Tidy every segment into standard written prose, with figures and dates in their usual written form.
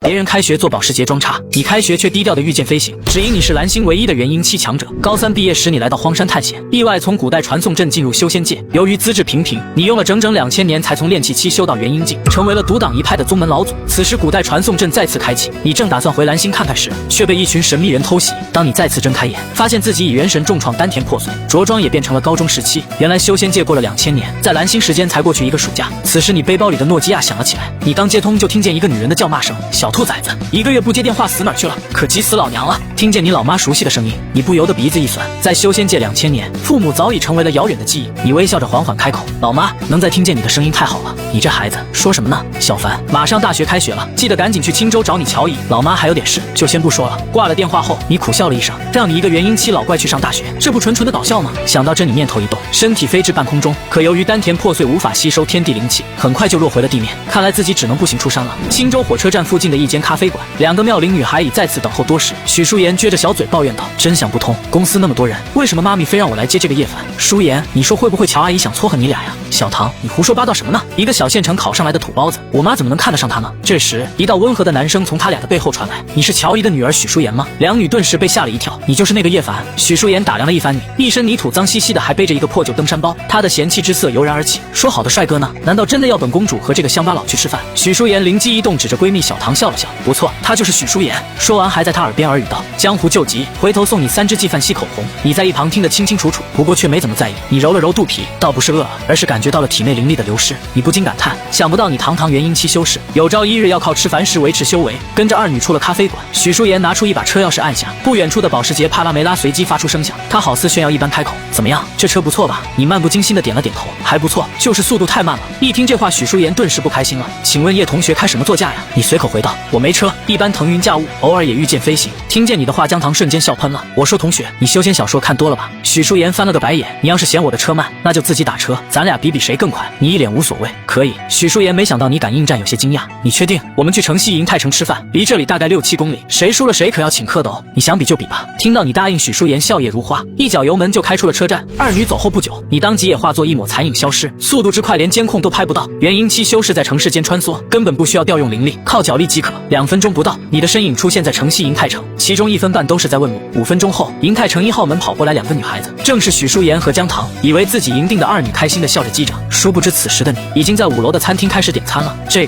别人开学做保时捷装叉，你开学却低调的御剑飞行，只因你是蓝星唯一的元婴期强者。高3毕业时，你来到荒山探险，意外从古代传送阵进入修仙界。由于资质平平，你用了整整2000年才从炼气期修到元婴境，成为了独挡一派的宗门老祖。此时古代传送阵再次开启，你正打算回蓝星看看时，却被一群神秘人偷袭。当你再次睁开眼，发现自己以元神重创丹田破碎，着装也变成了高中时期。原来修仙界过了2000年，在蓝星时间才过去1个暑假。此时你背包里的诺基亚响了起来，你刚接通就听见一个女人的叫骂声：“小兔崽子！1个月不接电话死哪儿去了？可急死老娘了！”听见你老妈熟悉的声音，你不由得鼻子一酸。在修仙界2000年，父母早已成为了遥远的记忆。你微笑着缓缓开口：“老妈，能再听见你的声音太好了。你这孩子说什么呢？小凡，马上大学开学了，记得赶紧去青州找你乔姨。老妈还有点事，就先不说了。”挂了电话后，你苦笑了一声，让你一个元婴期老怪去上大学，这不纯纯的搞笑吗？想到这，你念头一动，身体飞至半空中，可由于丹田破碎，无法吸收天地灵气，很快就落回了地面。看来自己只能步行出山了。青州火车站附近的一间咖啡馆，2个妙龄女孩已在此等候多时。许淑妍撅着小嘴抱怨道：“真想不通，公司那么多人，为什么妈咪非让我来接这个叶凡？淑妍，你说会不会乔阿姨想撮合你俩呀？”小唐，你胡说八道什么呢？一个小县城考上来的土包子，我妈怎么能看得上他呢？这时，一道温和的男声从他俩的背后传来：“你是乔姨的女儿许淑妍吗？”两女顿时被吓了一跳。“你就是那个叶凡？”许淑妍打量了一番你，一身泥土脏兮兮的，还背着一个破旧登山包，她的嫌弃之色油然而起。说好的帅哥呢？难道真的要本公主和这个乡巴佬去吃饭？许淑妍灵机一动，指着闺蜜小唐笑了笑：“不错，她就是许淑妍。”说完还在她耳边耳语道：“江湖救急，回头送你3支纪梵希口红。”你在一旁听得清清楚楚，不过却没怎么在意。你揉了揉肚皮，倒不是饿了，而是感觉到了体内灵力的流失。你不禁感叹：想不到你堂堂元婴期修士，有朝一日要靠吃凡食维持修为。跟着二女出了咖啡馆，许淑妍拿出一把车钥匙按下，不远处的保时捷帕拉梅拉随即发出声响。她好似炫耀一般开口：“怎么样，这车不错吧？”你漫不经心的点了点头：“还不错，就是速度太慢了。”一听这话，许淑妍顿时不开心了：“请问叶同学开什么座驾呀？”你随口回道：“我没车，一般腾云驾雾，偶尔也御剑飞行。”听见你的话，姜糖瞬间笑喷了。我说同学，你修仙小说看多了吧？许淑妍翻了个白眼：“你要是嫌我的车慢，那就自己打车，咱俩比比谁更快。”你一脸无所谓：“可以。”许淑妍没想到你敢应战，有些惊讶：“你确定？我们去城西银泰城吃饭，离这里大概6-7公里，谁输了谁可要请客的哦。你想比就比吧。”听到你答应，许淑妍笑靥如花，一脚油门就开出了车站。二女走后不久，你当即也化作一抹残影消失，速度之快，连监控都拍不到。元婴期修士在城市间穿梭，根本不需要调用灵力，靠脚力即可。2分钟不到，你的身影出现在城西银泰城，其中1分半都是在问路。5分钟后，银泰城1号门跑过来2个女孩子，正是许淑妍和姜糖。以为自己赢定的二女开心的笑着击掌，殊不知此时的你已经在5楼的餐厅开始点餐了。这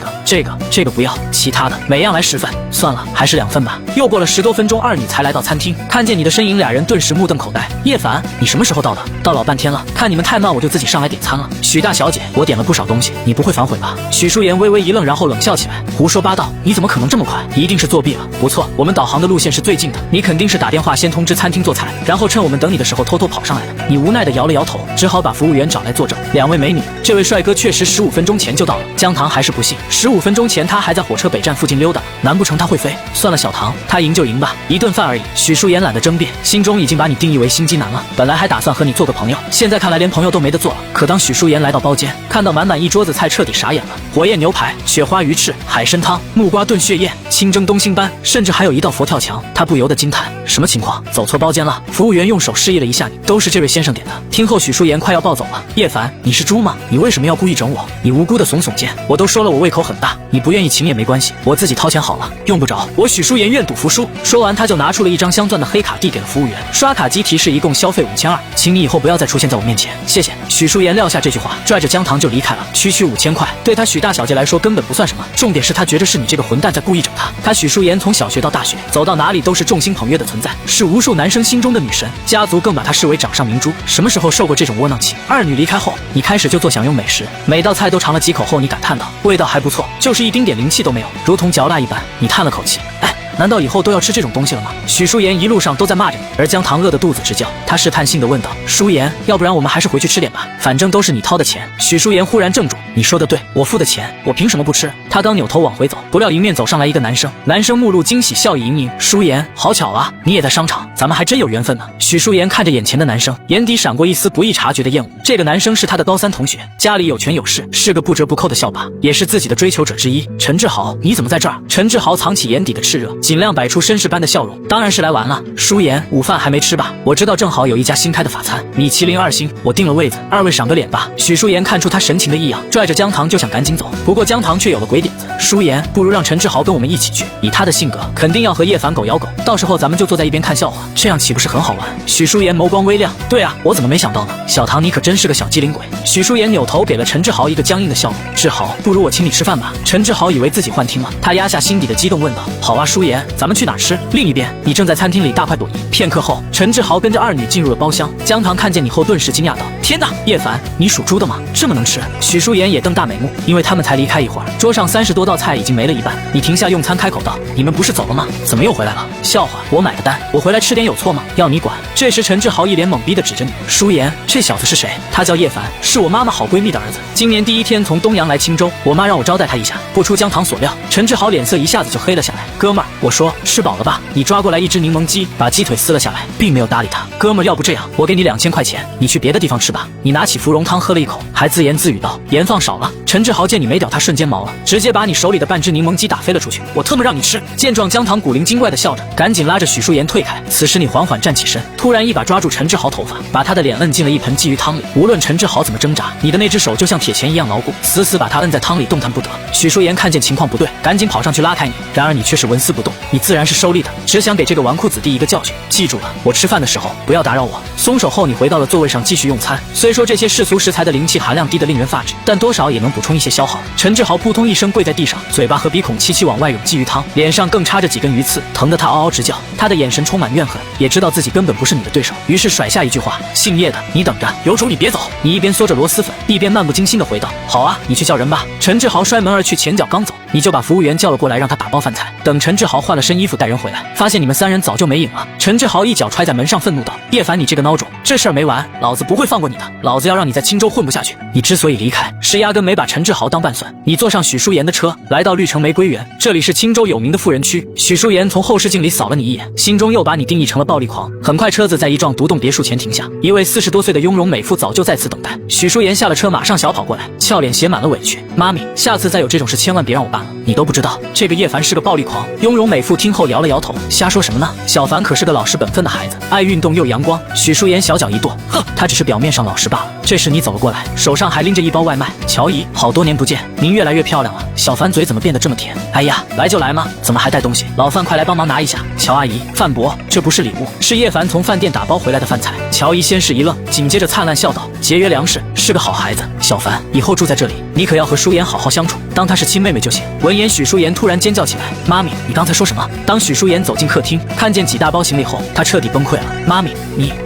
个不要，其他的每样来10份。算了，还是2份吧。又过了10多分钟，二女才来到餐厅，看见你的身影，俩人顿时目瞪口呆。叶凡，你什么时候到的？到老半天了，看你们太慢，我就自己上来点餐了。许大小姐，我点了不少东西，你不会反悔吧？许淑妍微微一愣，然后冷笑起来：“胡说八道，你怎么可能这么快？一定是作弊了。不错，我们导航的路线是最近的，你肯定是打电话先通知餐厅做菜，然后趁我们等你的时候偷偷跑上来的。”你无奈的摇了摇头，只好把服务员找来作证。2位美女，这位帅哥确实15分钟前就到了。姜糖还是不信，15分钟前他还在火车北站附近溜达，难不成他会飞？算了，小唐，他赢就赢吧，一顿饭而已。许淑妍懒得争辩，心中已经把你定义为心机男了。本来还打算和你做个朋友，现在看来连朋友都没得做了。可当许淑妍来到包间，看到满满一桌子菜，彻底傻眼了：火焰牛排、雪花鱼翅、海参汤、木瓜炖血燕、清蒸东星斑，甚至还有一道佛跳墙。他不由得惊叹：什么情况？走错包间了？服务员用手示意了一下你，都是这位先生点的。听后，许淑妍快要暴走了：叶凡，你是猪吗？你为什么要故意整我？你无辜的耸耸肩，我都说了我胃口很大，你不愿意请也没关系，我自己掏钱好了，用不着。我许淑妍愿赌服输。说完，他就拿出了一张镶钻的黑卡递给了服务员，刷卡机提示一共消费5200，请你以后不要再出现在我面前，谢谢。许淑妍撂下这句话，拽着姜糖就离开了。区5000块对他许大小姐来说根本不算什么，重点是他觉得是你这个混蛋在故意整他。他许淑妍从小学到大学，走到哪里都是众星捧月的存在，是无数男生心中的女神，家族更把她视为掌上明珠。什么时候受过这种窝囊气？二女离开后，你开始就做享用美食，每道菜都尝了几口后，你感叹道：味道还不错，就是一丁点灵气都没有，如同嚼蜡一般。你叹了口气：哎，难道以后都要吃这种东西了吗？许淑妍一路上都在骂着你，而姜糖饿得肚子直叫。他试探性地问道：淑妍，要不然我们还是回去吃点吧，反正都是你掏的钱。许淑妍忽然怔住：你说的对，我付的钱，我凭什么不吃？他刚扭头往回走，不料迎面走上来一个男生，男生目露惊喜，笑意盈盈：淑妍，好巧啊，你也在商场，咱们还真有缘分呢。许淑妍看着眼前的男生，眼底闪过一丝不易察觉的厌恶。这个男生是他的高3同学，家里有权有势，是个不折不扣的校霸，也是自己的追求者之一。陈志豪，你怎么在这儿？陈志豪藏起眼底的炽热，尽量摆出绅士般的笑容。当然是来玩了。舒言，午饭还没吃吧？我知道正好有一家新开的法餐，米其林2星，我订了位子，二位赏个脸吧。许舒言看出他神情的异样，拽着姜糖就想赶紧走，不过姜糖却有了鬼点子。舒言，不如让陈志豪跟我们一起去，以他的性格，肯定要和叶凡狗咬狗，到时候咱们就坐在一边看笑话，这样岂不是很好玩？许舒言眸光微亮，对啊，我怎么没想到呢？小唐，你可真是个小机灵鬼。许舒言扭头给了陈志豪一个僵硬的笑容，志豪，不如我请你吃饭吧。陈志豪以为自己幻听了，他压下心底的激动问道，好啊，舒言，咱们去哪吃？另一边，你正在餐厅里大快朵颐。片刻后，陈志豪跟着二女进入了包厢，姜糖看见你后顿时惊讶道，天哪，叶凡，你属猪的吗？这么能吃？许舒言也瞪大美目，因为他们才离开一会儿，桌上30多道菜已经没了一半。你停下用餐，开口道，你们不是走了吗？怎么又回来了？笑话，我买的单，我回来吃点有错吗？要你管。这时陈志豪一脸懵逼的指着你，舒言，这小子是谁？他叫叶凡，是我妈妈好闺蜜的儿子，今年第1天从东阳来青州，我妈让我招待他一下。不出姜糖所料，陈志豪脸色一下子就黑了下来。哥们儿，我说吃饱了吧？你抓过来一只柠檬鸡，把鸡腿撕了下来，并没有搭理他。哥们儿，要不这样，我给你2000块钱，你去别的地方吃吧。你拿起芙蓉汤喝了一口，还自言自语道，盐放少了。陈志豪见你没屌，他瞬间毛了，直接把你手里的半只柠檬鸡打飞了出去。我特么让你吃！见状，姜糖古灵精怪的笑着，赶紧拉着许舒言退开。此时你缓缓站起身，突然一把抓住陈志豪头发，把他的脸摁进了一盆鲫鱼汤里。无论陈志豪怎么挣扎，你的那只手就像铁钳一样牢固，死死把他摁在汤里，动弹不得。许舒言看见情况不对，赶紧跑上去拉开你，然而你却是纹丝不动。你自然是收力的，只想给这个纨绔子弟一个教训。记住了，我吃饭的时候不要打扰我。松手后，你回到了座位上继续用餐。虽说这些世俗食材的灵气含量低得令人发指，但多少也能补充一些消耗。陈志豪扑通一声跪在地上，嘴巴和鼻孔齐齐往外涌鲫鱼汤，脸上更插着几根鱼刺，疼得他嗷嗷直叫。他的眼神充满怨恨，也知道自己根本不是你的对手，于是甩下一句话，姓叶的，你等着，有种你别走。你一边嗦着螺蛳粉，一边漫不经心地回道，好啊，你去叫人吧。陈志豪摔门而去，前脚刚走，你就把服务员叫了过来，让他打包饭菜。等陈志豪换了身衣服带人回来，发现你们3人早就没影了。陈志豪一脚踹在门上，愤怒道，叶凡，你这个孬种，这事儿没完，老子不会放过你的，老子要让你在青州混不下去。你之所以离开，是压根没把陈志豪当伴算。你坐上许舒言的车，来到绿城玫瑰园，这里是青州有名的富人区。许舒言从后视镜里扫了你一眼，心中又把你定义成了暴力狂。很快车子在一幢独栋别墅前停下，一位40多岁的雍容美妇早就在此等待。许舒言下了车，马上小跑过来，俏脸写满了委屈，妈咪，下次再有这种事千万别让我办了。你都不知道这个叶凡是个暴力狂。雍容美妇听后摇了摇头，瞎说什么呢？小凡可是个老实本分的孩子，爱运动又阳光。许舒言小脚一跺，哼，他只是表面上老实罢了。这时你走了过来，手上还拎着一包外卖。乔姨，好多年不见，您越来越漂亮了。小凡嘴怎么变得这么甜？哎呀，来就来嘛，怎么还带东西？老范快来帮忙拿一下。乔阿姨，范伯，这不是礼物，是叶凡从饭店打包回来的饭菜。乔姨先是一愣，紧接着灿烂笑道，节约粮食，是个好孩子。小凡，以后住在这里，你可要和舒言好好相处，当她是亲妹妹就行。闻言，许舒言突然尖叫起来，妈咪，你刚才说什么？当许舒言走进客厅，看见几大包行李后，他彻底崩溃了。妈咪，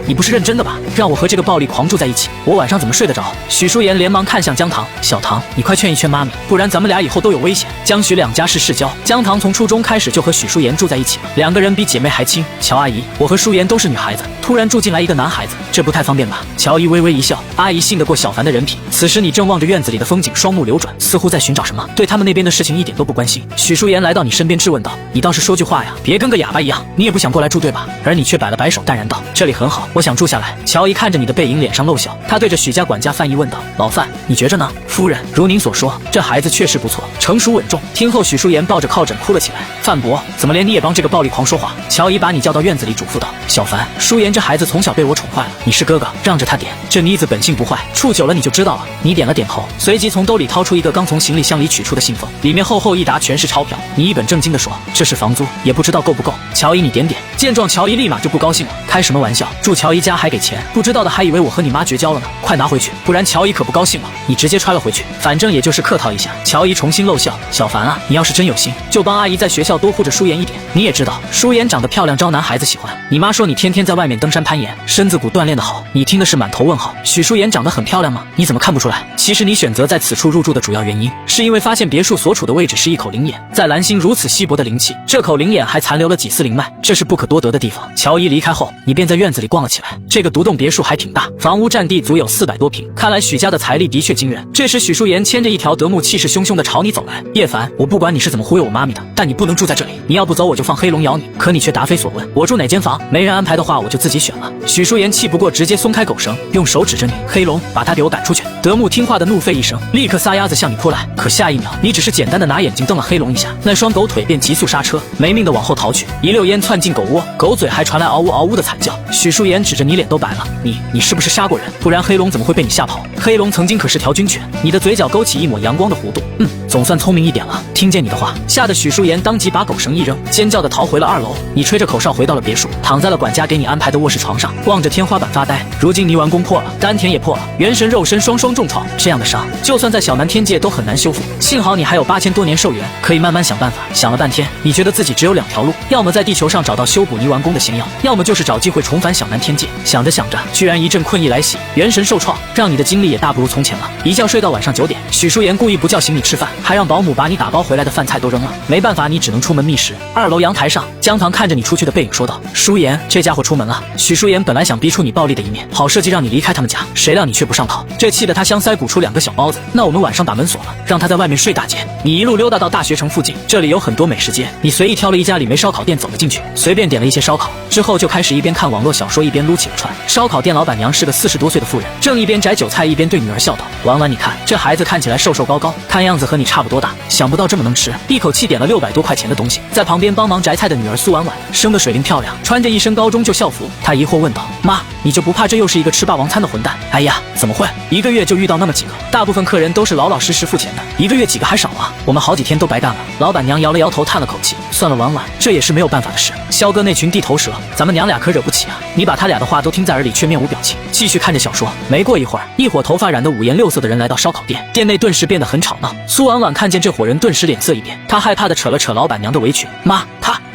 你不是认真的吧？让我和这个暴力狂住在一起，我晚上怎么睡得着？许舒言连忙看向姜糖，小唐，你快劝一劝妈咪，不然咱们俩以后都有危险。姜许两家是世交，姜糖从初中开始就和许舒言住在一起了，2个人比姐妹还亲。乔阿姨，我和舒言都是女孩子，突然住进来一个男孩子，这不太方便吧？乔姨微微一笑，阿姨信得过小凡的人品。此时你正望着院子里的风景，双目流转，似乎在寻找什么，对他们那边的事情一点都不关心。许舒言来到你身边质问道，你倒是说句话呀，别跟个哑巴一样，你也不想过来住对吧？而你却摆了摆手，淡然道，这里很好，我想住下来。乔姨看着你的背影，脸上露笑，她对着许家管家范毅问道，老范，你觉着呢？夫人，如您所说，这孩子确实不错，成熟稳重。听后，许舒言抱着靠枕哭了起来。范伯，怎么连你也帮这个暴力狂说话？乔姨把你叫到院子里，嘱咐道，小凡，舒言这孩子从小被我宠坏了，你是哥哥，让着他点。这妮子本性不坏，处久了你就知道了。你点了点头，随即从兜里掏出一个刚从行李箱里取出的信封，里面厚厚一沓全是钞票。你一本正经地说，这是房租，也不知道够不够。乔姨你点点。见状，乔姨立马就不高兴了，开什么玩笑？住乔姨家还给钱，不知道的还以为我和你妈绝交了呢。快拿回去，不然乔姨可不高兴了。你直接揣了回去，反正也就是客套一下。乔姨重新露笑，小凡啊，你要是真有心，就帮阿姨在学校多护着舒言一点。你也知道，舒言长得漂亮，招男孩子喜欢。你妈说你天天在外面登山攀岩，身子骨锻炼得好。你听的是满头问号。许舒言长得很漂亮吗？你怎么看不出来？其实你选择在此处入住的主要原因，是因为发现别墅所处的位置是一口灵眼，在蓝星如此稀薄的灵气，这口灵眼还残留了几丝灵脉，这是不可多得的地方。乔姨离开后，你便在院子里逛了起来。这个独栋别墅还挺大，房屋占地足有400多平，看来许家的财力的确惊人。这时许舒言牵着一条德牧，气势汹汹地朝你走来。叶凡，我不管你是怎么忽悠我妈咪的，但你不能住在这里，你要不走我就放黑龙咬你。可你却答非所问，我住哪间房？没人安排的话我就自己选了。许舒言气不过，直接松开狗绳，用手指着你，黑龙，把他给我赶出去。德牧听话的怒吠一声，立刻撒丫子向你扑来。可下下一秒，你只是简单的拿眼睛瞪了黑龙一下，那双狗腿便急速刹车，没命的往后逃去，一溜烟窜进狗窝，狗嘴还传来嗷呜嗷呜的惨叫。许淑妍指着你脸都白了，你是不是杀过人？不然黑龙怎么会被你吓跑？黑龙曾经可是条军犬。你的嘴角勾起一抹阳光的弧度，总算聪明一点了。听见你的话，吓得许淑妍当即把狗绳一扔，尖叫的逃回了2楼。你吹着口哨回到了别墅，躺在了管家给你安排的卧室床上，望着天花板发呆。如今泥丸宫破了，丹田也破了，元神肉身双双重创，这样的伤就算在小南天界都很难修复。幸好你还有8000多年寿元，可以慢慢想办法。想了半天，你觉得自己只有2条路，要么在地球上找到修补泥丸宫的仙药，要么就是找机会重返小南天界。想着想着，居然一阵困意来袭，元神受创，让你的精力也大不如从前了。一觉睡到晚上9点，许淑妍故意不叫醒你吃饭，还让保姆把你打包回来的饭菜都扔了。没办法，你只能出门觅食。2楼阳台上，江棠看着你出去的背影说道：“淑妍，这家伙出门了。”许淑妍本来想逼出你暴力的一面，好设计让你离开他们家，谁料你却不上套，这气得他香腮鼓出2个小包子。那我们晚上把门锁了，让他在外面睡大街。你一路溜达到大学城附近，这里有很多美食街，你随意挑了一家李梅烧烤店走了进去，随便点了一些烧烤，之后就开始一边看网络小说一边撸起了串。烧烤店老板娘是个40多岁的妇人，正一边摘韭菜一边对女儿笑道：“婉婉，你看这孩子看起来瘦瘦高高，看样子和你差不多大，想不到这么能吃。”一口气点了600多块钱的东西。在旁边帮忙摘菜的女儿苏婉婉生得水灵漂亮，穿着一身高中就校服。她疑惑问道：“妈，你就不怕这又是一个吃霸王餐的混蛋？”“哎呀，怎么会？一个月就遇到那么几个，大部分客人都是老老实实付钱的，一个月几个还少啊？我们好几天都白干了。”老板娘摇了摇头，叹了口气：“算了，婉婉，这也是没有办法的事。肖哥那群地头蛇，咱们娘俩可惹不起啊。”你把他俩的话都听在耳里，却面无表情，继续看着小说。没过一会儿，一伙头发染得5颜6色的人来到烧烤店，店内顿时变得很吵闹。苏婉婉看见这伙人，顿时脸色一变，她害怕地扯了扯老板娘的围裙：“妈，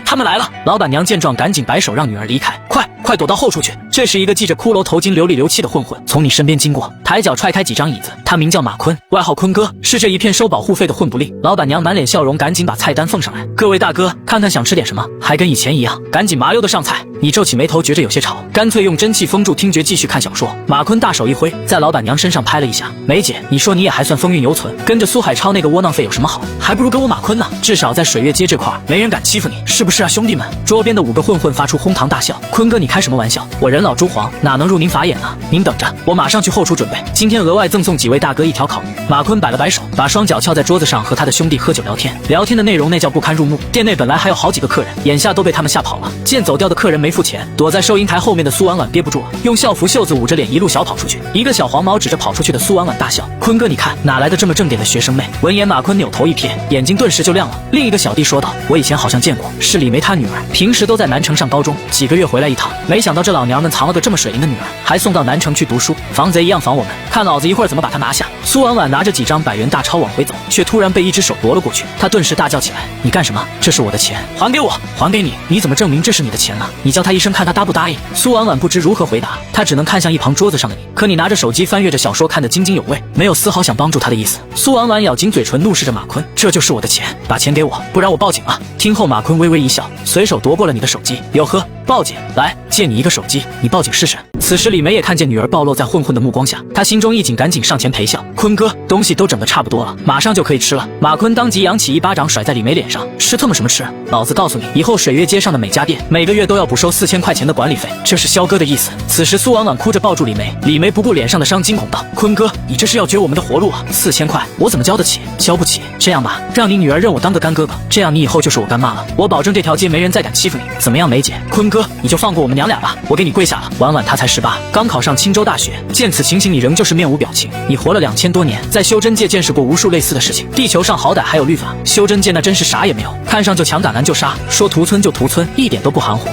他们来了！”老板娘见状，赶紧摆手让女儿离开，快躲到后处去。这时，一个系着骷髅头巾、流里流气的混混从你身边经过，抬脚踹开几张椅子。他名叫马坤，外号坤哥，是这一片收保护费的混不吝。老板娘满脸笑容，赶紧把菜单奉上来：“各位大哥，看看想吃点什么？还跟以前一样，赶紧麻溜的上菜。”你皱起眉头，觉着有些吵，干脆用真气封住听觉，继续看小说。马坤大手一挥，在老板娘身上拍了一下：“梅姐，你说你也还算风韵犹存，跟着苏海超那个窝囊废有什么好？还不如跟我马坤呢，至少在水月街这块没人敢欺负你，是不是啊，兄弟们？”桌边的5个混混发出哄堂大笑：“坤哥，你开什么玩笑？我人老珠黄，哪能入您法眼啊？您等着，我马上去后厨准备，今天额外赠送几位大哥1条烤鱼。”马坤摆了摆手，把双脚翘在桌子上，和他的兄弟喝酒聊天。聊天的内容那叫不堪入目。店内本来还有好几个客人，眼下都被他们吓跑了。见走掉的客人没付钱，躲在收银台后面的苏婉婉憋不住了，用校服袖子捂着脸一路小跑出去。一个小黄毛指着跑出去的苏婉婉大笑：“坤哥，你看哪来的这么正点的学生妹？”闻言，马坤扭头一瞥，眼睛顿时就亮了。另一个小弟说道：“我以前好像见过，是李梅她女儿，平时都在南城上高中，几个月回来一趟。没想到这老娘们藏了个这么水灵的女儿，还送到南城去读书，防贼一样防我们，看老子一会儿怎么把她拿下。”苏婉婉拿着几张100元大钞往回走，却突然被一只手夺了过去。她顿时大叫起来：“你干什么？这是我的钱，还给我！还给你！你怎么证明这是你的钱呢？你叫他一声，看他答不答应？”苏婉婉不知如何回答，她只能看向一旁桌子上的你。可你拿着手机翻阅着小说，看得津津有味，没有丝毫想帮助他的意思。苏婉婉咬紧嘴唇，怒视着马坤：“这就是我的钱，把钱给我，不然我报警了。”听后，马坤微微一笑，随手夺过了你的手机：“哟呵，报警？来，借你一个手机，你报警试试。”此时李梅也看见女儿暴露在混混的目光下，她心中一紧，赶紧上前陪笑：“坤哥，东西都整得差不多了，马上就可以吃了。”马坤当即扬起一巴掌甩在李梅脸上：“吃特么什么吃？老子告诉你，以后水月街上的每家店每个月都要补收4000块钱的管理费，这是肖哥的意思。”此时苏婉婉哭着抱住李梅，李梅不顾脸上的伤，惊恐道：“坤哥，你这是要绝我们的活路啊！4000块我怎么交得起？交不起。这样吧，让你女儿认我当个干哥哥，这样你以后就是我干妈了。我保证这条街没人再敢欺负你，怎么样，梅姐？坤哥，你就放过我们娘俩吧，我给你跪下了。”婉婉她才18，刚考上青州大学，见此情形，你仍旧是面无表情。你活了2000多年，在修真界见识过无数类似的事情，地球上好歹还有律法，修真界那真是啥也没有，看上就强，敢拦就杀，说屠村就屠村，一点都不含糊。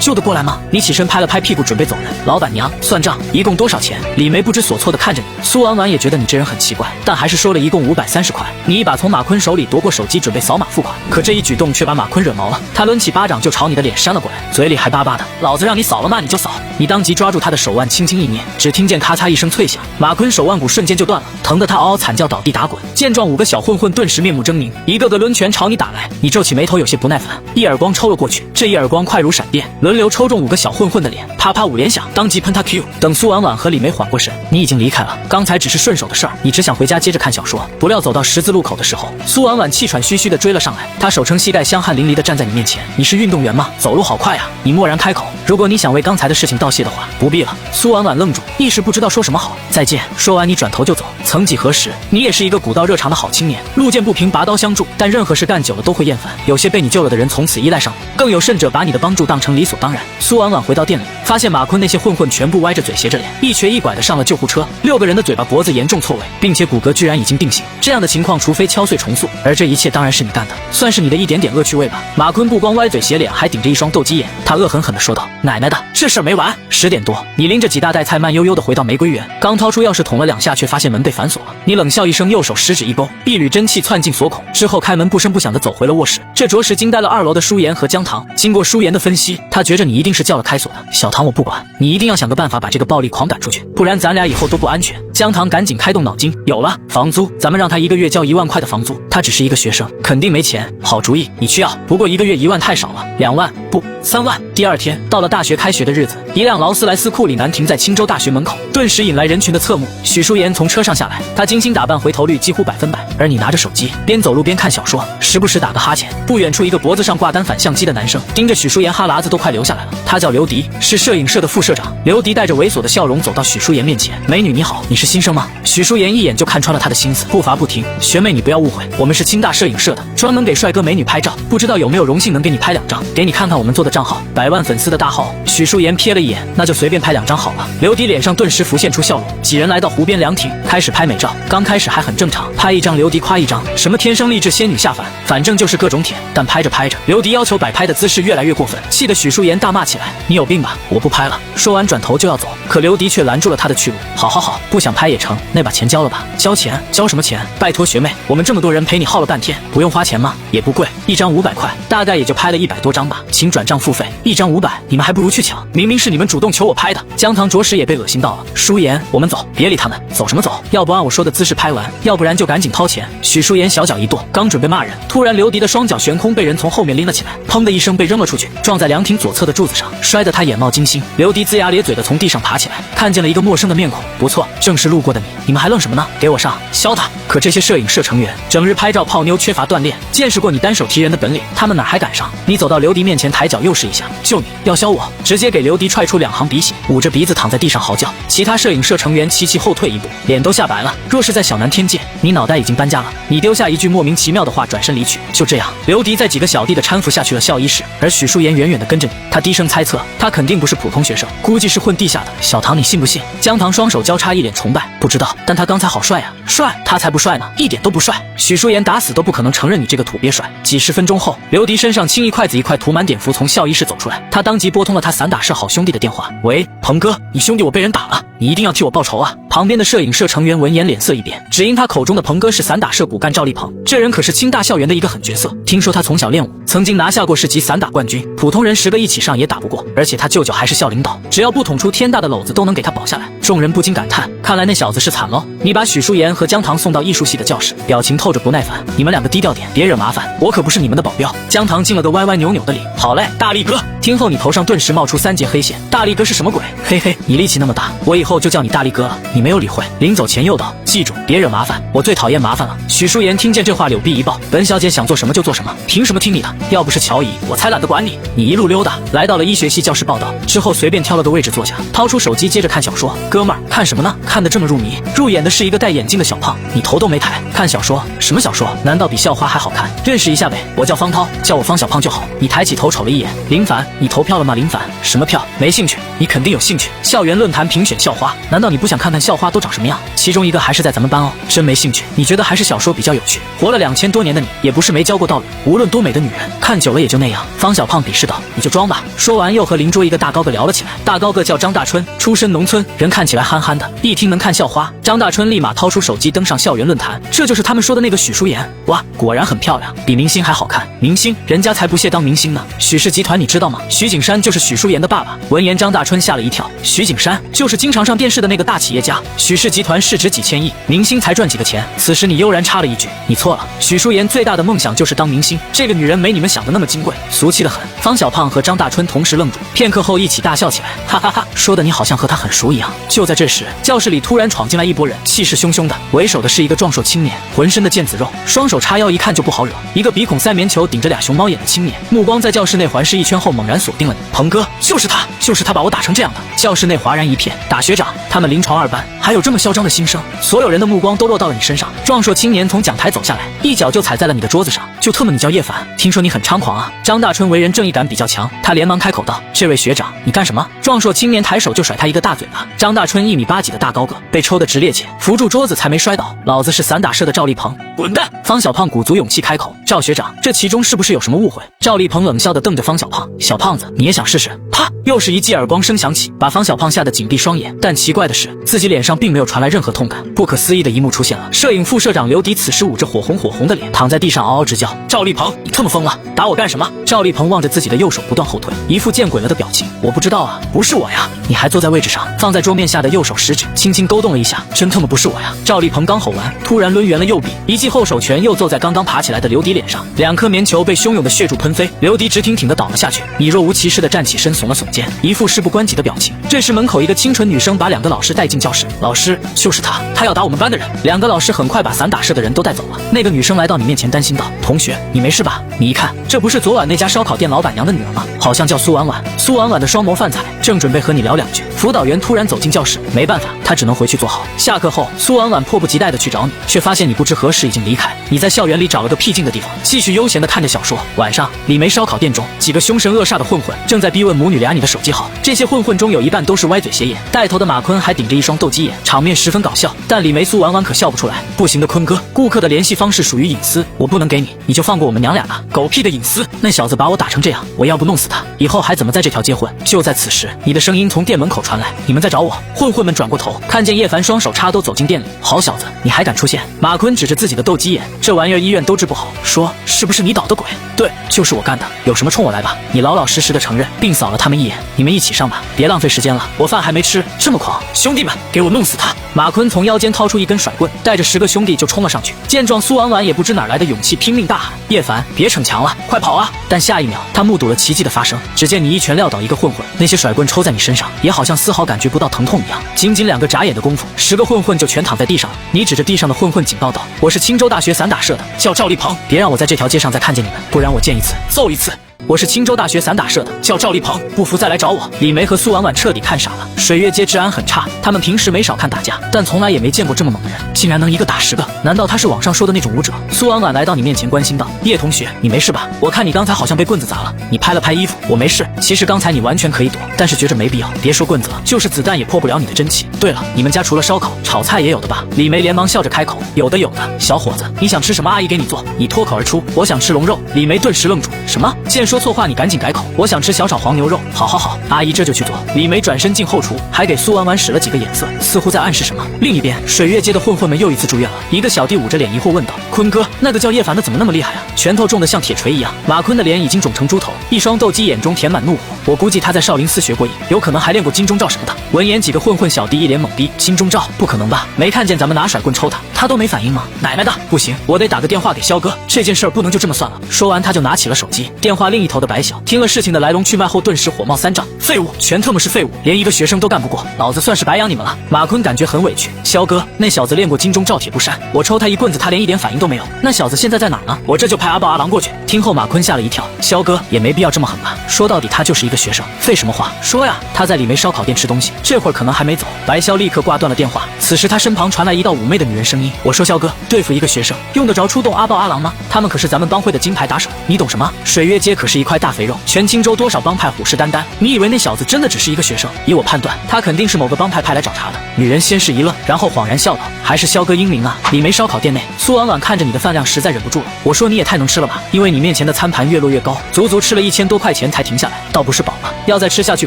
救得过来吗？你起身拍了拍屁股准备走人。老板娘，算账，一共多少钱？李梅不知所措地看着你。苏婉婉也觉得你这人很奇怪，但还是说了一共530块。你一把从马坤手里夺过手机，准备扫码付款，可这一举动却把马坤惹毛了，他抡起巴掌就朝你的脸扇了过来，嘴里还巴巴的：“老子让你扫了吗？你就扫！”你当即抓住他的手腕，轻轻一捏，只听见咔嚓一声脆响，马坤手腕骨瞬间就断了，疼得他嗷嗷惨叫，倒地打滚。见状，5个小混混顿时面目狰狞，一个个抡拳朝你打来。你皱起眉头，有些不耐烦，一耳光抽了过去。这一耳光快如闪电，轮流抽中5个小混混的脸，啪啪5连响，当即喷他 Q。等苏婉婉和李梅缓过神，你已经离开了。刚才只是顺手的事儿，你只想回家接着看小说。不料走到十字路口的时候，苏婉婉气喘吁吁地追了上来，她手撑膝盖，香汗淋漓地站在你面前。你是运动员吗？走路好快啊！你蓦然开口，如果你想为刚才的事情道谢的话，不必了。苏婉婉愣住，一时不知道说什么好。再见。说完，你转头就走。曾几何时，你也是一个古道热肠的好青年，路见不平拔刀相助，但任何事干久了都会厌烦。有些被你救了的人从此依赖上你，更有甚者把你的帮助当成理所当然。苏婉婉回到店里，发现马坤那些混混全部歪着嘴斜着脸，一瘸一拐的上了救护车，6个人的嘴巴脖子严重错位，并且骨骼居然已经定型。这样的情况，除非敲碎重塑，而这一切当然是你干的，算是你的一点点恶趣味吧。马坤不光歪嘴斜脸，还顶着一双斗鸡眼，他恶狠狠地说道：“奶奶的，这事儿没完！10点多，你拎着几大袋菜慢悠悠地回到玫瑰园，刚掏出钥匙捅了2下，却发现门被反锁了。你冷笑一声，右手食指一勾，一缕真气窜进锁孔，之后开门不声不响地走回了卧室。这着实惊呆了2楼的舒言和姜糖。经过舒言的分析，他觉着你一定是叫了开锁的。小唐，我不管，你一定要想个办法把这个暴力狂赶出去，不然咱俩以后都不安全。”姜糖赶紧开动脑筋，有了，房租，咱们让他1个月交1万块的房租，他只是一个学生，肯定没钱。好主意，你去要，不过1个月1万太少了，2万不3万。第二天到了大学开学的日子，一辆劳斯莱斯库里南停在青州大学门口，顿时引来人群的侧目。许淑妍从车上下来，她精心打扮，回头率几乎100%，而你拿着手机边走路边看小说，时不时打个哈欠。不远处一个脖子上挂单反相机的男生盯着许淑妍，哈喇子都快流下来了。他叫刘迪，是摄影社的副社长。刘迪带着猥琐的笑容走到许淑妍面前，美女你好，你是新生吗？许淑妍一眼就看穿了他的心思，步伐不停，学妹你不要误会，我们是清大摄影社的，专门给帅哥美女拍照，不知道有没有荣幸能给你拍2张，给你看看我们做的账号，100万粉丝的大号。许淑妍瞥了一眼，那就随便拍2张好了。刘迪脸上顿时浮现出笑容，几人来到湖边凉亭，开始拍美照。刚开始还很正常，拍1张刘迪夸1张，什么天生丽质仙女下凡，反正就是各种舔。但拍着拍着，刘迪要求摆拍的姿势越来越过分，气得许淑妍大骂起来：“你有病吧？我不拍了！”说完转头就要走，可刘迪却拦住了他的去路。好好好，不想拍也成，那把钱交了吧。交钱？交什么钱？拜托学妹，我们这么多人陪你耗了半天，不用花钱吗？也不贵，1张500块，大概也就拍了100多张吧，请转账付费。1张500，你们还不如去抢，明明是你们主动求我拍的。姜糖着实也被恶心到了。淑妍，我们走，别理他们，走什么走？要不按我说的姿势拍完，要不然就赶紧掏钱。许淑妍小脚一跺，刚准备骂人，突然刘迪的双脚悬空，被人从后面拎了起来，砰的一声被扔了出去，撞在凉亭左侧的柱子上，摔得他眼冒金星。刘迪龇牙咧嘴的从地上爬起来，看见了一个陌生的面孔，不错，正是路过的你，你们还愣什么呢？给我上，削他！可这些摄影社成员整日拍照泡妞，缺乏锻炼，见识过你单手提人的本领，他们哪还敢上？你走到刘迪面前，抬脚又试一下，就你要削我，直接给刘迪踹出2行鼻血，捂着鼻子躺在地上嚎叫。其他摄影社成员齐齐后退一步，脸都吓白了。若是在小南天界，你脑袋已经搬家了。你丢下一句莫名其妙的话，转身离去。就这样，刘迪在几个小弟的搀扶下去了校医室，而许淑妍远远地跟着你。他低声猜测，他肯定不是普通学生，估计是混地下的。小唐，你信不信？姜糖双手交叉，一脸崇拜。不知道，但他刚才好帅啊！帅？他才不帅呢，一点都不帅。许淑妍打死都不可能承认你这个土鳖帅。几十分钟后，刘迪身上青一筷子一块涂满碘伏，从校医室走出来，他当即拨通了他散打社好兄弟的电话。喂，鹏哥，你兄弟我被人打了，你一定要替我报仇啊！旁边的摄影社成员闻言脸色一变，只因他口中的鹏哥是散打社骨干赵立鹏，这人可是清大校园的一个狠角色。听说他从小练武，曾经拿下过市级散打冠军，普通人10个一起上也打不过，而且他舅舅还是校领导，只要不捅出天大的篓子，都能给他保下来。众人不禁感叹，看来那小子是惨喽。你把许淑妍和姜糖送到艺术系的教室，表情透着不耐烦。你们2个低调点，别惹麻烦，我可不是你们的保镖。姜糖敬了个歪歪扭扭的礼。好嘞，大力哥。听后你头上顿时冒出3节黑线，大力哥是什么鬼？嘿嘿，你力气那么大，我以后就叫你大力哥了。你没有理会，临走前又道，记住别惹麻烦，我最讨厌麻烦了。许淑妍听见这话，柳臂一抱，本小姐想做什么就做什么，凭什么听你的？要不是乔姨，我才懒得管你。你一路溜达，来到了医学系教室报道，之后随便挑了个位置坐下，掏出手机接着看小说。哥们儿，看什么呢？看得这么入迷。入眼的是一个戴眼镜的小胖，你头都没抬。看小说？什么小说？难道比校花还好看？认识一下呗，我叫方涛，叫我方小胖就好。你抬起头瞅了一眼，林凡，你投票了吗？林凡，什么票？没兴趣。你肯定有兴趣。校园论坛评选校花，难道你不想看看校花都长什么样？其中一个还是在咱们班哦。真没兴趣。你觉得还是小说比较有趣？活了2000多年的你，也不是没教过道理。无论多美的女人，看久了也就那样。方小胖鄙视道：“你就装吧。”说完又和邻桌一个大高个聊了起来。大高个叫张大春，出身农村，人看起来憨憨的，一听能看校花，张大春立马掏出手机登上校园论坛。这就是他们说的那个许淑妍。哇，果然很漂亮，比明星还好看。明星？人家才不屑当明星呢。许氏集团你知道吗？徐景山就是许淑妍的爸爸。闻言张大春吓了一跳，徐景山就是经常上电视的那个大企业家。许氏集团市值几千亿，明星才赚几个钱。此时你悠然插了一句，你错了，许淑妍最大的梦想就是当明星，这个女人没你们想的那么金贵，俗气的很。方小胖和张大春同时愣住，片刻后一起大笑起来，哈哈哈，说的你好像和他很熟一样。就在这时，教室里突然闯进来一拨人，气势汹汹的，为首的是一个壮硕青年，浑身的腱子肉，双手叉腰，一看就不好惹。一个鼻孔塞棉球，顶着俩熊猫眼的青年，目光在教室内环视一圈后，猛然锁定了你。鹏哥，就是他把我打成这样的。教室内哗然一片，打学长，他们临床2班，还有这么嚣张的心声？所有人的目光都落到了你身上。壮硕青年从讲台走下来，一脚就踩在了你的桌子上。就特么你叫叶凡？听说你很猖狂啊？张大春为人正义感比较强，他连忙开口道：“这位学长，你干什么？”壮硕青年抬手就甩他一个大嘴巴。张大春1米8几的大高个，被抽得直趔趄，扶住桌子才没摔倒。老子是散打社的赵立鹏，滚蛋！方小胖鼓足勇气开口：“赵学长，这其中是不是有什么误会？”赵立鹏冷笑地瞪着方小胖：“小胖子，你也想试试？”啪！又是一记耳光声响起，把方小胖吓得紧闭双眼。但奇怪的是，自己脸上并没有传来任何痛感。不可思议的一幕出现了，摄影副社长刘迪此时捂着火红的脸，躺在地上嗷嗷直叫：“赵立鹏，你特么疯了？打我干什么？”赵立鹏望着自己的右手不断后退，一副见鬼了的表情：“我不知道啊，不是我呀！”你还坐在位置上，放在桌面下的右手食指轻轻勾动了一下，真他妈不是我呀！赵立鹏刚吼完，突然抡圆了右臂，一记后手拳又揍在刚刚爬起来的刘迪脸上，2颗棉球被汹涌的血柱喷飞，刘迪直挺挺的倒了下去。你若无其事的站起身，耸了耸肩，一副事不关己的表情。这时门口一个清纯女生把2个老师带进教室，老师，就是他要打我们班的人。2个老师很快把散打社的人都带走了。那个女生来到你面前，担心道：“同学，你没事吧？你一看，这不是昨晚那家烧烤店老板娘的女儿吗？好像叫苏婉婉。苏婉婉的双眸泛彩，正准备和你聊2句，辅导员突然走进教室，没办法，他只能回去坐好。下课后，苏婉婉迫不及待的去找你，却发现你不知何时已经离开。你在校园里找了个僻静的地方，继续悠闲的看着小说。晚上，李梅烧烤店中，几个凶神恶煞的混混正在逼问母女俩你的手机号。这些混混中有一半都是歪嘴斜眼，带头的马坤还顶着一双斗鸡眼，场面十分搞笑。但李梅苏婉婉可笑不出来。不行的，坤哥，顾客的联系方式属于隐私，我不能给你，你就放过我们娘俩吧。狗屁的隐私！那小子把我打成这样，我要不弄死他，以后还怎么在这条街混？就在此时，你的声音从店门口传来：“你们在找我。”混混们转过头，看见叶凡双手插兜走进店里。好小子，你还敢出现？马坤指着自己的斗鸡眼：“这玩意儿医院都治不好，说是不是你捣的鬼？”“对，就是我干的，有什么冲我来吧。”你老老实实的承认，并扫了他们一眼：“你们一起上吧，别浪费时间了，我饭还没吃。”这么狂，兄弟们，给我弄死他！马坤从腰间掏出一根甩棍，带着10个兄弟就冲了上去。见状，苏婉婉也不知哪来的勇气，拼命大喊：“叶凡，别逞强了，快跑啊！”但下一秒，他目睹了奇迹的发生。只见你一拳撂倒一个混混，那些甩棍抽在你身上，也好像丝毫感觉不到疼痛一样。仅仅2个眨眼的功夫，10个混混就全躺在地上了。你指着地上的混混警告道：“我是青州大学散打社的，叫赵立鹏，别让我在这条街上再看见你们，不然我见一次揍一次。”我是青州大学散打社的，叫赵立鹏，不服再来找我。李梅和苏婉婉彻底看傻了。水月街治安很差，他们平时没少看打架，但从来也没见过这么猛的人，竟然能一个打10个。难道他是网上说的那种武者？苏婉婉来到你面前关心道：“叶同学，你没事吧？我看你刚才好像被棍子砸了。”你拍了拍衣服：“我没事。其实刚才你完全可以躲，但是觉着没必要。别说棍子了，就是子弹也破不了你的真气。对了，你们家除了烧烤，炒菜也有的吧？”李梅连忙笑着开口：“有的有的，小伙子，你想吃什么？阿姨给你做。”你脱口而出：“我想吃龙肉。”李梅顿时愣住：“什么？见说错话你赶紧改口，我想吃小炒黄牛肉。”好好好，阿姨这就去做。李梅转身进后厨，还给苏婉婉使了几个眼色，似乎在暗示什么。另一边，水月街的混混们又一次住院了。一个小弟捂着脸疑惑问道：“坤哥，那个叫叶凡的怎么那么厉害啊？拳头重得像铁锤一样。”马坤的脸已经肿成猪头，一双斗鸡眼中填满怒火。我估计他在少林寺学过艺，有可能还练过金钟罩什么的。闻言，几个混混小弟一脸懵逼：“金钟罩？不可能吧？没看见咱们拿甩棍抽他，他都没反应吗？奶奶的，不行，我得打个电话给肖哥，这件事不能就这么算了。”说完，他就拿起了手机。电话另一头的白晓听了事情的来龙去脉后，顿时火冒三丈：“废物，全特么是废物，连一个学生都干不过，老子算是白养你们了。”马坤感觉很委屈：“肖哥，那小子练过金钟罩铁布衫，我抽他一棍子，他连一点反应都没有。那小子现在在哪儿呢？我这就派阿豹阿郎过去。”听后，马坤吓了一跳：“肖哥也没必要这么狠吧？说到底，他就是一个学生，废什么话？说呀，他在李梅烧烤店吃东西，这会儿可能还没走。”白潇立刻挂断了电话。此时他身旁传来一道妩媚的女人声音：“我说肖哥，对付一个学生，用得着出动阿豹阿郎吗？他们可是咱们帮会的金牌打手，你懂什么？水月街可是一块大肥肉，全青州多少帮派虎视眈眈。你以为那小子真的只是一个学生？以我判断，他肯定是某个帮派派来找茬的。”女人先是一愣，然后恍然笑道：“还是肖哥英明啊！”李梅烧烤店内，苏婉婉看着你的饭量，实在忍不住了：“我说你也太能吃了吧！因为你面前的餐盘越落越高，足足吃了1000多块钱才停下来，倒不是饱了，要再吃下去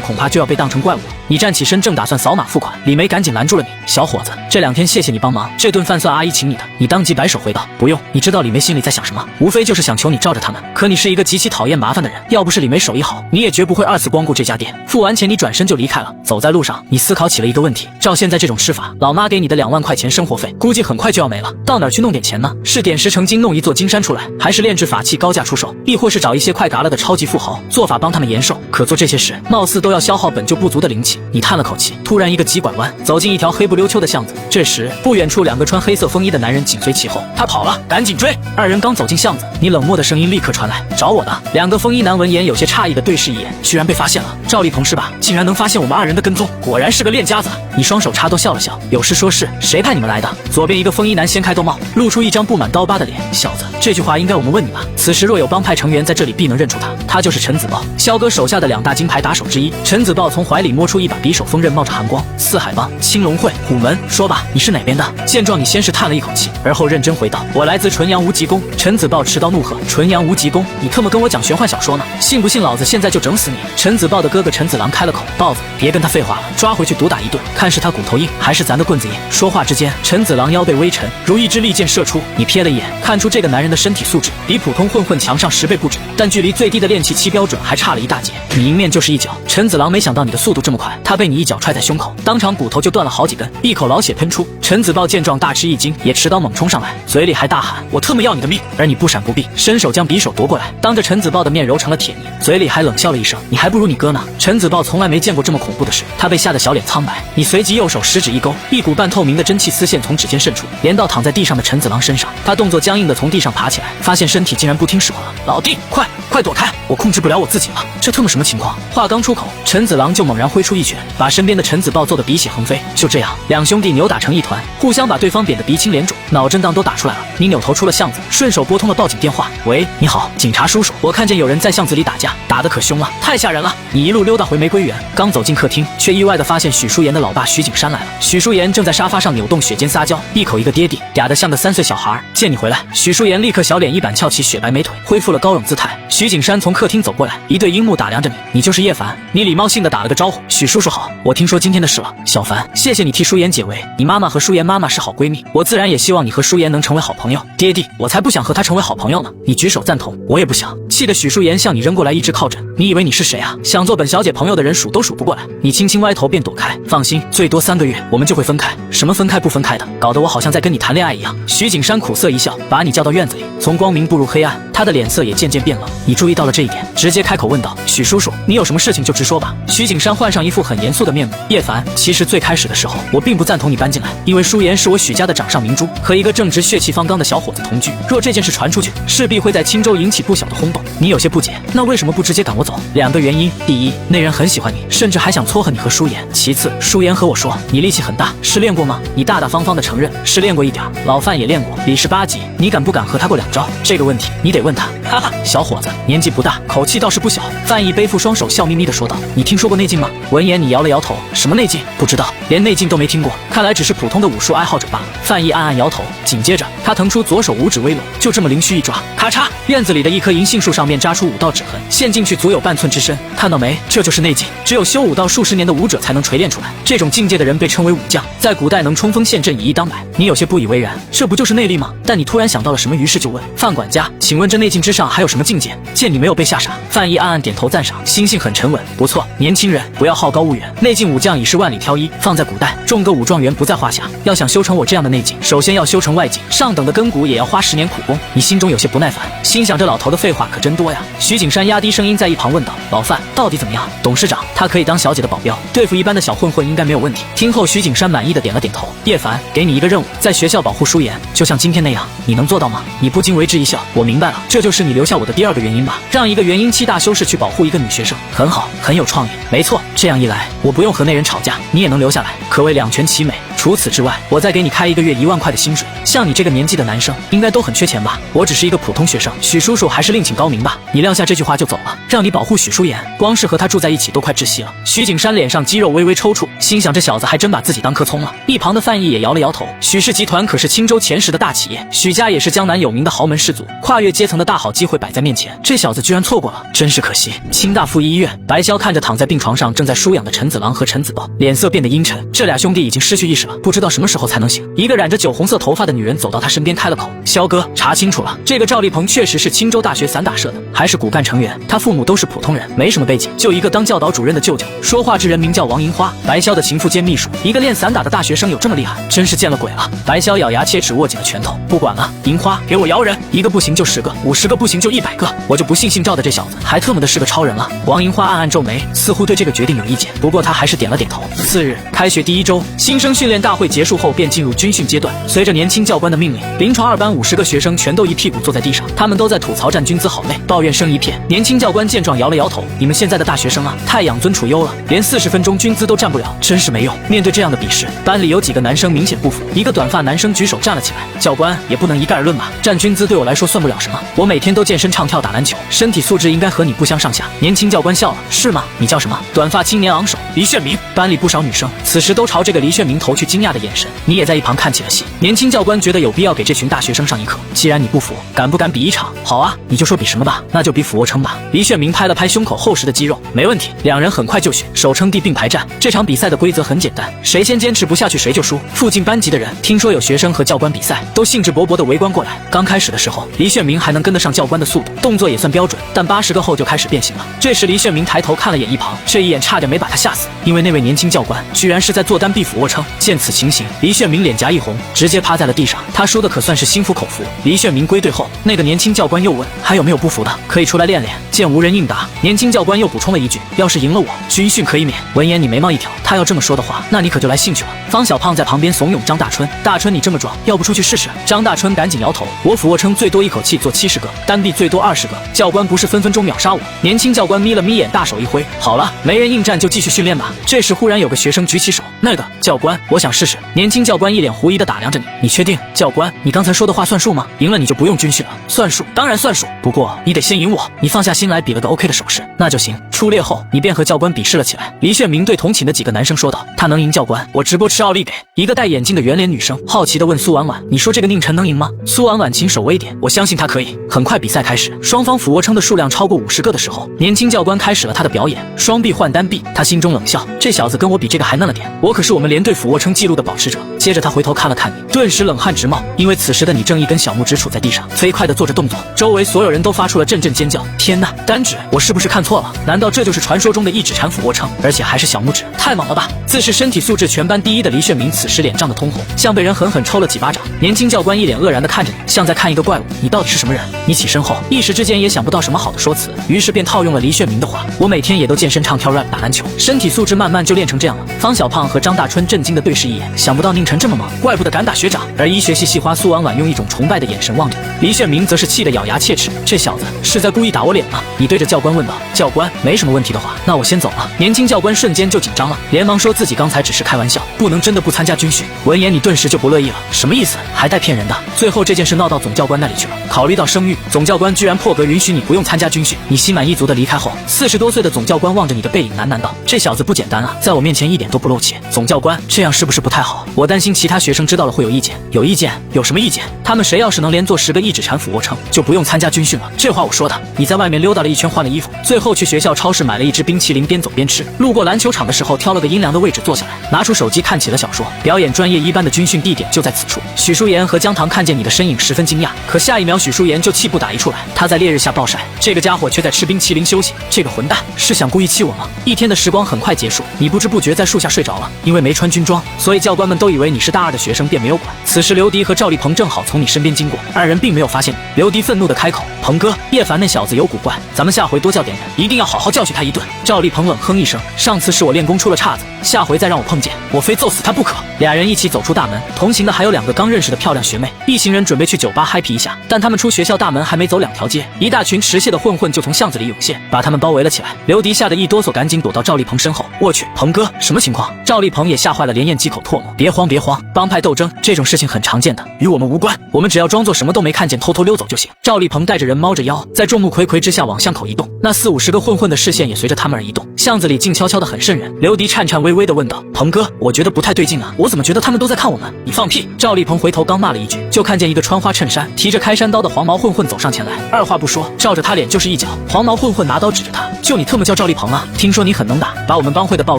恐怕就要被当成怪物了。”你站起身，正打算扫码付款，李梅赶紧拦住了你：“小伙子，这2天谢谢你帮忙，这顿饭算阿姨请你的。”你当即摆手回道：“不用。”你知道李梅心里在想什么？无非就是想求你罩着他们。可你是一个极其讨厌麻烦的人，要不是李梅手艺好，你也绝不会2次光顾这家店。付完钱，你转身就离开了。走在路上，你思考起了一个问题：照现在这种吃法，老妈给你的2万块钱生活费，估计很快就要没了。到哪儿去弄点钱呢？是点石成金弄一座金山出来，还是炼制法器高价出售，亦或是找一些快嘎了的超级富豪做法帮他们延寿？可做这些事，貌似都要消耗本就不足的灵气。西。你叹了口气，突然一个急拐弯，走进一条黑不溜秋的巷子。这时，不远处2个穿黑色风衣的男人紧随其后，他跑了，赶紧追。2人刚走进巷子，你冷漠的声音立刻传来：“找我的。”2个风衣男闻言有些诧异的对视一眼，居然被发现了。赵丽鹏是吧？竟然能发现我们2人的跟踪，果然是个练家子。你双手插兜笑了笑，有事说事，谁派你们来的？左边一个风衣男掀开兜帽，露出一张布满刀疤的脸。小子，这句话应该我们问你吧？此时若有帮派成员在这里，必能认出他，他就是陈子豹，萧哥手下的2大金牌打手之一。陈子豹从怀里摸出一把匕首，锋刃冒着寒光。四海帮、青龙会、虎门，说吧，你是哪边的？见状，你先是叹了一口气，而后认真回道：“我来自纯阳无极宫。”陈子豹持刀怒喝：“纯阳无极宫，你特么跟我讲玄幻小说呢？信不信老子现在就整死你？”陈子豹的哥哥陈子郎开了口：“豹子，别跟他废话了，抓回去毒打一顿，看是他骨头硬还是咱的棍子硬。”说话之间，陈子郎腰背微沉，如一支利箭射出。你瞥了一眼，看出这个男人的身体素质比普通混混强上10倍不止，但距离最低的炼气期标准还差了一大截。你迎面就是一脚，陈子郎没想到你的速度这么快，他被你一脚踹在胸口，当场骨头就断了好几根，一口老血喷出。陈子豹见状大吃一惊，也持刀猛冲上来，嘴里还大喊：“我特么要你的命！”而你不闪不避，伸手将匕首夺过来，当着陈子豹的面揉成了铁泥，嘴里还冷笑了一声：“你还不如你哥呢。”陈子豹从来没见过这么恐怖的事，他被吓得小脸苍白。你随即右手食指一勾，一股半透明的真气丝线从指尖渗出，连到躺在地上的陈子郎身上。他动作僵硬的从地上爬起来，发现身体竟然不听使唤了。老弟，快躲开！我控制不了我自己了，这特么什么情况？话刚出口，陈子郎就猛然挥出一拳，把身边的陈子豹揍得鼻血横飞。就这样，2兄弟扭打成一团，互相把对方扁得鼻青脸肿，脑震荡都打出来了。你扭头出了巷子，顺手拨通了报警电话：“喂，你好，警察叔叔，我看见有人在巷子里打架，打得可凶了，太吓人了。”你一路溜达回玫瑰园，刚走进客厅，却意外地发现许淑妍的老爸许景山来了。许淑妍正在沙发上扭动血尖撒娇，一口一个爹地，嗲得像个3岁小孩。见你回来，许淑妍立刻小脸一板，翘起雪白美腿，恢复了高冷姿态。许景山从客厅走过来，一对樱目打量着你：“你就是叶凡？”你礼貌性的打了个招呼：“许叔叔好，我听说今天的事了。小凡，谢谢你替淑妍解围，你妈妈和淑妍妈妈是好闺蜜，我自然也希望你和淑妍能成为好朋友。”爹地，我才不想和她成为好朋友呢。你举手赞同：“我也不想。”气得许淑妍向你扔过来一只靠枕。你以为你是谁啊？想做本小姐朋友的人数都数不过来。你轻轻歪头便躲开。放心，最多3个月，我们就会分开。什么分开不分开的，搞得我好像在跟你谈恋爱一样。许景山苦涩一笑，把你叫到院子里，从光明步入黑暗，他的脸色也渐渐变冷。你注意到了这一点，直接开口问道：“许叔叔，你有什么事情就直说吧。”许景山换上一副很严肃的面目：“叶凡，其实最开始的时候，我并不赞同你搬进来，因为淑妍是我许家的掌上明珠，和一个正直血气方刚的小伙子同居。若这件事传出去，势必会在青州引起不小的轰动。你有些不解，那为什么不直接赶我走？2个原因：第一，那人很喜欢你，甚至还想撮合你和淑妍；其次，淑妍和我说你力气很大，是练过吗？你大大方方的承认是练过一点，老范也练过，李氏8级，你敢不敢和他过2招？这个问题你得问他。哈哈，小伙子年纪不大，口气倒是不小。范毅背负双手，笑眯眯地说道：“你听说过内劲吗？”闻言，你摇了摇头：“什么内劲？不知道，连内劲都没听过，看来只是普通的武术爱好者罢了。”范毅暗暗摇头，紧接着他腾出左手五指微拢，就这么灵虚一抓，咔嚓，院子里的一棵银杏树上面扎出5道指痕，陷进去足有半寸之深。看到没？这就是内劲，只有修武道数10年的武者才能锤炼出来。这种境界的人被称为武将，在古代能冲锋陷阵，以一当百。你有些不以为然，这不就是内力吗？但你突然想到了什么，于是就问：“范管家，请问这内劲之上还有什么境界？”见你没有被吓傻，范毅暗暗点头赞赏，心性很沉稳，不错，年轻人不要好高骛远，内劲武将已是万里挑一，放在古代，中个武状元不在话下。要想修成我这样的内劲，首先要修成外劲，上等的根骨也要花10年苦功。你心中有些不耐烦，心想这老头的废话可真多呀。徐景山压低声音在一旁问道：“老范到底怎么样？”董事长，他可以当小姐的保镖，对付一般的小混混应该没有问题。听后，徐景山满意的点了点头。叶凡，给你一个任务，在学校保护淑妍，就像今天那样，你能做到吗？你不禁为之一笑，我明白了，这就是你留下我的第2个原因吧？让一个元婴期大修士去保护一个女学生，很好，很有创意。没错，这样一来，我不用和那人吵架，你也能留下来，可谓两全其美。除此之外，我再给你开一个月1万块的薪水。像你这个年纪的男生，应该都很缺钱吧？我只是一个普通学生，许叔叔还是另请高明吧。你撂下这句话就走了，让你保护许淑妍，光是和他住在一起都快窒息了。徐景山脸上肌肉微微抽搐，心想这小子还真把自己当颗葱了。一旁的范毅也摇了摇头，许氏集团可是青州前10的大企业，许家也是江南有名的豪门氏族，跨越阶层的大好机会摆在面前，这小子居然错过了，真是可惜。清大附一医院，白潇看着躺在病床上正在输氧的陈子郎和陈子豹，脸色变得阴沉。这俩兄弟已经失去意识了，不知道什么时候才能醒。一个染着酒红色头发的女人走到他身边开了口：“萧哥，查清楚了，这个赵立鹏确实是青州大学散打社的，还是骨干成员。他父母都是普通人，没什么背景，就一个当教导主任的舅舅。说话之人名叫王银花，白潇的情妇兼秘书。一个练散打的大学生有这么厉害，真是见了鬼了。”白潇咬牙切齿握紧了拳头，不管了，银花，给我摇人，1个不行就10个，50个不行就100个，我就不信姓赵的这小子还特么的是个超超人了。王银花暗暗皱眉，似乎对这个决定有意见，不过他还是点了点头。次日，开学第一周，新生训练大会结束后便进入军训阶段。随着年轻教官的命令，临床2班50个学生全都一屁股坐在地上，他们都在吐槽站军姿好累，抱怨声一片。年轻教官见状摇了摇头，你们现在的大学生啊，太养尊处优了，连40分钟军姿都站不了，真是没用。面对这样的鄙视，班里有几个男生明显不服，一个短发男生举手站了起来，教官也不能一概而论吧，站军姿对我来说算不了什么，我每天都健身唱跳打篮球，身体素质应该和你不相上下。年轻教官笑了，是吗？你叫什么？短发青年昂首，黎炫明。班里不少女生此时都朝这个黎炫明投去惊讶的眼神，你也在一旁看起了戏。年轻教官觉得有必要给这群大学生上一课，既然你不服，敢不敢比一场？好啊，你就说比什么吧，那就比俯卧撑吧。黎炫明拍了拍胸口厚实的肌肉，没问题。两人很快就绪，手撑地并排站。这场比赛的规则很简单，谁先坚持不下去谁就输。附近班级的人听说有学生和教官比赛，都兴致勃勃地围观过来。刚开始的时候，黎炫明还能跟得上教官的速度，动作也算标准，但80个后就开始变形了。这时黎炫明抬头看了眼一旁，这一眼差点没把他吓死，因为那位年轻教官居然是在做单臂俯卧撑。见此情形，黎炫明脸颊一红，直接趴在了地上。他输的可算是心服口服。黎炫明归队后，那个年轻教官又问，还有没有不服的，可以出来练练。见无人应答，年轻教官又补充了一句，要是赢了我，军训可以免。闻言你眉毛一挑，他要这么说的话，那你可就来兴趣了。方小胖在旁边怂恿张大春，大春你这么壮，要不出去试试？张大春赶紧摇头，我俯卧撑最多一口气做70个，单臂最多20个，教官不是分分钟秒杀我。年轻教官眯了眯眼，大手一挥，好了，没人应战就继续训练吧。这时忽然有个学生举起手，那个教官，我想试试。年轻教官一脸狐疑地打量着你，你确定？教官，你刚才说的话算数吗？赢了你就不用军训了。算数，当然算数，不过你得先赢我。你放下心来，比了个 OK 的手势，那就行。出列后，你便和教官比试了起来。黎炫明对同寝的几个男生说道，他能赢教官，我直播吃奥利给。一个戴眼镜的圆脸女生好奇地问苏婉婉，你说这个宁晨能赢吗？苏婉婉请手微点，我相信他可以。很快比赛开始，双方俯卧撑的数量超过50个的时候，年轻教官开始了他的表演，双臂换单臂。他心中冷笑，这小子跟我比这个还嫩了点，我可是我们连队俯卧撑纪录的保持者。接着他回头看了看你，顿时冷汗直冒，因为此时的你正一根小拇指杵在地上，飞快地做着动作。周围所有人都发出了阵阵尖叫。天哪，单指，我是不是看错了？难道这就是传说中的一指禅俯卧撑，而且还是小拇指？太猛了吧！自视身体素质全班第一的黎炫明此时脸涨得通红，像被人狠狠抽了几巴掌。年轻教官一脸愕然地看着你，像在看一个怪物。你到底是什么人？你起身后一时之间也想不到什么好的说辞，于是便套用了黎炫明的话，我每天也都健身唱跳 rap 打篮球，身体素质慢慢就练成这样了。方小胖和张大春震惊地对视一眼，想不到宁晨这么猛，怪不得敢打学长。而医学系系花苏婉婉用一种崇拜的眼神望着你，黎炫明则是气得咬牙切齿，这小子是在故意打我脸吗？你对着教官问道，教官，没什么问题的话，那我先走了。年轻教官瞬间就紧张了，连忙说自己刚才只是开玩笑，不能真的不参加军训。闻言你顿时就不乐意了，什么意思？还带骗人的？最后这件事闹到总教官那里去了，考虑到声誉，总教官居然破格允许你不用参加军训。你心满意足的离开后，40多岁的总教官望着你的背影喃喃道，这小子不简单啊，在我面前一点都不露怯。总教官，这样是不是不太好？我担心其他学生知道了会有意见。有意见？有什么意见？他们谁要是能连做10个一指禅俯卧撑，就不用参加军训了。这话我说的。你在外面溜达了一圈，换了衣服，最后去学校超市买了一支冰淇淋，边走边吃。路过篮球场的时候，挑了个阴凉的位置坐下来，拿出手机看起了小说。表演专业一班的军训地点就在此处。许淑妍和江棠看见你的身影十分惊讶，可下一秒许淑妍就气不打一处来。她在烈日下暴晒，这个家伙却在吃冰淇淋休息。这个混蛋是想故意气我吗？一天的时光很快结束，你不知不觉在树下睡着了。因为没穿军装，所以教官们都以为你是大2的学生，便没有管。此时刘迪和赵丽鹏正好从你身边经过，二人并没有发现你。刘迪愤怒地开口，鹏哥，叶凡那小子有古怪，咱们下回多叫点人，一定要好好教训他一顿。赵丽鹏冷哼一声，上次是我练功出了岔子，下回再让我碰见，我非揍死他不可。俩人一起走出大门，同行的还有2个刚认识的漂亮学妹。一行人准备去酒吧嗨皮一下，但他们出学校大门还没走2条街，一大群持械的混混就从巷子里涌现，把他们包围了起来。刘迪吓得一哆嗦，赶紧躲到赵丽鹏身后。我去，鹏哥，什么情况？赵丽鹏也吓坏了，连咽几口唾沫。别慌别慌，帮派斗争这种事情很常见的，与我们无关，我们只要装作什么都没看见，偷偷溜走就行。赵丽鹏带着人猫着腰，在众目睽睽之下往巷口移动，那40、50个混混的视线也随着他们而移动。巷子里静悄悄的很瘆人。刘迪颤颤巍巍地问道，鹏哥，我觉得不太对劲啊，我怎么觉得他们都在看我们？你放屁！赵丽鹏回头刚骂了一句，就看见一个穿花衬衫提着开山刀的黄毛混混走上前来，二话不说照着他脸就是一脚。黄毛混混拿刀指着他，就你特么叫赵丽鹏啊？听说你很能打，把我们帮会的豹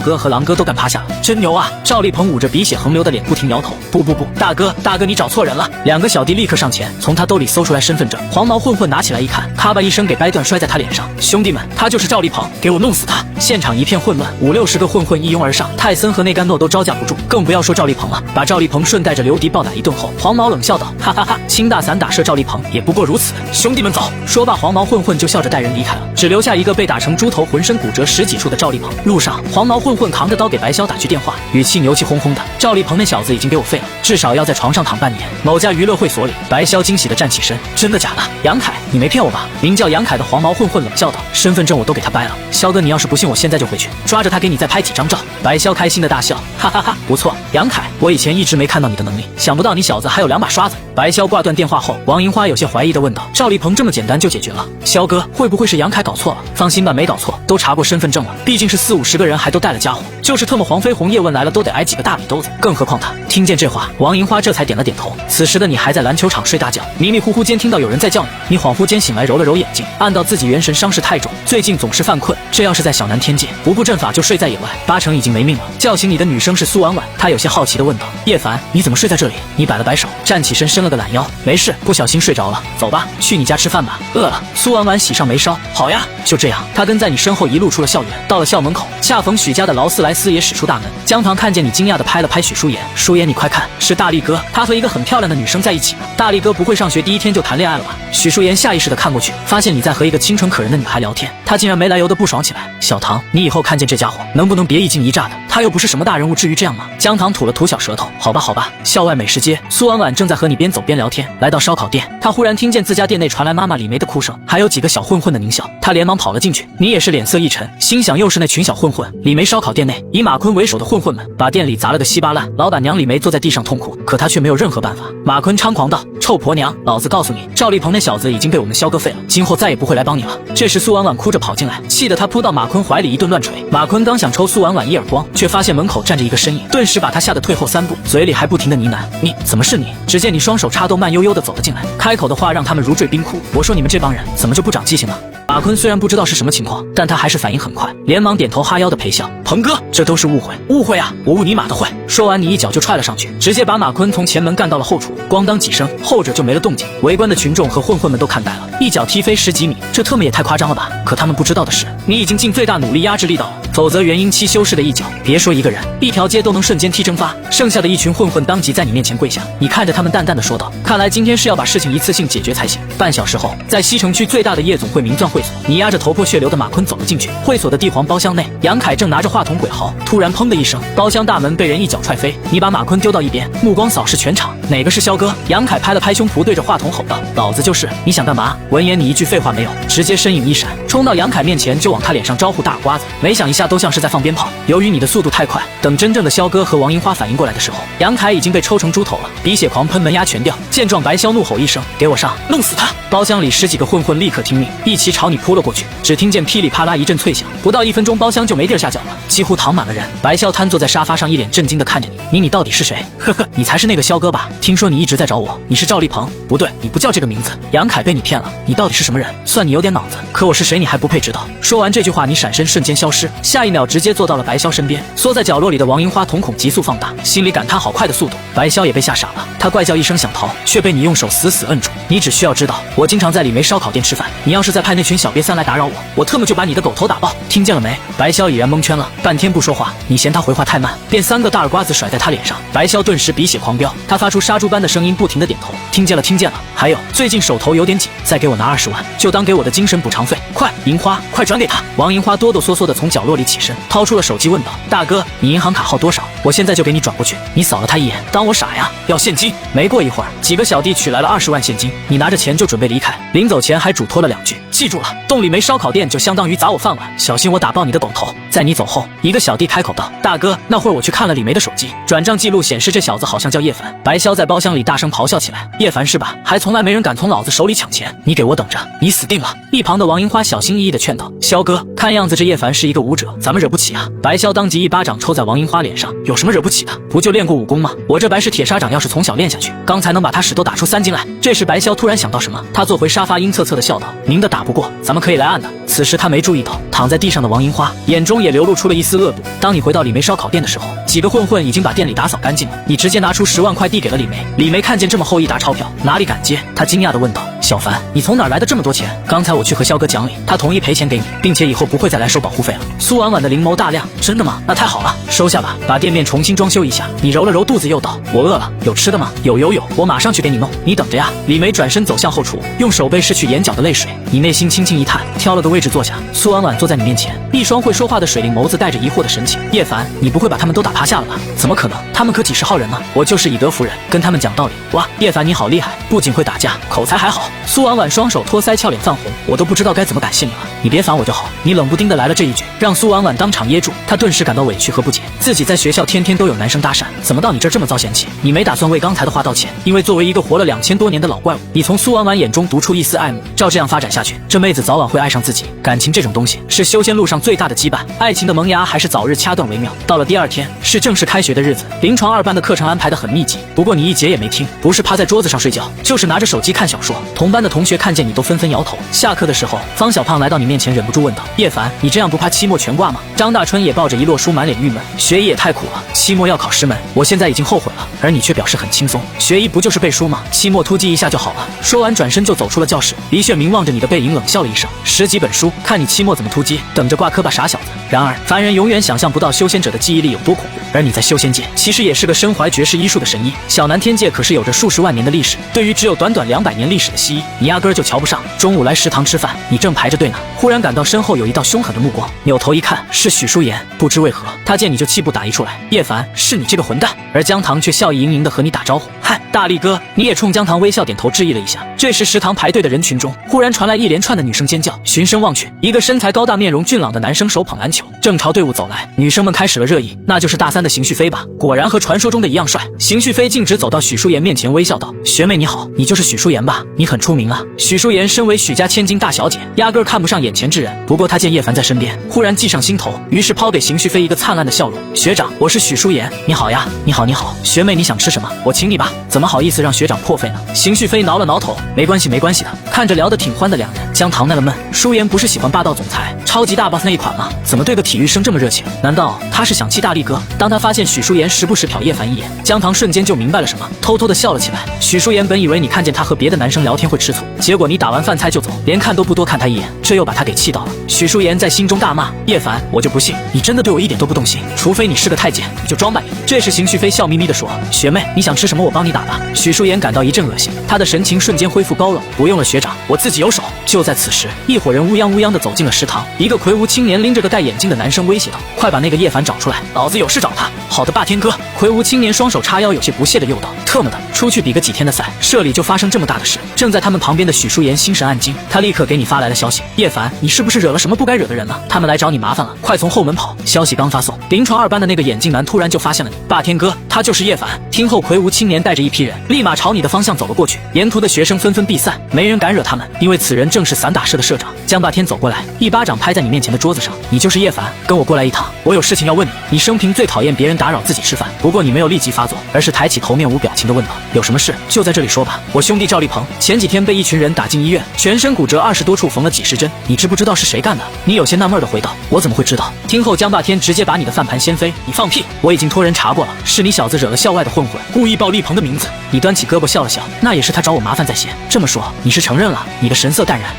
哥和狼哥都干趴下了，真牛啊！赵丽鹏捂着鼻血横流的脸不停摇头，不，大哥你找错人了。2个小弟立刻上前，从他兜里里搜出来身份证，黄毛混混拿起来一看，咔吧一声给掰断，摔在他脸上。兄弟们，他就是赵立鹏，给我弄死他！现场一片混乱，50-60个混混一拥而上，泰森和内甘诺都招架不住，更不要说赵立鹏了。把赵立鹏顺带着刘迪暴打一顿后，黄毛冷笑道：“哈哈哈，轻大伞打射赵立鹏也不过如此，兄弟们走！”说罢，黄毛混混就笑着带人离开了，只留下一个被打成猪头、浑身骨折10几处的赵立鹏。路上，黄毛混混扛着刀给白潇打去电话，语气牛气哄哄的：“赵立鹏那小子已经给我废了，至少要在床上躺半年。”某家娱乐会所里，白潇惊喜的站起身：“真的假的？杨凯，你没骗我吧？”名叫杨凯的黄毛混混冷笑道：“身份证我都给他掰了，肖哥，你要是不信，我现在就回去抓着他给你再拍几张照。”白潇开心的大笑：“哈哈哈，不错，杨凯，我以前一直没看到你的能力，想不到你小子还有2把刷子。”白潇挂断电话后，王银花有些怀疑的问道：“赵立鹏这么简单就解决了？肖哥，会不会是杨凯搞错了？”“放心吧，没搞错，都查过身份证了，毕竟是40-50个人，还都带了家伙，就是特么黄飞鸿叶问来了都得挨几个大礼兜子，更何况他。”听见这话，王银花这才点了点头。此时的你还在篮球场睡大觉，迷迷糊糊间听到有人在叫你，你恍惚间醒来，揉了揉眼睛，暗道自己元神伤势太重，最近总是犯困，这要是在小南天界，不布阵法就睡在野外，8成已经没命了。叫醒你的女生是苏婉婉，她有些好奇的问道：“叶凡，你怎么睡在这里？”你摆了摆手，站起身，伸了个懒腰：“没事，不小心睡着了。走吧，去你家吃饭吧，饿了。”苏婉婉喜上眉梢：“好呀。”就这样，他跟在你身后一路出了校园，到了校门口，恰逢许家的劳斯莱斯也驶出大门。江棠看见你，惊讶的拍了拍许淑妍：“淑妍，你快看，是大力哥，他和一个很漂亮的女生在一起呢。大力哥不会上学第1天就谈恋爱了吧？”许淑妍下意识的看过去，发现你在和一个清纯可人的女孩聊天，他竟然没来由的不爽起来。小唐，你以后看见这家伙能不能别一惊一乍的？他又不是什么大人物，至于这样吗？江棠吐了吐小舌头：“好吧好吧。”校外美食街，苏婉婉正在和你边走边聊天，来到烧烤店，她忽然听见自家店内传来妈妈李梅的哭声，还有几个小混混的狞笑，她连忙跑了进去。你也是脸色一沉，心想又是那群小混混。李梅烧烤店内，以马坤为首的混混们把店里砸了个稀巴烂，老板娘李梅坐在地上痛哭，可她却没有任何办法。马坤猖狂道：“臭婆娘，老子告诉你，赵立鹏那小子已经被我们肖哥废了，今后再也不会来帮你了。”这时苏婉婉哭着跑进来，气得她扑到马坤怀里一顿乱捶。马坤刚想抽苏婉婉一耳光，却发现门口站着一个身影，顿时把他吓得退后3步，嘴里还不停的呢喃：“你怎么是你？”只见你双手插兜，慢悠悠的走了进来，开口的话让他们如坠冰窟：“我说你们这帮人怎么就不长记性呢？”马坤虽然不知道是什么情况，但他还是反应很快，连忙点头哈腰的陪笑：“鹏哥，这都是误会，误会啊，我误你妈的会！”说完，你一脚就踹了上去，直接把马坤从前门干到了后厨，咣当几声，后者就没了动静。围观的群众和混混们都看呆了，一脚踢飞10几米，这特么也太夸张了吧！可他们不知道的是，你已经尽最大努力压制力道了，否则元婴期修士的一脚，别说一个人，一条街都能瞬间踢蒸发。剩下的一群混混当即在你面前跪下，你看着他们淡淡的说道：“看来今天是要把事情一次性解决才行。”半小时后，在西城区最大的夜总会明钻会所，你压着头破血流的马坤走了进去。会所的帝皇包厢内，杨凯正拿着话筒鬼嚎，突然砰的一声，包厢大门被人一脚踹飞，你把马坤丢到一边，目光扫视全场，哪个是肖哥？杨凯拍了拍胸脯，对着话筒吼道：“老子就是！你想干嘛？”闻言你一句废话没有，直接身影一闪，冲到杨凯面前就往他脸上招呼大耳瓜子，没想一下都像是在放鞭炮。由于你的速度太快，等真正的肖哥和王银花反应过来的时候，杨凯已经被抽成猪头了，鼻血狂喷，门牙全掉。见状，白潇怒吼一声：“给我上，弄死他！”包厢里10几个混混立刻听命，一起朝你扑了过去。只听见噼里啪啦一阵脆响，不到1分钟，包厢就没地儿下脚了，几乎躺满了人。白潇瘫坐在沙发上，一脸震惊的看着你：“你到底是谁？”“呵呵，你才是那个肖哥吧？听说你一直在找我，你是赵立鹏？”“不对，你不叫这个名字。”杨凯被你骗了，你到底是什么人？算你有点脑子，可我是谁你还不配知道。说完这句话，你闪身瞬间消失，下一秒直接坐到了白潇身边。缩在角落里的王银花瞳孔急速放大，心里感叹好快的速度。白潇也被吓傻了，他怪叫一声想逃，却被你用手死死摁住。你只需要知道，我经常在李梅烧烤店吃饭，你要是再派那群小瘪三来打扰我，我特么就把你的狗头打爆，听见了没？白潇已然蒙圈了，半天不说话。你嫌他回话太慢，便3个大耳瓜子甩在他脸上。白潇顿时鼻血狂飙，他发出杀猪般的声音，不停的点头：“听见了，听见了。还有，最近手头有点紧，再给我拿20万，就当给我的精神补偿费。快，银花，快转给他！”王银花哆哆嗦嗦的从角落里起身，掏出了手机问道：“大哥，你银行卡号多少？我现在就给你转过去。”你扫了他一眼，当我傻呀？要现金？没过一会儿，几个小弟取来了20万现金，你拿着钱就准备离开，临走前还嘱托了2句：“记住了，动李梅烧烤店就相当于砸我饭碗，小心我打爆你的狗头。”在你走后，一个小弟开口道：“大哥，那会儿我去看了李梅的手机，转账记录显示这小子好像叫叶凡。”白潇在包厢里大声咆哮起来：“叶凡是吧？还从来没人敢从老子手里抢钱，你给我等着，你死定了！”一旁的王银花小心翼翼地劝道：“肖哥，看样子这叶凡是一个武者，咱们惹不起啊！”白潇当即一巴掌抽在王银花脸上：“有什么惹不起的？不就练过武功吗？我这白氏铁砂掌要是从小练下去，刚才能把他屎都打出3斤来。”这时白潇突然想到什么，他坐回沙发，阴恻恻地笑道：“明的打不过，咱们可以来暗的。”此时他没注意到躺在地上的王银花眼中也流露出了一丝恶毒。当你回到李梅烧烤店的时候，几个混混已经把店里打扫干净了，你直接拿出10万块递给了李梅。李梅看见这么厚一沓钞票，哪里敢接？她惊讶地问道：“小凡，你从哪儿来的这么多钱？刚才我去和肖哥讲理，他同意赔钱给你，并且以后不会再来收保护费了。”苏婉婉的灵眸大亮：“真的吗？那太好了，收下吧，把店面重新装修一下。”你揉了揉肚子又道：“我饿了，有吃的吗？”有，我马上去给你弄，你等着呀。李梅转身走向后厨，用手背拭去眼角的泪水。你内心轻轻一叹，挑了个位置坐下。苏婉婉坐在你面前，一双会说话的水灵眸子带着疑惑的神情。叶凡，你不会把他们都打趴下了吧？怎么可能？他们可几十号人呢？我就是以德服人，跟他们讲道理。哇，叶凡你好厉害，不仅会打架，口才还好。苏婉婉双手托腮，俏脸泛红，我都不知道该怎么感谢你了。你别烦我就好。你冷不丁的来了这一句，让苏婉婉当场噎住。她顿时感到委屈和不解，自己在学校天天都有男生搭讪，怎么到你这儿这么遭嫌弃？你没打算为刚才的话道歉？因为作为一个活了2000多年的老怪物，你从苏婉婉眼中读出一丝爱慕。照这样发展下去，这妹子早晚会爱上自己。感情这种东西是修仙路上最大的羁绊，爱情的萌芽还是早日掐断为妙。到了第2天，是正式开学的日子，临床2班的课程安排得很密集，不过你一节也没听，不是趴在桌子上睡觉，就是拿着手机看小说。同班的同学看见你都纷纷摇头。下课的时候，方小胖来到你面前，忍不住问道：“叶凡，你这样不怕期末全挂吗？”张大春也抱着一摞书，满脸郁闷：“学医也太苦了，期末要考10门，我现在已经后悔了，而你却表示很轻松。学医不就是背书吗？期末突击一下就好了。”说完转身就走出了教室。李炫明望着你的背影冷笑了一声：“10几本书，看你期末怎么突击，等着挂科吧，傻小子。”然而凡人永远想象不到修仙者的记忆力有多恐怖，而你在修仙界其实也是个身怀绝世医术的神医。小南天界可是有着数十万年的历史，对于只有短短200年历史的西医，你压根儿就瞧不上。中午来食堂吃饭，你正排着队呢，忽然感到身后有一道凶狠的目光，扭头一看是许淑妍。不知为何，他见你就气不打一处来：“叶凡，是你这个混蛋！”而姜糖却笑意盈盈地和你打招呼：“嗨，大力哥！”你也冲姜糖微笑点头致意了一下。这时食堂排队的人群中，忽然传来一连串的女生尖叫。循声望去，一个身材高大、面容俊朗的男生手捧篮球，正朝队伍走来。女生们开始了热议，那就是大3的邢旭飞吧？果然和传说中的一样帅。邢旭飞径直走到许淑妍面前，微笑道：“学妹你好，你就是许淑妍吧？你很出名啊。”许淑妍身为许家千金大小姐，压根看不上眼前之人。不过她见叶凡在身边，忽然计上心头，于是抛给邢旭飞一个灿烂的笑容：“学长，我是许淑妍，你好呀。”“你好，你好，学妹你想吃什么？我请你吧。”“怎么好意思让学长破费呢？”邢旭飞挠了挠头：“没关系，没关系的。”看着聊得挺欢的两人，姜糖纳了闷：淑妍不是喜欢霸道总裁、超级大 boss 那一款吗？怎么对个体育生这么热情？难道他是想气大力哥？当他发现许淑妍时不时瞟叶凡一眼，姜糖瞬间就明白了什么，偷偷的笑了起来。许淑妍本以为你看见他和别的男生聊天会吃醋，结果你打完饭菜就走，连看都不多看他一眼，这又把他给气到了。许淑妍在心中大骂：“叶凡，我就不信你真的对我一点都不动心，除非你是个太监，你就装吧你。”这时邢旭飞笑眯眯地说：“学妹，你想吃什么我帮你打吧。”许淑妍感到一阵恶心，她的神情瞬间恢复高冷：“不用了学长，我自己有手。”就在此时，一伙人乌泱乌泱地走进了食堂，一个魁梧青年拎着个戴眼镜的男生威胁道：“快把那个叶凡找出来，老子有事找他。”“好的，霸天哥。”魁梧青年双手叉腰，有些不屑地诱道：“特么的，出去比个几天的赛，社里就发生这么大的事。”正在他们旁边的许淑妍心神暗惊，她立刻给你发来了消息：“叶凡，你是不是惹了什么不该惹的人了？他们来找你麻烦了，快从后门跑！”消息刚发送，临床2班的那个眼镜男突然就发现了你，霸天哥，他就是叶凡。听后，魁梧青年带着一批人立马朝你的方向走了过去，沿途的学生纷纷避散，没人敢惹他们，因为此人正是散打社的社长。江霸天走过来，一巴掌拍在你面前的桌子上：“你就是叶凡，跟我过来一趟，我有事情要问你。”你生平最讨厌别人打扰自己吃饭，不过你没有立即发作，而是抬起头，面无表情地问道：“有什么事就在这里说吧。我兄弟赵立鹏前几天被一群人打进医院，全身骨折20多处，缝了几10针，你知不知道是谁干的？”你有些纳闷地回道：“我怎么会知道？”听后江霸天直接把你的饭盘掀飞：“你放屁！我已经托人查过了，是你小子惹了校外的混混，故意报立鹏的名字。”你端起胳膊笑了笑：“那也是他找我麻烦在先。”这么说你是承认了？你的神色淡然：“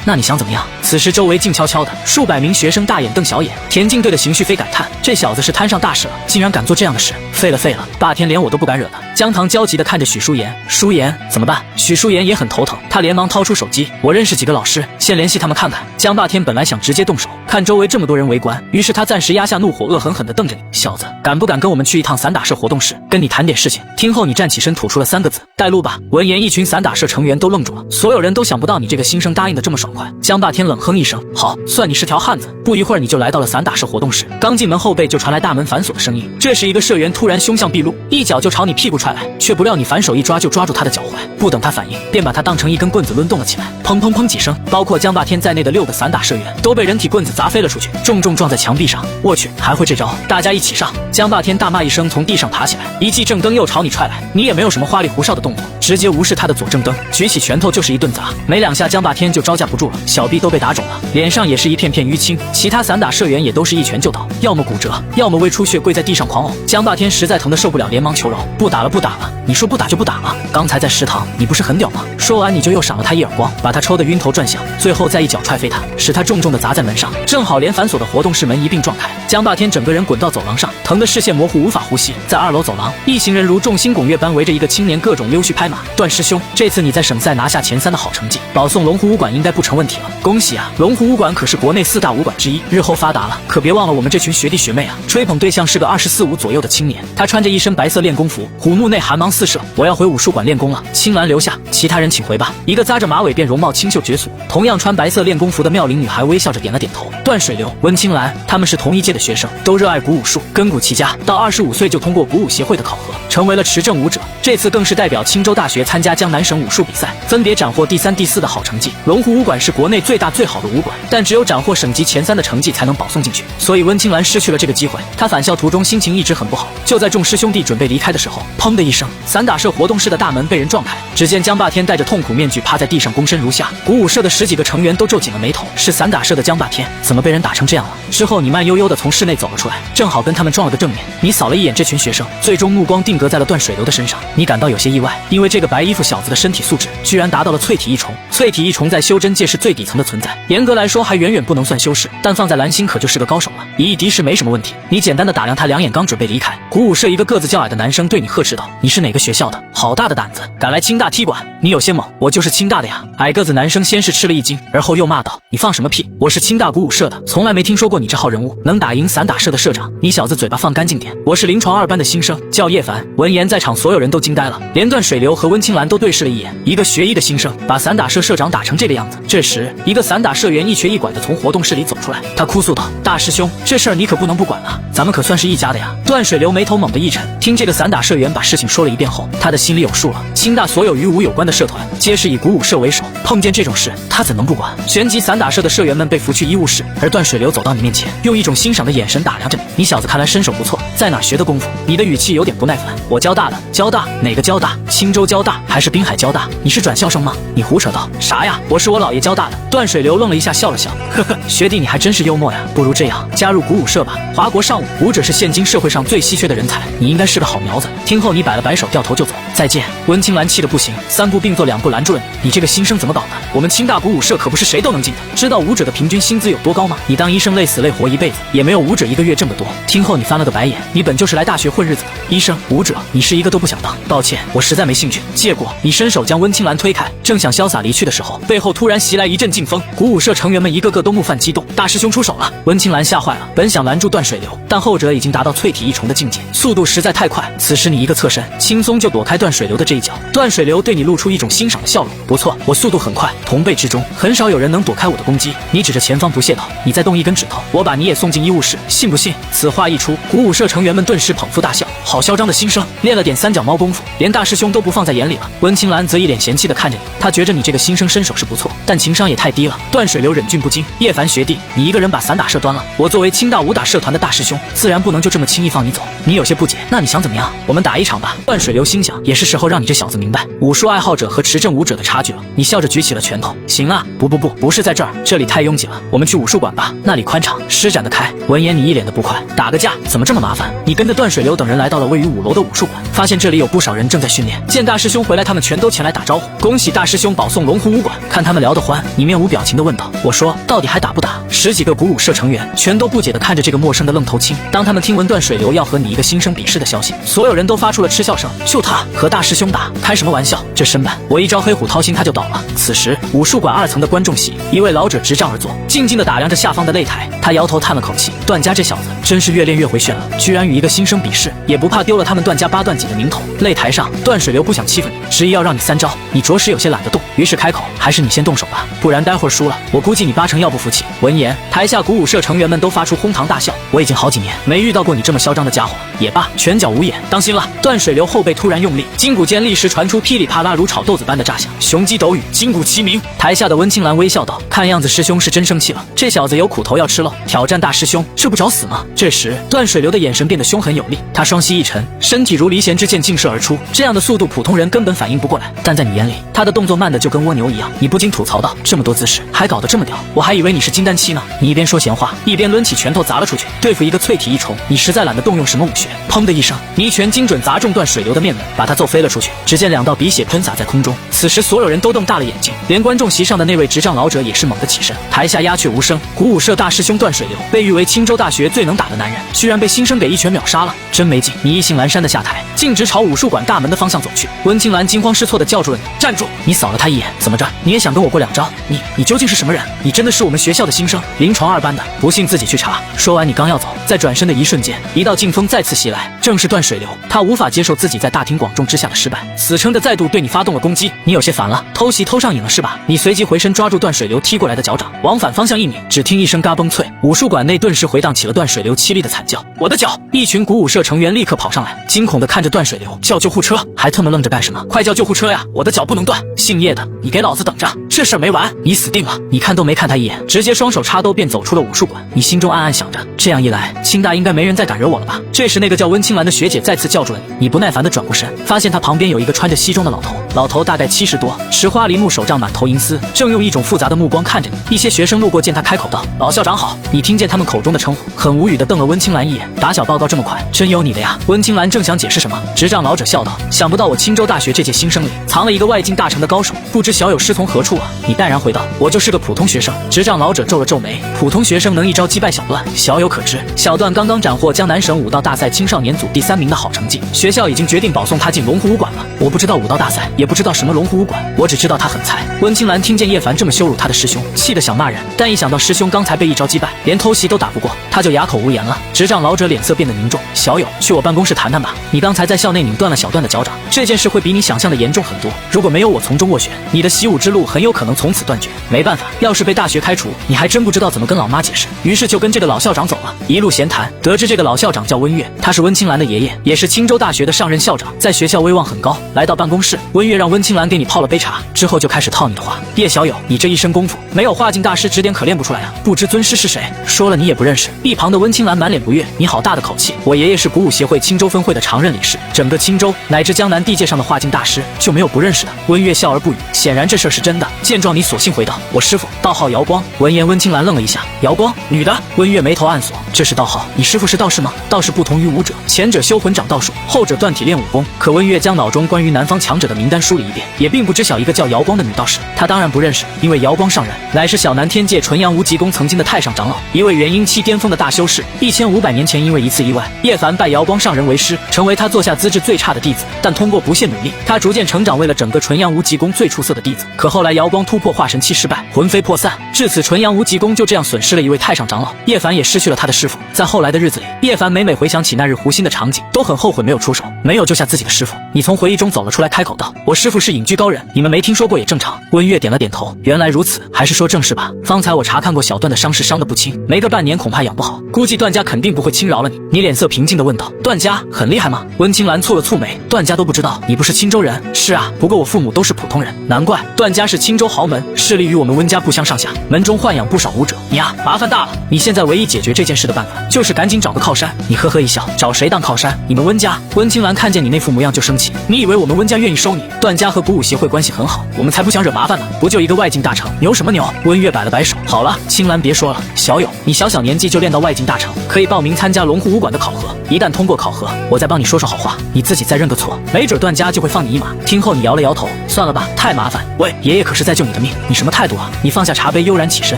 那你想怎么样？”此时周围静悄悄的，数百名学生大眼瞪小眼。田径队的邢旭飞感叹：“这小子是摊上大事了，竟然敢做这样的事，废了！霸天连我都不敢惹的。”姜糖焦急地看着许淑妍：“淑妍怎么办？”许淑妍也很头疼，她连忙掏出手机：“我认识几个老师，先联系他们看看。”姜霸天本来想直接动手，看周围这么多人围观，于是他暂时压下怒火，恶狠狠地瞪着你：“小子，敢不敢跟我们去一趟散打社活动室，跟你谈点事情？”听后你站起身吐出了3个字：“带路吧。”闻言，一群散打社成员都愣住了，所有人都想不到你这个新生答应的这么爽快。姜霸天冷哼一声：“好，算你是条汉子。”不一会儿，你就来到了散打社活动室。刚进门，后背就传来大门反锁的声音。这时，一个社员突然凶相毕露，一脚就朝你屁股踹来，却不料你反手一抓就抓住他的脚踝，不等他反应，便把他当成一根棍子抡动了起来。砰砰砰几声，包括姜霸天在内的6个散打社员都被人体棍子砸飞了出去，重重撞在墙壁上。我去，还会这招！大家一起上！姜霸天大骂一声，从地上爬起来，一记正蹬又朝你踹来。你也没有什么花里胡哨的动作，直接无视他的左正蹬，举起拳头就是一顿砸。没2下，姜霸天就招架不住。住了，小臂都被打肿了，脸上也是一片片淤青。其他散打社员也都是一拳就倒，要么骨折，要么胃出血跪在地上狂呕。江霸天实在疼得受不了，连忙求饶：不打了，不打了，你说不打就不打了。刚才在食堂你不是很屌吗？说完你就又赏了他一耳光，把他抽得晕头转向，最后再一脚踹飞他，使他重重地砸在门上，正好连反锁的活动室门一并撞开。江霸天整个人滚到走廊上，疼得视线模糊，无法呼吸。在2楼走廊，一行人如众星拱月般围着一个青年各种溜须拍马。段师兄，这次你在省赛拿下前3的好成绩，保送龙湖武馆应该不成问题了。恭喜啊！龙湖武馆可是国内4大武馆之一，日后发达了，可别忘了我们这群学弟学妹啊。吹捧对象是个24、5左右的青年，他穿着一身白色练功服，虎目内寒芒四射。我要回武术馆练功了，青兰留下，其他人请回吧。一个扎着马尾辫、容貌清秀绝俗，同样穿白色练功服的妙龄女孩微笑着点了点头。段水流、温青兰，他们是同一届的学生，都热爱古武术，根骨齐家，到25岁就通过古武协会的考核，成为了持证武者。这次更是代表青州大学参加江南省武术比赛，分别斩获第3、第4的好成绩。龙湖武馆是国内最大最好的武馆，但只有斩获省级前3的成绩才能保送进去，所以温青兰失去了这个机会。她返校途中心情一直很不好，就在众师兄弟准备离开的时候，砰的一声，散打社活动室的大门被人撞开，只见江霸天戴着痛苦面具趴在地上，躬身如下。古武社的10几个成员都皱紧了眉头，是散打社的江霸天，怎么被人打成这样了？之后你慢悠悠地从室内走了出来，正好跟他们撞了个正面。你扫了一眼这群学生，最终目光定格在了段水流的身上。你感到有些意外，因为这个白衣服小子的身体素质居然达到了淬体一重。淬体一重在修真界是最底层的存在，严格来说还远远不能算修士，但放在蓝星可就是个高手了，以一敌十没什么问题。你简单的打量他2眼，刚准备离开，古武社一个个子较矮的男生对你呵斥道：你是哪个学校的？好大的胆子，敢来清大踢馆！你有些猛，我就是清大的呀。矮个子男生先是吃了一惊，而后又骂道：你放什么屁？我是清大古武社的，从来没听说过你这号人物能打赢散打社的社长，你小子嘴巴放干净点。我是临床2班的新生，叫叶凡。闻言在场所有人都惊呆了，连段水流和温青兰都对视了一眼，一个学医的新生把散打社社长打成这个样子。这时一个散打社员一瘸一拐的从活动室里走出来，他哭诉道：大师兄，这事儿你可不能不管啊，咱们可算是一家的呀。段水流眉头猛地一沉，听这个散打社员把事情说了一遍后，他的心里有数了。清大所有与武有关的社团皆是以古武社为首，碰见这种事他怎能不管？旋即散打社的社员们被扶去医务室，而段水流走到你面前，用一种欣赏的眼神打量着你。你小子看来身手不错，在哪学的功夫？你的语气有点不耐烦。我交大的。交大？哪个交大？青州交大还是滨海交大？你是转校生吗？你胡扯道。啥呀？我是我姥爷交大的。段水流愣了一下，笑了笑，呵呵，学弟你还真是幽默呀。不如这样，加入古武社吧。华国尚武，武者是现今社会上最稀缺的人才，你应该是个好苗子。听后你摆了摆手，掉头就走。再见。温青兰气得不行，3步并作2步拦住了你。你这个新生怎么搞的？我们清大古武社可不是谁都能进的，知道武者的平均薪资有多高吗？你当医生累死累活一辈子，也没有武者1个月挣得多。听后你翻了个白眼，你本就是来大学混日子的，医生、武者，你是一个都不想当。抱歉，我实在没兴趣。借过。你伸手将温青兰推开，正想潇洒离去的时候，背后突然袭来一阵劲风，古武社成员们一个个都目泛激动。大师兄出手了！温青兰吓坏了，本想拦住段水流，但后者已经达到淬体一重的境界，速度实在太快。此时你一个侧身，轻松就躲开段水流的这一脚。段水流对你露出一种欣赏的笑容，不错，我速度很快，同辈之中很少有人能躲开我的攻击。你指着前方不屑道：你再动一根指头，我把你也送进医务室，信不信？此话一出，古武社成员们顿时捧腹大笑。好嚣张的新生，练了点3脚猫功夫，连大师兄都不放在眼里了。温青兰则一脸嫌弃地看着你，她觉着你这个新生身手是不错，但情商也太低了。段水流忍俊不禁：叶凡学弟，你一个人把散打社端了，我作为清大武打社团的大师兄，自然不能就这么轻易放你走。你有些不解，那你想怎么样？我们打一场吧。段水流心想，也是时候让你这小子明白武术爱好者和持证武者的差距了。你笑着举起了拳头。行啊，不是在这儿，这里太拥挤了，我们去武术馆吧，那里宽敞，施展得开。闻言你一脸的不快，打个架怎么这么麻烦？你跟着段水流等人来到了位于5楼的武术馆，发现这里有不少人正在训练。见大师兄回来，他们全都前来打招呼，恭喜大师兄保送龙湖武馆。看他们聊得欢，你面无表情地问道：我说到底还打不打？10几个古武社成员全都不解地看着这个陌生的愣头青。当他们听闻段水流要和你一个新生比试的消息，所有人都发出了嗤笑声。就他和大师兄打，开什么玩笑？这身板，我一招黑虎掏心他就倒了。此时武术馆2层的观众席，一位老者执杖而坐，静静地打量着下方的擂台。他摇头叹了口气，段家这小子真是越练越回旋了，居然与一个新生比试，也不怕丢了他们段家8段锦的名头。擂台上，段水流不想欺负你，执意要让你3招，你着实有些懒得动，于是开口：还是你先动手吧，不然待会儿输了，我估计你8成要不服气。闻言，台下古武社成员们都发出哄堂大笑。我已经好几年没遇到过你这么嚣张的家伙，也罢，拳脚无眼，当心了！段水流后背突然用力，筋骨间立时传出噼里啪啦如炒豆子般的炸响，雄鸡斗语，筋骨齐鸣。台下的温青兰微笑道：看样子师兄是真生气了，这小子有苦头要吃喽，挑战大师兄，这不找死吗？这时，段水流的眼神变得凶狠有力，他双膝一沉，身体如离弦之箭劲射而出。这样的速度，普通人根本反应不过来，但在你眼里，他的动作慢的就跟蜗牛一样。你不禁吐槽道：“这么多姿势，还搞得这么屌，我还以为你是金丹期呢。”你一边说闲话，一边抡起拳头砸了出去。对付一个淬体异虫，你实在懒得动用什么武学。砰的一声，你一拳精准砸中段水流的面门，把他揍飞了出去。只见2道鼻血喷洒在空中。此时，所有人都瞪大了眼睛，连观众席上的那位执掌老者也是猛地起身。台下鸦雀无声。鼓舞社大师兄段水流，被誉为青州大学最能打的男人，居然被新生给一拳秒杀了，真没劲！你意兴阑珊的下台，径直朝武术馆大门的方向走去。温青兰惊慌失措的叫住了你：“站住！”你扫了他一眼：“怎么着？你也想跟我过2招？你究竟是什么人？你真的是我们学校的新生，临床2班的？不信自己去查。”说完，你刚要走，在转身的一瞬间，一道劲风再次袭来，正是段水流。他无法接受自己在大庭广众之下的失败，死撑着再度对你发动了攻击。你有些烦了，偷袭偷上瘾了是吧？你随即回身抓住段水流踢过来的脚掌，往反方向一拧，只听一声嘎嘣脆，武术馆内顿时回荡起了段水流凄厉的惨叫。我的脚！一群鼓舞社成员立刻跑上来，惊恐地看着段水流。叫救护车！还特么愣着干什么？快叫救护车呀！我的脚不能断！姓叶的，你给老子等着！这事儿没完，你死定了！你看都没看他一眼，直接双手插兜便走出了武术馆。你心中暗暗想着，这样一来，清大应该没人再敢惹我了吧？这时，那个叫温青兰的学姐再次叫住了你。你不耐烦地转过身，发现他旁边有一个穿着西装的老头，老头大概70多，持花梨木，手杖满头银丝，正用一种复杂的目光看着你。一些学生路过见他开口道：“老校长好。”你听见他们口中的称呼，很无语地瞪了温青兰一眼。打小报告这么快，真有你的呀！温青兰正想解释什么，执掌老者笑道：“想不到我青州大学这届新生里藏了一个外境大成的高手，不知小友师从何处啊？”你淡然回道：“我就是个普通学生。”执掌老者皱了皱眉：“普通学生能一招击败小段，小友可知？小段刚刚斩获江南省武道大赛青少年组第3名的好成绩，学校已经决定保送他进龙湖武馆了。我不知道武道大赛，也不知道什么龙湖武馆，我只知道他很菜。”温青兰听见叶凡这么羞辱他的师兄，气得想骂人，但一想到师兄刚才被一招击败，连偷袭都打不过，他就哑口无言了。执掌老者脸色变得凝重：“小友，去我办公室谈谈吧。你刚才在校内拧断了小段的脚掌，这件事会比你想象的严重很多。如果没有我从中斡旋，你的习武之路很有可能从此断绝。没办法，要是被大学开除，你还真不知道怎么跟老妈解释。”于是就跟这个老校长走了。一路闲谈，得知这个老校长叫温月，他是温青兰的爷爷，也是青州大学的上任校长，在学校威望很高。来到办公室，温月让温青兰给你泡了杯茶，之后就开始套你的话：“叶小友，你这一身功夫，没有化境大师指点可练不出来啊！不知尊师是谁？说了你也不认识。”一旁的温青兰满脸不悦：“你好大的口气！我爷爷是鼓舞协会青州分会的常任理事，整个青州乃至江南地界上的化境大师就没有不认识的。”温月笑而不语，显然这事儿是真的。见状，你索性回道：“我师父道号姚光。”闻言，温青兰愣了一下：“姚光，女的？”温月眉头暗锁：“这是道号？你师父是道士吗？道士不同于武者，前者修魂长道术，后者断体练武功。”可温月将脑中关于南方强者的名单梳理一遍，也并不知晓一个叫姚光的女道士。他当然不认识，因为姚光上人乃是小南天界纯阳无极宫曾经的太上长老，一位元婴期巅峰的大修士。1500年前，因为一次意外，叶凡拜姚光上人为师，成为他座下资质最差的弟子。但通过不懈努力，他逐渐成长为了整个纯阳无极宫最出色的弟子。可后来姚光突破化神期失败，魂飞魄散，至此纯阳无极宫就这样损失了一位太上长老，叶凡也失去了他的师傅。在后来的日子里，叶凡每回想起那日湖心的场景，都很后悔没有出手，没有救下自己的师傅。你从回忆中走了出来，开口道：“我师傅是隐居高人，你们没听说过也正常。”温月点了点头：“原来如此，还是说正事吧。方才我查看过小段的伤势，伤得不轻，没个半年恐怕养不好，估计段家肯定不会轻饶了你。”你脸色平静地问道：“段家很厉害吗？”温青兰蹙了蹙眉：“段家都不知道，你不是青州人？”“是啊，不过我父母都是普通人。”“难怪，段家是青州豪门，势力与我们温家不相上下，门中豢养不少武者。你啊，麻烦大了。你现在唯一解决这件事的办法，就是赶紧找个靠山。”你呵呵一笑：“找谁当靠山？你们温家？”温青兰看见你那副模样就生气：“你以为我们温家愿意收你？段家和鼓舞协会关系很好，我们才不想惹麻烦呢。不就一个外境大成，牛什么牛？”温月摆了摆手：“好了，青兰别说了。小友，你小年纪就练到外境大成，可以报名参加龙湖武馆的考核。一旦通过考核，我再帮你说说好话，你自己再认个错，没准段家就会放你一马。”听后你摇了摇头：“算了吧，太麻烦。喂，爷爷可是在救你的命，你什么态度啊？”你放下茶杯，悠然起身：“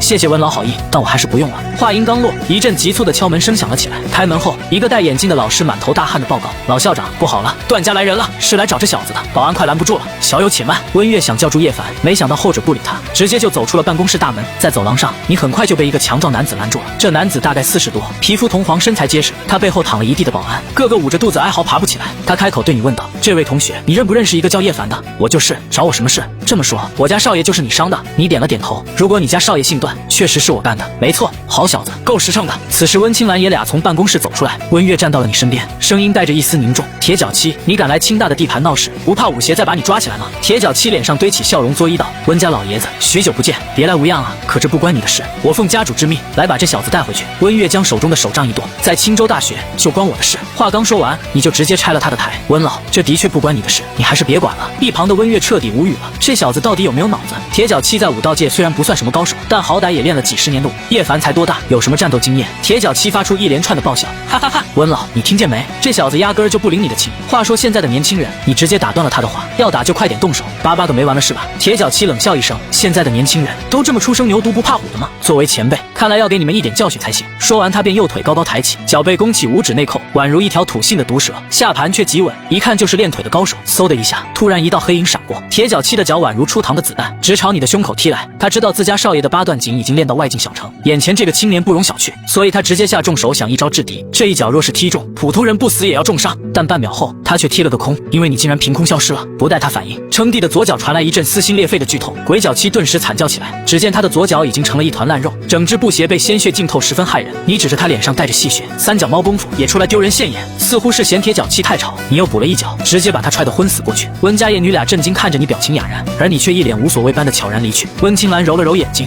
谢谢温老好意，但我还是不用了。”话音刚落，一阵急促的敲门声响了起来。开门后，一个戴眼镜的老师满头大汗的报告：“老校长，不好了，段家来人了，是来找这小子的。保安快拦不住了。”小友且慢。温月想叫住叶凡，没想到后者不理他，直接就走出了办公室大门。在走廊上，你很快就被一个强壮男子拦住了。这男子大概40多，皮肤铜黄，身材结实，他背后躺了一地的保安，个个捂着肚子哀嚎爬不起来。他开口对你问道：“这位同学，你认不认识一个叫叶凡的？”“我就是，找我什么事？”“这么说，我家少爷就是你伤的？”你点了点头。“如果你家少爷姓段，确实是我干的。”“没错，好小子，够实诚的。”此时温青兰爷俩从办公室走出来，温月站到了你身边，声音带着一丝凝重：“铁脚七，你敢来清大的地盘闹事，不怕武协再把你抓起来吗？”铁脚七脸上堆起笑容，作揖道：“温家老爷子，许久不见，别来无恙啊！可这不关你的事，我奉家主之命来把这小子带回去。”温月将手中的手杖一跺：“在青州大学就关我的事。”话刚说完，你就直接拆了他的台。温老，这的确不关你的事，你还是别管了。一旁的温月彻底无语了，这小子到底有没有脑子？铁脚七在武道界虽然不算什么高手，但好歹也练了几十年的武。叶凡才多大，有什么战斗经验？铁脚七发出一连串的爆笑，哈哈哈！温老，你听见没？这小子压根儿就不领你的情。话说现在的年轻人，你直接打断了他的话，要打就快点动手，巴巴个没完了是吧？铁脚七冷笑一声，现在的年轻人都这么初生牛犊不怕虎的吗？作为前辈，看来要给你们一点教训才行。说完，他便右腿高高抬起，脚背弓起，五指内扣，宛如一条吐信的毒蛇，下盘却极稳，一看就是练腿的高手。嗖的一下，突然一道黑影闪过，铁脚七的脚宛如出膛的子弹，直朝你的胸口踢来。他知道自家少爷的八段锦已经练到外境小成，眼前这个青年不容小觑，所以他直接下重手，想一招制敌。这一脚若是踢中，普通人不死也要重伤。但半秒后，他却踢了个空，因为你竟然凭空消失了。不待他反应，撑地的左脚传来一阵撕心裂肺的剧痛，鬼脚七顿时惨叫起来。只见他的左脚已经成了一团烂肉，整只布鞋被鲜血浸透，十分骇人。你指着他脸上带着戏谑，三脚猫功夫也出来丢人现眼，似乎是嫌铁脚七太吵，你又补了一脚，直接把他踹得昏死过去。温家业女俩震惊看着你，表情哑然，而你却一脸无所谓般的悄然离去。温青兰揉了揉眼睛，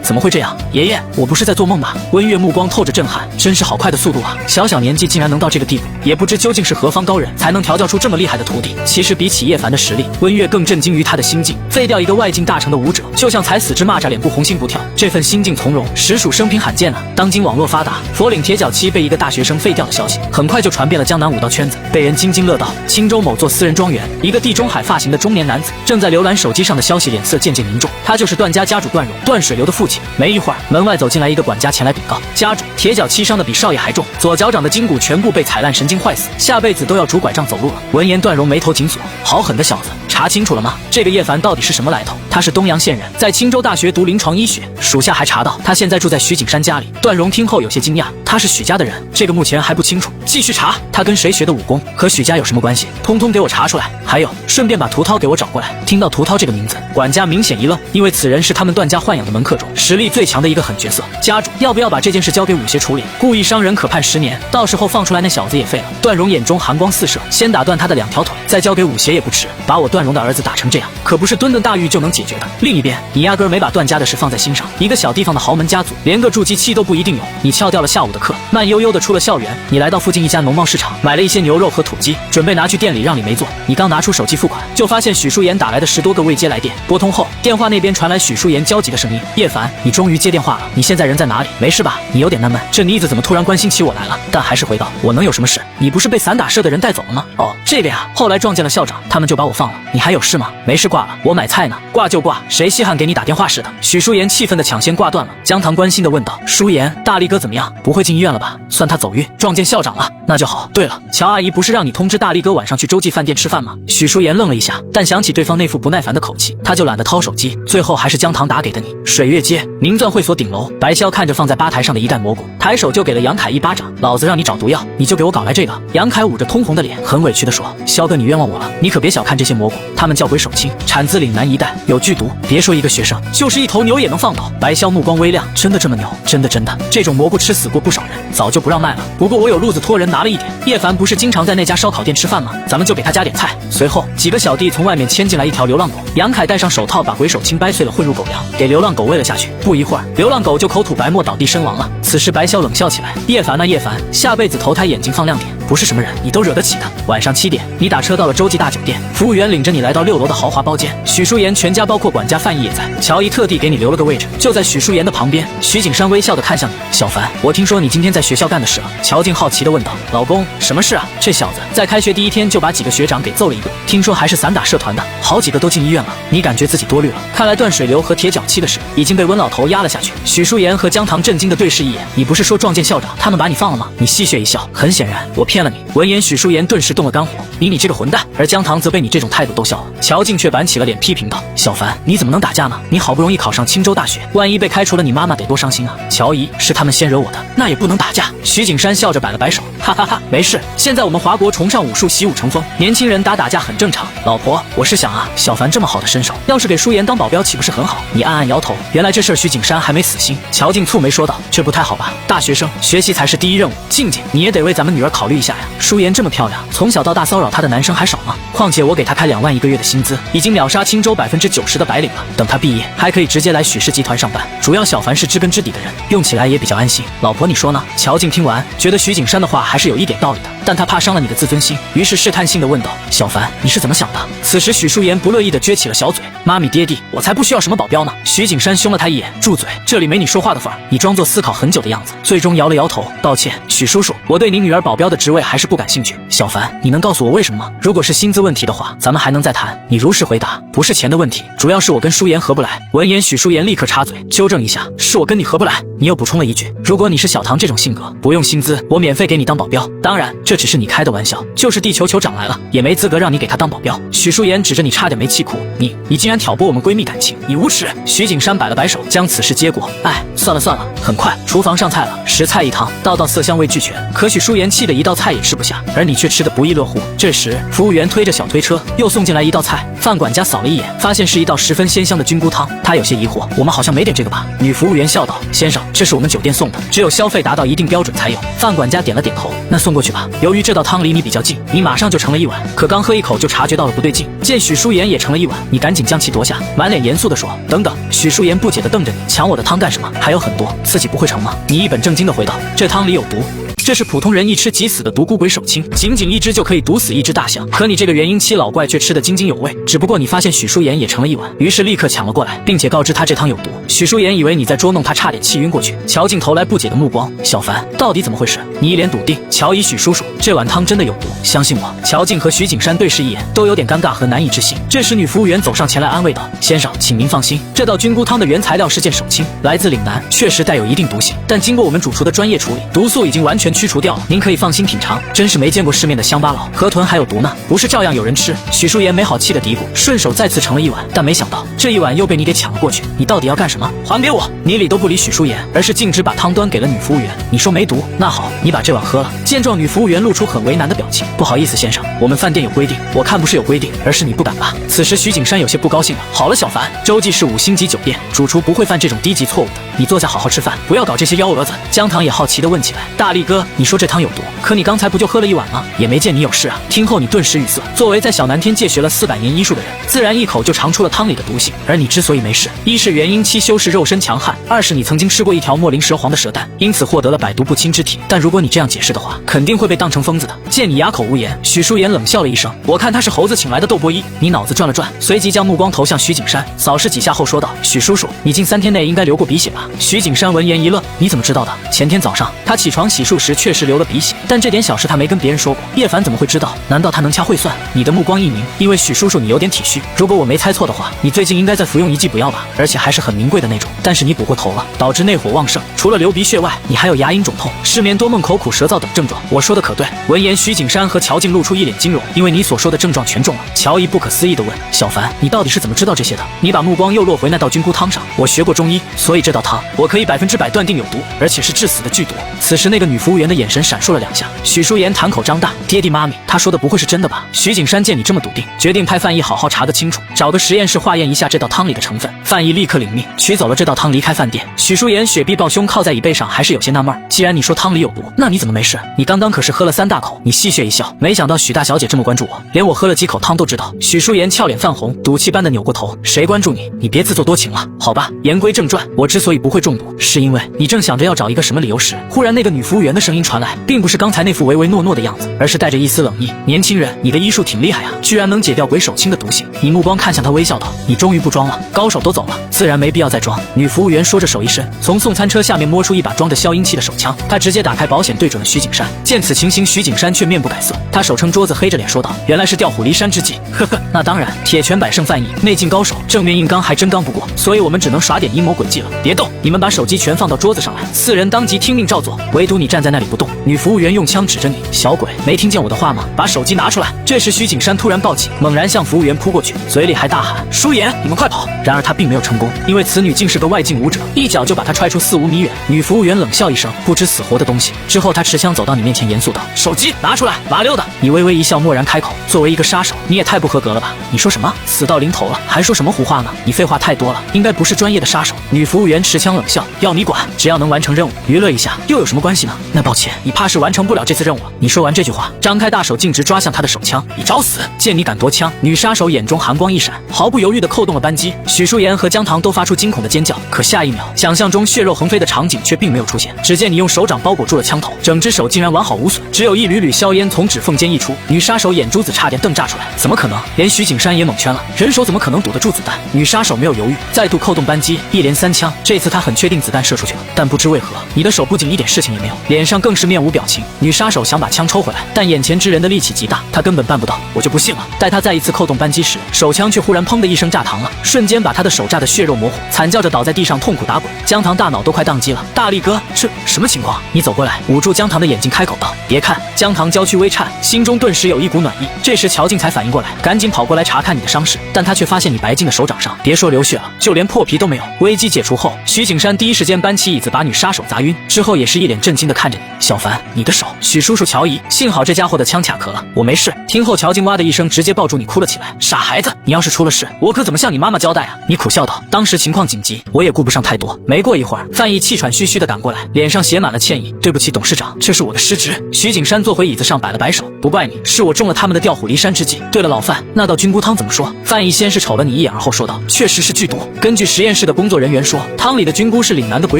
怎么会这样？爷爷，我不是在做梦吧？温月目光透着震撼，真是好快的速度啊！小小年纪竟然能到这个地步，也不知究竟是何方高人才能调教出这么厉害的徒弟。其实比起叶凡的实力，温月更震惊于他的心境。废掉一个外境大成的武者，就像踩死只蚂蚱，脸不红心不跳，这份心境从容，实属生平罕见啊！当今网络发达，佛岭铁脚七被一个大学生废掉的消息，很快就传遍了江南武道圈子，被人津津乐道。青州某座私人庄园，一个地中海发型的中年男子正在浏览手机上的消息，脸色渐渐凝重。他就是段家家主段荣，段水流的父亲。没一会儿，门外走进来一个管家前来禀告：家主，铁脚七伤的比少爷还重，左脚掌的筋骨全部被踩烂，神经坏死，下辈子都要拄拐杖走路了。闻言，段荣眉头紧锁，好狠的小子！查清楚了吗？这个叶凡到底是什么来头？他是东阳县人，在青州大学读临床医学，属下还查到他现在住在徐景山家里。段荣听后有些惊讶，他是许家的人？这个目前还不清楚，继续查。他跟谁学的武功，和许家有什么关系？通通给我查出来。还有，顺便把涂涛给我找过来。听到涂涛这个名字，管家明显一愣，因为此人是他们段家豢养的门客中实力最强的一个狠角色。家主，要不要把这件事交给武协处理？故意伤人可判10年，到时候放出来那小子也废了。段荣眼中寒光四射，先打断他的2条腿，再交给武协也不迟。把我段荣的儿子打成这样，可不是墩墩大狱就能解决的。另一边，你压根儿没把段家的事放在心上，一个小地方的豪门家族，连个筑基期都不一定有。你翘掉了下午的课，慢悠悠的出了校园，你来到附近一家农贸市场，买了一些牛肉和土鸡，准备拿去店里让李梅做。你刚拿出手机付款，就发现许淑妍打来的10多个未接来电。拨通后，电话那边传来许淑妍焦急的声音：叶凡，你终于接电话了，你现在人在哪里？没事吧？你有点纳闷，这妮子怎么突然关心起我来了？但还是回道：我能有什么事？你不是被散打社的人带走了吗？哦，这个呀，后来撞见了校长，他们就把我放了。你还有事吗？没事，挂了，我买菜呢。挂就挂，谁稀罕给你打电话似的？许淑妍气愤的抢先挂断了。姜糖关心的问道：淑妍，大力哥怎么样？不会进医院了吧？算他走运，撞见校长了，那就好。对了，乔阿姨不是让你通知大力哥晚上去洲际饭店吃饭吗？许淑妍愣了一下，但想起对方那副不耐烦的口气，他就懒得掏手机，最后还是姜糖打给的你。水月街宁钻会所顶楼，白潇看着放在吧台上的一袋蘑菇，抬手就给了杨凯一巴掌。老子让你找毒药，你就给我搞来这个。杨凯捂着通红的脸，很委屈的说：萧哥，你冤枉我了，你可别小看这些蘑菇，他们叫鬼手青，产自岭南一带，有剧毒，别说一个学生，就是一头牛也能放倒。白潇目光微亮，真的这么牛？真的，这种蘑菇吃死过不少人，早就不让卖了。不过我有路子托人拿了一点。叶凡不是经常在那家烧烤店吃饭吗？咱们就给他加点菜。随后几个小弟从外面牵进来一条流浪狗，杨凯戴上手套把鬼手青掰碎了混入狗粮，给流浪狗喂了下去。不一会儿，流浪狗就口吐白沫倒地身亡了。此时白潇冷笑起来：叶凡啊叶凡，下辈子投胎眼睛放亮点，不是什么人你都惹得起的。晚上7点，你打车到了洲际大酒店，服务员领着你来到6楼的豪华包间，许淑妍全家包括管家范毅也在，乔姨特地给你留了个位置，就在许淑妍的旁边。徐景山微笑的看向你：小凡，我听说你今天在学校干的事了。乔静好奇的问道：老公，什么事啊？这小子在开学第1天就把几个学长给揍了一顿，听说还是散打社团的，好几个都进医院了。你感觉自己多虑了？看来段水流和铁脚七的事已经被温老头压了下去。许淑妍和姜糖震惊的对视一眼：你不是说撞见校长，他们把你放了吗？你戏谑一笑：很显然，我骗骗了你。闻言，许淑妍顿时动了肝火，你这个混蛋！而姜糖则被你这种态度逗笑了。乔静却板起了脸批评道：小凡，你怎么能打架呢？你好不容易考上青州大学，万一被开除了，你妈妈得多伤心啊！乔姨，是他们先惹我的，那也不能打架。徐景山笑着摆了摆手，哈哈哈，没事，现在我们华国崇尚武术，习武成风，年轻人打架很正常。老婆，我是想啊，小凡这么好的身手，要是给淑妍当保镖，岂不是很好？你暗暗摇头，原来这事儿徐景山还没死心。乔静蹙眉说道：这不太好吧？大学生学习才是第一任务。静静，你也得为咱们女儿考虑一下呀。淑妍这么漂亮，从小到大骚扰她的男生还少吗？况且我给她开2万1个月的薪资，已经秒杀青州90%的白领了。等她毕业，还可以直接来许氏集团上班。主要小凡是知根知底的人，用起来也比较安心。老婆，你说呢？乔静听完，觉得徐景山的话还是有一点道理的，但他怕伤了你的自尊心，于是试探性的问道：小凡，你是怎么想的？此时许淑妍不乐意的撅起了小嘴：妈咪爹地，我才不需要什么保镖呢。徐景山凶了他一眼：住嘴，这里没你说话的份儿。你装作思考很久的样子，最终摇了摇头：抱歉，许叔叔，我对您女儿保镖的职位还是不感兴趣。小凡，你能告诉我为什么吗？如果是薪资问题的话，咱们还能再谈。你如实回答，不是钱的问题，主要是我跟淑妍合不来。闻言，许淑妍立刻插嘴纠正一下：是我跟你合不来。你又补充了一句：如果你是小唐这种性格，不用薪资，我免费给你当保镖。当然，这只是你开的玩笑，就是地球酋长来了，也没资格让你给他当保镖。许淑妍指着你差点没气哭：你竟然挑拨我们闺蜜感情，你无耻！徐景山摆了摆手，将此事接过。哎，算了算了。很快，厨房上菜了，10菜1汤，道色香味俱全。可许淑妍气得一道菜也吃不下，而你却吃得不亦乐乎。这时，服务员推着小推车又送进来一道菜，饭管家扫了一眼，发现是一道十分鲜香的菌菇汤，他有些疑惑：我们好像没点这个吧？女服务员笑道：先生，这是我们酒店送的，只有消费达到一定标准才有。饭管家点了点头，那送过去吧。由于这道汤离你比较近，你马上就盛了一碗，可刚喝一口就察觉到了不对劲。见许淑妍也盛了一碗，你赶紧将其夺下，满脸严肃地说：等等。许淑妍不解地瞪着你，抢我的汤干什么？还有很多，自己不会盛吗？你一本正经地回道：这汤里有毒。这是普通人一吃即死的毒菇鬼手青，仅仅1只就可以毒死1只大象。可你这个元婴期老怪却吃得津津有味。只不过你发现许淑妍也盛了一碗，于是立刻抢了过来，并且告知她这汤有毒。许淑妍以为你在捉弄她，差点气晕过去。瞧进头来不解的目光，小凡，到底怎么回事？你一脸笃定。乔姨，许叔叔，这碗汤真的有毒，相信我。乔静和徐景山对视一眼，都有点尴尬和难以置信。这时女服务员走上前来安慰道：先生，请您放心，这道菌菇汤的原材料是件手青，来自岭南，确实带有一定毒性，但经过我们主厨的专业处理，毒素已经完全驱除掉了，您可以放心品尝。真是没见过世面的乡巴佬，河豚还有毒呢，不是照样有人吃？许淑妍没好气的嘀咕，顺手再次盛了一碗，但没想到这一碗又被你给抢了过去。你到底要干什么？还给我！你理都不理许淑妍，而是径直把汤端给了女服务员。你说没毒，那好，你把这碗喝了。见状，女服务员露出很为难的表情。不好意思，先生，我们饭店有规定。我看不是有规定，而是你不敢吧？此时徐景山有些不高兴了。好了，小凡，洲际是5星级酒店，主厨不会犯这种低级错误的。你坐下好好吃饭，不要搞这些幺蛾子。姜糖也好奇地问起来：大力哥，你说这汤有毒，可你刚才不就喝了一碗吗？也没见你有事啊。听后你顿时语塞。作为在小南天界学了400年医术的人，自然一口就尝出了汤里的毒性。而你之所以没事，一是元婴期修饰肉身强悍，二是你曾经吃过一条墨灵蛇皇的蛇蛋，因此获得了百毒不侵之体。但如果你这样解释的话，肯定会被当成疯子的。见你哑口无言，许淑妍冷笑了一声：我看他是猴子请来的斗波一。你脑子转了转，随即将目光投向徐景山，扫视几下后说道：许叔叔，你近3天内应该流过鼻血吧？徐景山闻言一愣：你怎么知道的？前天早上他起床洗漱时确实流了鼻血，但这点小事他没跟别人说过。叶凡怎么会知道？难道他能掐会算？你的目光一凝，因为许叔叔你有点体虚，如果我没猜错的话，你最近应该在服用一剂补药吧，而且还是很名贵的那种。但是你补过头了，导致内火旺盛，除了流鼻血外，你还有牙龈肿痛、失眠多梦、口苦舌燥等症状。我说的可对？闻言，徐景山和乔静露出一脸惊容，因为你所说的症状全中了。乔姨不可思议地问：小凡，你到底是怎么知道这些的？你把目光又落回那道菌菇汤上。我学过中医，所以这道汤我可以100%断定有毒，而且是致死的剧毒。此时那个女服务员的眼神闪烁了2下，许淑妍堂口张大：爹地妈咪，他说的不会是真的吧？徐景山见你这么笃定，决定派范毅好好查个清楚，找个实验室化验一下这道汤里的成分。范毅立刻领命，取走了这道汤离开饭店。许淑妍雪碧抱胸靠在椅背上，还是有些纳闷儿。既然你说汤里有毒，那你怎么没事？你刚刚可是喝了3大口。你戏谑一笑，没想到许大小姐这么关注我，连我喝了几口汤都知道。许淑妍俏脸泛红，赌气般的扭过头：谁关注你？你别自作多情了。好吧，言归正传，我之所以不会中毒，是因为你正想着要找一个什么理由时，忽然那个女服务员的声音传来，并不是刚才那副唯唯诺诺的样子，而是带着一丝冷意。年轻人，你的医术挺厉害啊，居然能解掉鬼手青的毒性。你目光看向他，微笑道：你终于不装了，高手都走了，自然没必要再装。女服务员说着手一伸，从送餐车下面摸出一把装着消音器的手枪，她直接打开保险对准了徐景山。见此情形，徐景山却面不改色，他手撑桌子黑着脸说道：原来是调虎离山之计，呵呵，那当然，铁拳百胜范毅，内劲高手，正面硬刚还真刚不过，所以我们只能耍点阴谋诡计了。别动，你们把手机全放到桌子上来。4人当即听命照做，唯独你站在那那里不动。女服务员用枪指着你，小鬼，没听见我的话吗？把手机拿出来！这时徐景山突然暴起，猛然向服务员扑过去，嘴里还大喊：舒言，你们快跑！然而他并没有成功，因为此女竟是个外劲舞者，一脚就把他踹出4、5米远。女服务员冷笑一声，不知死活的东西。之后他持枪走到你面前，严肃道：手机拿出来，麻溜的。你微微一笑，蓦然开口：作为一个杀手，你也太不合格了吧？你说什么？死到临头了，还说什么胡话呢？你废话太多了，应该不是专业的杀手。女服务员持枪冷笑：要你管，只要能完成任务，娱乐一下又有什么关系呢？那抱歉，你怕是完成不了这次任务了。你说完这句话，张开大手径直抓向他的手枪，你找死！见你敢夺枪，女杀手眼中寒光一闪，毫不犹豫地扣动了扳机。许淑妍和姜糖都发出惊恐的尖叫，可下一秒，想象中血肉横飞的场景却并没有出现。只见你用手掌包裹住了枪头，整只手竟然完好无损，只有一缕缕硝烟从指缝间溢出。女杀手眼珠子差点瞪炸出来，怎么可能？连徐景山也蒙圈了，人手怎么可能堵得住子弹？女杀手没有犹豫，再度扣动扳机，一连3枪。这次她很确定子弹射出去了，但不知为何，你的手不仅一点事情也没有，脸上更是面无表情。女杀手想把枪抽回来，但眼前之人的力气极大，她根本办不到。我就不信了！待她再一次扣动扳机时，手枪却忽然砰的一声炸膛了，瞬间把她的手炸得血肉模糊，惨叫着倒在地上痛苦打滚。姜糖大脑都快宕机了，大力哥，这什么情况？你走过来，捂住姜糖的眼睛，开口道：别看。姜糖娇躯微颤，心中顿时有一股暖意。这时乔静才反应过来，赶紧跑过来查看你的伤势，但他却发现你白净的手掌上，别说流血了，就连破皮都没有。危机解除后，徐景山第一时间搬起椅子把女杀手砸晕，之后也是一脸震惊的看着你：小凡，你的手。许叔叔乔姨，幸好这家伙的枪卡壳了，我没事。听后乔静哇的一声直接抱住你哭了起来：傻孩子，你要是出了事，我可怎么向你妈妈交代啊？你苦笑道：当时情况紧急，我也顾不上太多。没过一会儿，范毅气喘吁吁的赶过来，脸上写满了歉意：对不起董事长，这是我的失职。徐景山坐回椅子上摆了摆手：不怪你，是我中了他们的调虎离山之计。对了，老范，那道菌菇汤怎么说？范毅先是瞅了你一眼，而后说道：确实是剧毒。根据实验室的工作人员说，汤里的菌菇是岭南的鬼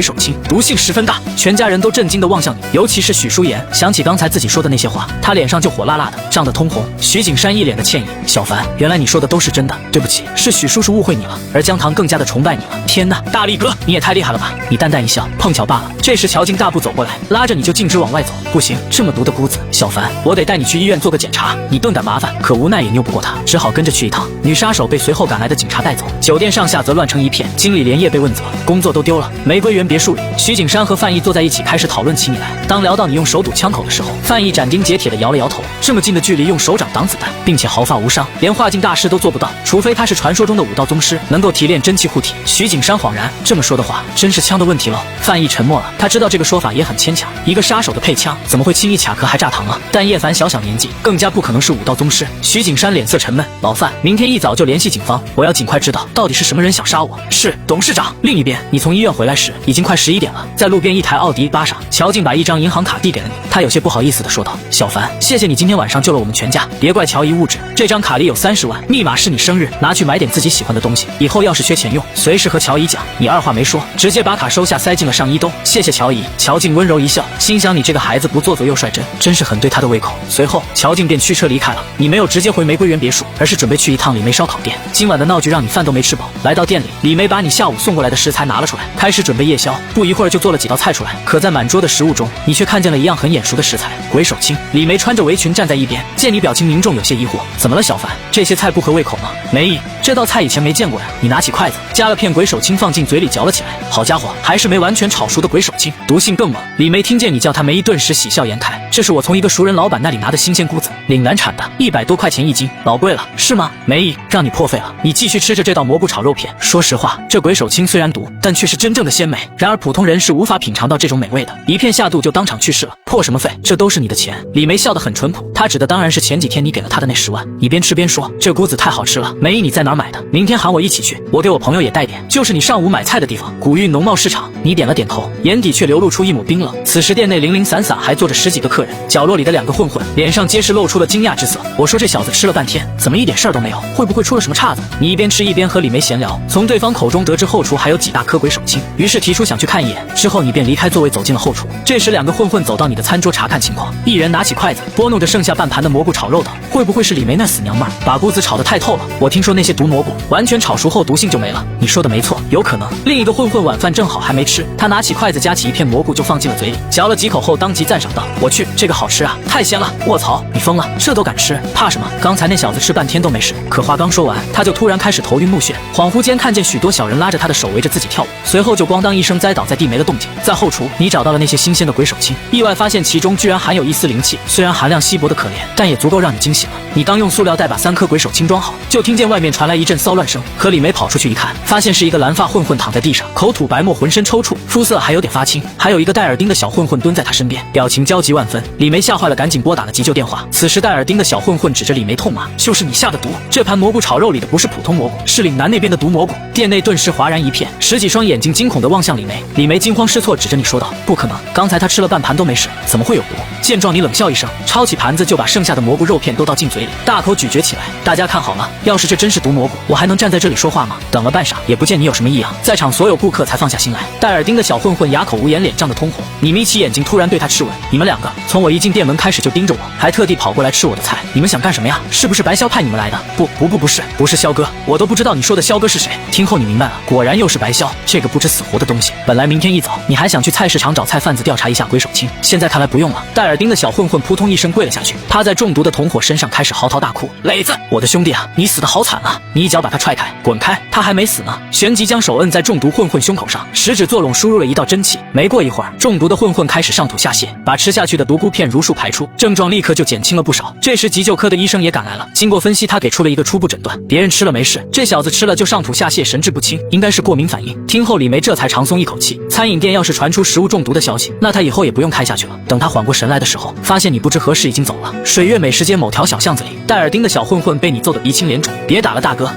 手青，毒性十分大。全家人都震惊地望向你，尤其是许淑妍，想起刚才自己说的那些话，她脸上就火辣辣的，涨得通红。徐景山一脸的歉意：小凡，原来你说的都是真的，对不起，是许叔叔误会你了。而姜糖更加的崇拜你了。天哪，大力哥，你也太厉害了吧！你淡淡一笑，碰巧罢了。这时乔静大步走过来，拉着你就径直往外走。不行，这么毒的菇子，小凡，我得带你去医院做个检查。你顿感麻烦，可无奈也拗不过他，只好跟着去一趟。女杀手被随后赶来的警察带走，酒店上下则乱成一片，经理连夜被问责，工作都丢了。玫瑰园别墅里，徐景山和范毅坐在一起，开始讨论起你来。当聊到你用手堵枪口的时候，范毅斩钉截铁地摇了摇头。这么近的距离用手掌挡子弹，并且毫发无伤，连化境大师都做不到，除非他是传说中的武道宗师，能够提炼真气护体。徐景山恍然，这么说的话，真是枪的问题了。范毅沉默了，他知道这个说法也很牵强，一个杀手的配枪怎么会轻易卡壳还炸膛啊？但叶凡小年纪，更加不可能是武道宗师。徐景山脸色沉闷：老范，明天一早就联系警方，我要尽快知道到底是什么人想杀我。是，董事长。另一边，你从医院回来时已经快11点了，在路边一台奥迪8上，乔静把一张银行卡递给了你，他有些不好意思地说道：小凡，谢谢你今天晚上救了我们全家，别怪乔姨物质，这张卡里有30万，密码是你生日，拿去买点自己喜欢的东西，以后要是缺钱用，随时和乔姨讲。你二话没说，直接把卡收下，塞进了上衣兜。谢谢乔姨。乔静温柔一笑，心想你这个孩子不做作又率真是很对他的胃口。随后乔静便驱车离开了。你没有直接回玫瑰园别墅，而是准备去一趟李梅烧烤店。今晚的闹剧让你饭都没吃饱。来到店里，李梅把你下午送过来的食材拿了出来，开始准备夜宵。不一会儿就做了几道菜出来，可在满桌的食物中，你却看见了一样很眼熟的食材——鬼手青。李梅穿着围裙站在一边，见你表情凝重，有些疑惑：怎么了，小凡？这些菜不合胃口吗？没，这道菜以前没见过呀。你拿起筷子，夹了片鬼手青放进嘴里嚼了起来。好家伙，还是没完全炒熟的鬼手青，毒性更猛。李梅听见你叫她梅姨，顿时喜笑颜开：这是我从一个熟人老板那里拿的新鲜菇子，岭南产的，100多块钱1斤，老贵了，是吗？梅姨，让你破费了。你继续吃着这道蘑菇炒肉片。说实话，这鬼手青虽然毒，但却是真正的鲜美。然而普通人是无法品尝到这种美味的，一片下肚就当场去世了。破什么费？这都是你的钱。李梅笑得很淳朴，她指的当然是前几天你给了她的那10万。你边吃边说：这菇子太好吃了，梅姨你在哪儿买的？明天喊我一起去，我给我朋友也带点。就是你上午买菜的地方，古运农贸市场。你点了点头，眼底却流露出一抹冰冷。此时店内零零散散还坐着10几个客人，角落里的2个混混脸上皆是露出了惊讶之色。我说这小子吃了半天，怎么一点事儿都没有？会不会出了什么岔子？你一边吃一边和李梅闲聊，从对方口中得知后厨还有几大颗鬼手青，于是提出想去看一眼。之后你便离开座位走进了后厨。这时2个混混走到你的餐桌查看情况，一人拿起筷子拨弄着剩下半盘盘的蘑菇炒肉的，会不会是李梅那死娘们儿把菇子炒得太透了？我听说那些毒蘑菇完全炒熟后毒性就没了。你说的没错，有可能。另一个混混晚饭正好还没吃，他拿起筷子夹起一片蘑菇就放进了嘴里，嚼了几口后当即赞赏道：“我去，这个好吃啊，太鲜了！卧槽，你疯了，这都敢吃？怕什么？刚才那小子吃半天都没事。”可话刚说完，他就突然开始头晕目眩，恍惚间看见许多小人拉着他的手围着自己跳舞，随后就咣当一声栽倒在地没了动静。在后厨，你找到了那些新鲜的鬼手青，意外发现其中居然含有一丝灵气，虽然含量稀薄的可怜，但也足够让你惊喜了。你刚用塑料袋把3颗鬼手青装好，就听见外面传来一阵骚乱声。可李梅跑出去一看，发现是一个蓝发混混躺在地上，口吐白沫，浑身抽搐，肤色还有点发青，还有一个戴耳钉的小混混蹲在他身边，表情焦急万分。李梅吓坏了，赶紧拨打了急救电话。此时戴耳钉的小混混指着李梅痛骂：“就是你下的毒！这盘蘑菇炒肉里的不是普通蘑菇，是岭南那边的毒蘑菇！”店内顿时哗然一片，十几双眼睛惊恐地望向李梅。李梅惊慌失措，指着你说道：“不可能，刚才他吃了半盘都没事，怎么会有毒？”见状，你冷笑一声，抄起盘子就把剩下的蘑菇肉片都倒进嘴里，大口咀嚼起来。大家看好了，要是这真是毒蘑菇，我还能站在这里说话吗？等了半晌，也不见你有什么异样，在场所有顾客才放下心来。戴耳钉的小混混哑口无言，脸涨得通红。你眯起眼睛，突然对他斥问：“你们2个从我一进店门开始就盯着我，还特地跑过来吃我的菜，你们想干什么呀？是不是白肖派你们来的？”“不是肖哥，我都不知道你说的肖哥是谁。”听后你明白了，果然又是白肖，这个不知死活的东西。本来明天一早你还想去菜市场找菜贩子调查一下鬼手青，现在看来不用了。戴耳钉的小混混扑通一声跪了下去，趴在中毒的同伙身上开始嚎啕大哭：“磊子，我的兄弟啊，你死得好惨啊！”你一脚把他踹开，滚开！他还没死呢。旋即将手摁在中毒混混胸口上，食指作拢输入了一道真气。没过一会儿，中毒的混混开始上吐下泻，把吃下去的毒菇片如数排出，症状立刻就减轻了不少。这时急救科的医生也赶来了，经过分析，他给出了一个初步诊断：别人吃了没事，这小子吃了就上吐下泻，神志不清，应该是过敏反应。听后李梅这才长松一口气。餐饮店要是传出食物中毒的消息，那他以后也不用开下去了。等他缓过神来的时候，发现你不知何时已经走了。水月美食街某条小巷子里，戴耳钉的小混混被你揍得鼻青脸肿。别打了大哥，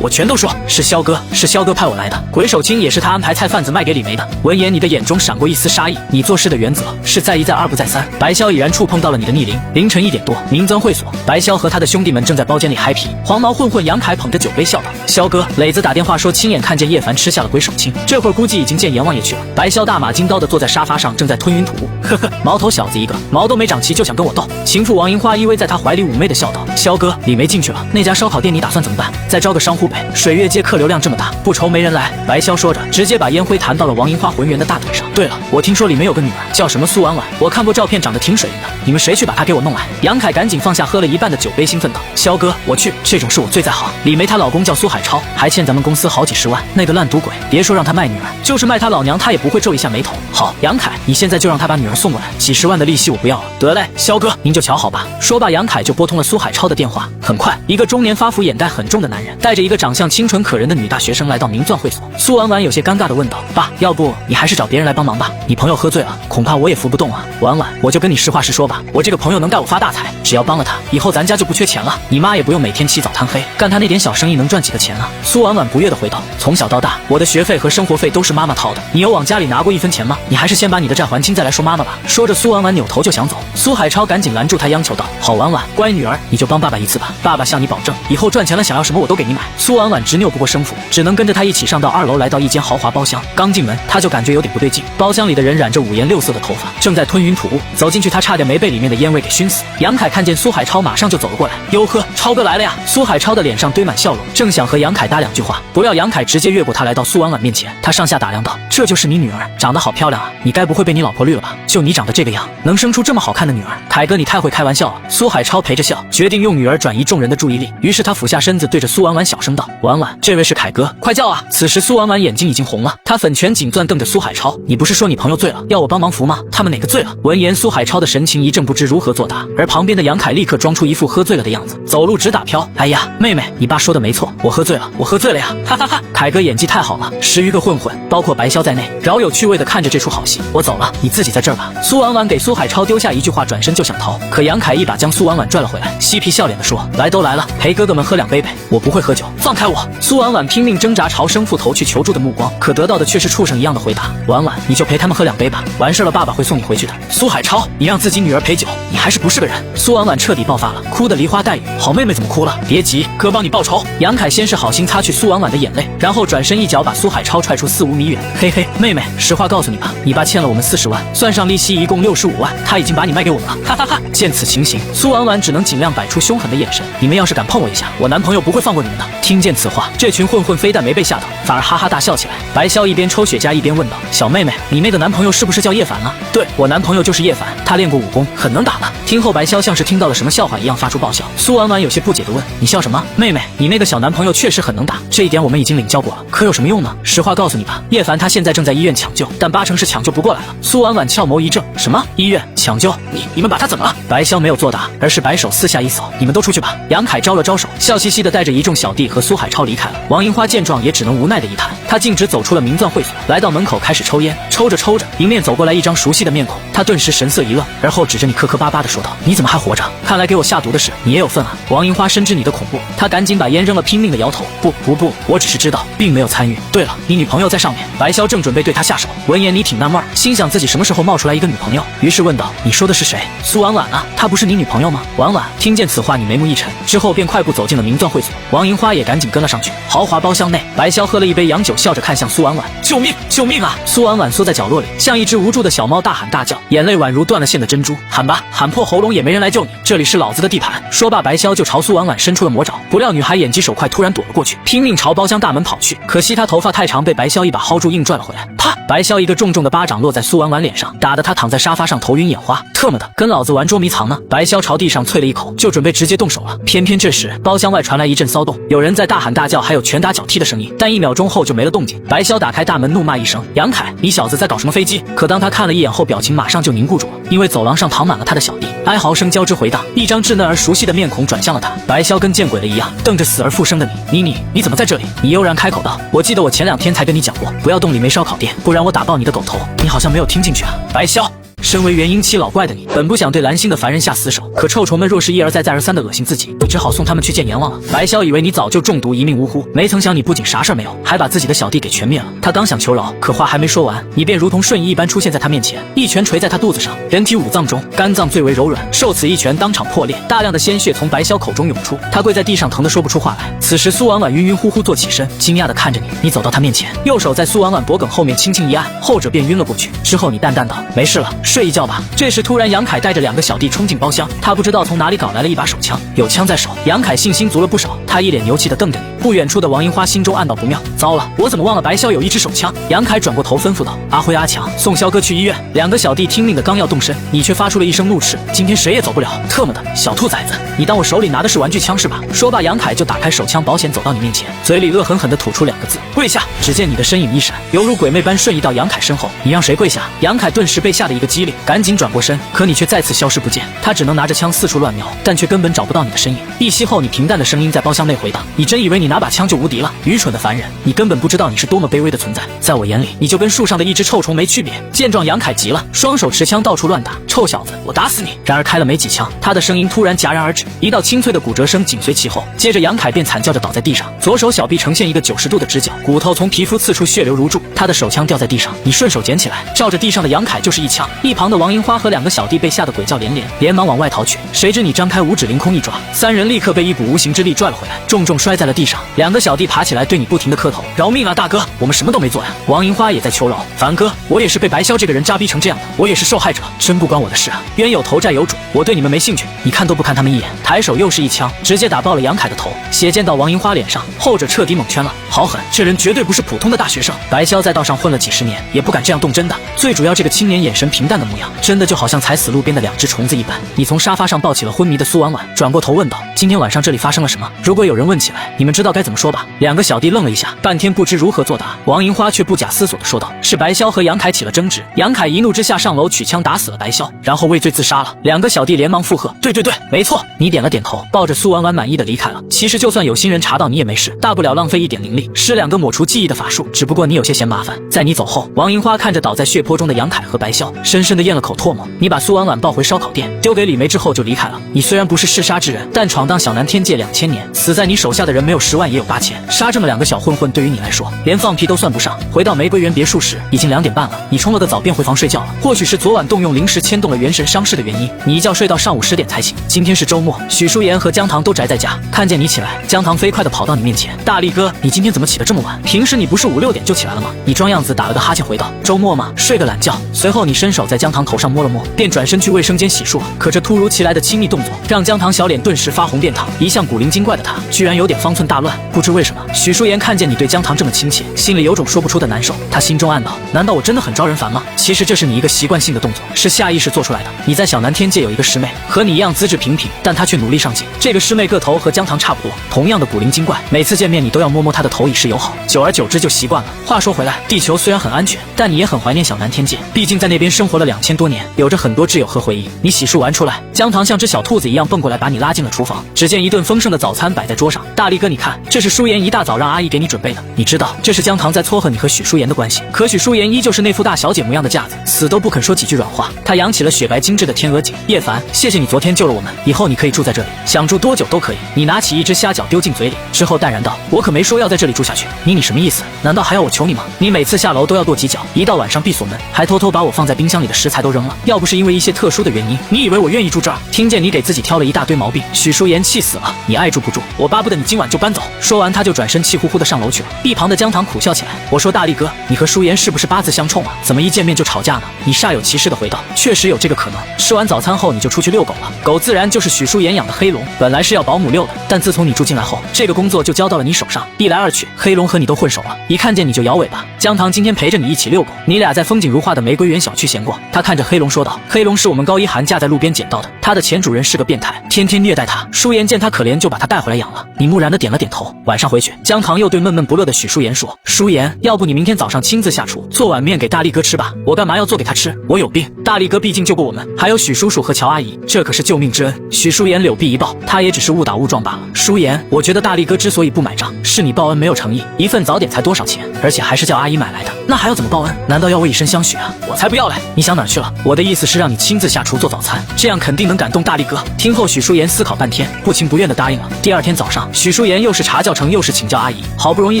我全都说，是肖哥派我来的，鬼手青也是他安排菜贩子卖给李梅的。闻言，你的眼中闪过一丝杀意，你做事的原则是在一再二不再三。白肖已然触碰到了你的逆鳞。凌晨1点多，明增会所，白肖和他的兄弟们正在包间里嗨皮。黄毛混混杨凯捧着酒杯笑道：“肖哥，磊子打电话说亲眼看见叶凡吃下了鬼手青，这会儿估计已经见阎王爷去了。”白肖大马金刀的坐在沙发上，正在吞云吐雾。呵呵，毛头小子一个，毛都没长齐就想跟我斗。情妇王银花依偎在他怀里妩媚的笑道：“肖哥，李梅进去了，那家烧烤店你打算怎么办？再招个商户呗。水月街客流量这么大，不愁没人来。”白肖说着，直接把烟灰弹到了王银花浑圆的大腿上。对了，我听说李梅有个女儿叫什么苏婉婉，我看过照片，长得挺水灵的，你们谁去把她给我弄来？杨凯赶紧放下喝了一半的酒杯，兴奋道：“肖哥，我去，这种事我最在行。李梅她老公叫苏海超，还欠咱们公司好几十万，那个烂赌鬼，别说让他卖女儿，就是卖他老娘，他也不会皱一下眉头。好，杨凯，你现在就让他把女儿送过来，几十万的利息我不要了。得嘞，肖哥，您就瞧好吧。”说罢，杨凯就拨通了苏海超的电话。很快，一个中年发福、眼袋很重的男人带着一个长相清纯可人的女大学生来到明钻会所。苏婉婉有些尴尬地问道：“爸，要不你还是找别人来帮忙吧，你朋友喝醉了，恐怕我也扶不动啊。”婉婉，我就跟你实话实说吧，我这个朋友能带我发大财，只要帮了他，以后咱家就不缺钱了，你妈也不用每天起早贪黑干他那点小生意，能赚几个钱啊？苏婉婉不悦地回道：“从小到大，我的学费和生活费都是妈妈掏的，你有往家里拿过1分钱吗？你还是先把你的债还清再来说妈妈吧。”说着，苏婉婉扭头就想走，苏海超赶紧拦住他，央求道：“好婉婉，乖女儿，你就帮爸爸一次吧，爸爸向你保证，以后赚钱了想要什么我都给你买。”苏婉婉执拗不过生父，只能跟着他一起上到2楼，来到一间豪华包厢。刚进门，他就感觉有点不对劲，包厢里的人染着5颜6色的头发，正在吞云吐雾，走进去他差点没被里面的烟味给熏死。杨凯看见苏海超，马上就走了过来：“哟呵，超哥来了呀！”苏海超的脸上堆满笑容，正想和杨凯搭2句话，不料杨凯直接越过他来到苏婉婉面前，他上下打量道：“这就是你女儿，长得好漂亮啊，你该不会被你老婆绿了吧？就你长得这个样，能生出这么好看的女儿？凯哥你太会开玩笑了。”苏海超陪着笑，决定用女儿转移众人的注意力，于是他俯下身子对着苏婉婉小声道：“婉婉，这位是凯哥，快叫啊！”此时苏婉婉眼睛已经红了，她粉拳紧攥瞪着苏海超：“你不是说你朋友醉了，要我帮忙扶吗？他们哪个醉了？”闻言，苏海超的神情一怔，不知如何作答，而旁边的杨凯立刻装出一副喝醉了的样子，走路直打飘：“哎呀，妹妹，你爸说的没错，我喝醉了，我喝醉了呀！哈哈哈！凯哥演技太好了，10余个混混，包括白肖在内，饶有趣味的看着这出好戏。我走了，你自己在这儿吧。”苏婉婉给苏海超丢下一句话，转身就想逃，可杨凯一把将苏婉婉拽了回来，嬉皮笑脸的说：“来都来了，陪哥哥们喝2杯呗，我不会喝酒，放开我！”苏婉婉拼命挣扎，朝生父投去求助的目光，可得到的却是畜生一样的回答：“婉婉，你就陪他们喝2杯吧，完事了爸爸会送你回去的。”苏海超，你让自己女儿陪酒，你还是不是个人？苏婉婉彻底爆发了，哭得梨花带雨。好妹妹怎么哭了？别急，哥帮你报仇。杨凯先是好心擦去苏婉婉的眼泪，然后转身一脚把苏海超踹出4、5米远。嘿嘿，妹妹，实话告诉你吧，你爸欠了我们40万，算上利息一共65万，他已经把你卖给我们了。哈哈哈！见此情情形，苏婉婉只能尽量摆出凶狠的眼神。你们要是敢碰我一下，我男朋友不会放过你们的。听见此话，这群混混非但没被吓到，反而哈哈大笑起来。白潇一边抽雪茄一边问道：“小妹妹，你那个男朋友是不是叫叶凡啊？”“对，我男朋友就是叶凡，他练过武功，很能打的。”听后，白潇像是听到了什么笑话一样发出爆笑。苏婉婉有些不解地问：“你笑什么？妹妹，你那个小男朋友确实很能打，这一点我们已经领教过了，可有什么用呢？实话告诉你吧，叶凡他现在正在医院抢救，但8成是抢救不过来了。”苏婉婉俏眸一正：“什么医院抢救？你们把他怎么了？”白潇没有作答，而是摆手四下一扫：“你们都出去吧。”杨凯招了招手，笑嘻嘻地带着一众小弟和苏海超离开了。王银花见状也只能无奈的一叹，他径直走出了明钻会所，来到门口开始抽烟。抽着抽着，迎面走过来一张熟悉的面孔，他顿时神色一愣，而后指着你磕磕巴巴地说道：“你怎么还活着？看来给我下毒的是你也有份啊！”王银花深知你的恐怖，他赶紧把烟扔了，拼命地摇头：“不，我只是知道，并没有参与。对了，你女朋友在上面。”白潇正准备对他下手，闻言你挺纳闷，心想自己什么时候冒出来一个女朋友，于是问道：“你说的是谁？”“苏婉婉啊，她不是你女朋友吗？”婉婉听见此话，你眉目一沉，之后便快步走进了明钻会所。王银花也赶紧跟了上去。豪华包厢内，白潇喝了一杯洋酒，笑着看向苏婉婉：“救命，救命啊！”苏婉婉缩在角落里，像一只无助的小猫，大喊大叫，眼泪宛如断了线的珍珠。“喊吧，喊破喉咙也没人来救你，这里是老子的地盘！”说罢，白潇就朝苏婉婉伸出了魔爪，不料女孩眼疾手快，突然躲了过去，拼命朝包厢大门跑去。可惜她头发太长，被白潇一把薅住，硬拽了回来。啪！白潇一个重重的巴掌落在苏婉婉脸上，打得她躺在沙发上头晕眼花。特么的，跟老子玩捉迷藏呢！白潇朝地上啐了一口，就准备直接动手了。偏偏这时包厢外传来一阵骚动，有人在大喊大叫，还有拳打脚踢的声音，但1秒钟后就没了动静。白潇打开大门，怒骂一声：“杨凯，你小子在搞什么飞机？”可当他看了一眼后，表情马上就凝固住了，因为走廊上躺满了他的小弟，哀嚎声交织回荡，一张稚嫩而熟悉的面孔转向了他。白潇跟见鬼了一样，瞪着死而复生的你怎么在这里？你悠然开口道：“我记得我前2天才跟你讲过，不要动李梅烧烤店，不然我打爆你的狗头。你好像没有听进去啊。”白潇，身为元婴期老怪的你，本不想对蓝星的凡人下死手，可臭虫们若是一而再再而三的恶心自己，你只好送他们去见阎王了。白潇以为你早就中毒一命呜呼，没曾想你不仅啥事儿没有，还把自己的小弟给全灭了。他刚想求饶，可话还没说完，你便如同瞬移一般出现在他面前，一拳捶在他肚子上。人体5脏中，肝脏最为柔软，受此一拳当场破裂，大量的鲜血从白潇口中涌出，他跪在地上疼得说不出话来。此时苏婉婉晕晕乎乎坐起身，惊讶地看着你，你走到他面前，右手在苏婉婉脖颈后面轻轻一按，后者便晕了过去。之后你淡淡道：“没事了，睡一觉吧。”这时突然杨凯带着2个小弟冲进包厢，他不知道从哪里搞来了一把手枪，有枪在手，杨凯信心足了不少，他一脸牛气地瞪着你。不远处的王银花心中暗道不妙，糟了，我怎么忘了白潇有一支手枪？杨凯转过头吩咐道：“阿辉、阿强，送肖哥去医院。”2个小弟听命的刚要动身，你却发出了一声怒斥：“今天谁也走不了！特么的小兔崽子，你当我手里拿的是玩具枪是吧？”说罢，杨凯就打开手枪保险走到你面前，嘴里恶狠狠地吐出2个字：“跪下！”只见你的身影一闪，犹如鬼魅般瞬移到杨凯身后。你让谁跪下？杨凯顿时被吓得一个激灵，赶紧转过身，可你却再次消失不见。他只能拿着枪四处乱瞄，但却根本找不到你的身影。一息后，你平淡的声音在包厢内回荡：“你真以为你拿把枪就无敌了？愚蠢的凡人，你根本不知道你是多么卑微的存在，在我眼里，你就跟树上的一只臭虫没区别。”见状，杨凯急了，双手持枪到处乱打：“臭小子，我打死你！”然而开了没几枪，他的声音突然戛然而止，一道清脆的骨折声紧随其后，接着杨凯便惨叫着倒在地上，左手小臂呈现一个90度的直角，骨头从皮肤刺出，血流如注。他的手枪掉在地上，你顺手捡起来，照着地上的杨凯就是一枪。一旁的王银花和2个小弟被吓得鬼叫连连，连忙往外逃去。谁知你张开5指凌空一抓，3人立刻被一股无形之力拽了回来，重重摔在了地上。2个小弟爬起来对你不停地磕头：“饶命啊，大哥，我们什么都没做呀！”王银花也在求饶：“凡哥，我也是被白潇这个人扎逼成这样的，我也是受害者，真不关我的事啊！冤有头债有主，我对你们没兴趣，你看都不看他们一眼。”抬手又是一枪，直接打爆了杨凯的头，血溅到王银花脸上，后者彻底蒙圈了。好狠，这人绝对不是普通的大学生。白潇在道上混了几10年，也不敢这样动真的。最主要，这个青年眼神平淡的模样，真的就好像踩死路边的2只虫子一般。你从沙发上抱起了昏迷的苏婉婉，转过头问道：“今天晚上这里发生了什么？”如果有人问起来，你们知道该怎么说吧？2个小弟愣了一下，半天不知如何作答。王银花却不假思索地说道：“是白潇和杨凯起了争执，杨凯一怒之下上楼取枪打死了白潇，然后畏罪自杀了。”2个小弟连忙附和：“对，没错。”你点了点头，抱着苏婉婉满意的离开了。其实就算有心人查到你也没事，大不了浪费一点灵力，施2个抹除记忆的法术。只不过你有些嫌麻烦。在你走后，王银花看着倒在血泊中的杨凯和白潇，深深地咽了口唾沫。你把苏婉婉抱回烧烤店，丢给李梅之后就离开了。你虽然不是嗜杀之人，但闯荡小南天界2000年，死在你手下的人没有10万也有8000，杀这么2个小混混，对于你来说连放屁都算不上。回到玫瑰园别墅时，已经2点半了。你冲了个澡便回房睡觉了。或许是昨晚动用灵石牵动了元神伤势的原因，你一觉睡到上午10点才醒。今天是周末，许淑妍和姜糖都宅在家，看见你起来，姜糖飞快地跑到你面前：“大力哥，你今天怎么起得这么晚？平时你不是5、6点就起来了吗？”你装样子打了个哈欠回道：“周末嘛，睡个懒觉。”随后你伸手在江堂头上摸了摸，便转身去卫生间洗漱了。可这突如其来的亲密动作让江堂小脸顿时发红变烫，一向古灵精怪的他居然有点方寸大乱。不知为什么，许淑妍看见你对江堂这么亲切，心里有种说不出的难受。他心中暗道：难道我真的很招人烦吗？其实这是你一个习惯性的动作，是下意识做出来的。你在小南天界有一个师妹，和你一样资质平平，但她却努力上进。这个师妹个头和江堂差不多，同样的古灵精怪，每次见面你都要摸摸她的头以示友好，久而久之就习惯了。话说回来，地球虽然很安全，但你也很怀念小南天界，毕竟在那边生活了2000多年，有着很多挚友和回忆。你洗漱完出来，江堂像只小兔子一样蹦过来把你拉进了厨房。只见一顿丰盛的早餐摆在桌上，大力哥你看，这是舒妍一大早让阿姨给你准备的。你知道这是江堂在撮合你和许淑妍的关系，可许淑妍依旧是那副大小姐模样的架子，死都不肯说几句软话。她扬起了雪白精致的天鹅颈。叶凡，谢谢你昨天救了我们，以后你可以住在这里，想住多久都可以。你拿起一只虾饺丢进嘴里之后淡然道：我可没说要在这里住下去。你什么意思？难道还要我求你吗？你每次下楼都要跺几脚，一到晚上闭锁门，还偷偷把我放在冰箱里的食材都扔了。要不是因为一些特殊的原因，你以为我愿意住这儿？听见你给自己挑了一大堆毛病，许淑妍气死了。你爱住不住，我巴不得你今晚就搬走。说完他就转身气呼呼的上楼去了。一旁的江堂苦笑起来，我说大力哥，你和淑妍是不是八字相冲啊？怎么一见面就吵架呢？你煞有其事的回道：确实有这个可能。吃完早餐后你就出去遛狗了，狗自然就是许淑妍养的黑龙，本来是要保姆遛的，但自从你住进来后，这个工作就交到了你手上。一来二去，黑龙和你都混熟了，一看见你就摇尾巴。江堂今天陪着你一起遛狗，你俩在风景如画的玫瑰园小区闲逛。他看着黑龙说道：黑龙是我们高一寒假在路边捡到的，他的前主人是个变态，天天虐待他。淑妍见他可怜，就把他带回来养了。你木然的点了点头。晚上回去，江堂又对闷闷不乐的许淑妍说：淑妍，要不你明天早上亲自下厨，做碗面给大力哥吃吧。我干嘛要做给他吃？我有病。大力哥毕竟救过我们，还有许叔叔和乔阿姨，这可是救命之恩。许淑妍柳臂一抱，他也只是误打误撞罢了。淑妍，我觉得大力哥之所以不买账，是你报恩没有诚意。一份早点才多少钱，而且还是叫阿姨买来的，那还要怎么报恩？难道要我以身相许啊？我才不要嘞！你想哪儿去了？我的意思是让你亲自下厨做早餐，这样肯定能感动大力哥。听后许淑妍思考半天，不情不愿地答应了。第二天早上，许淑妍又是茶叫成又是请教阿姨，好不容易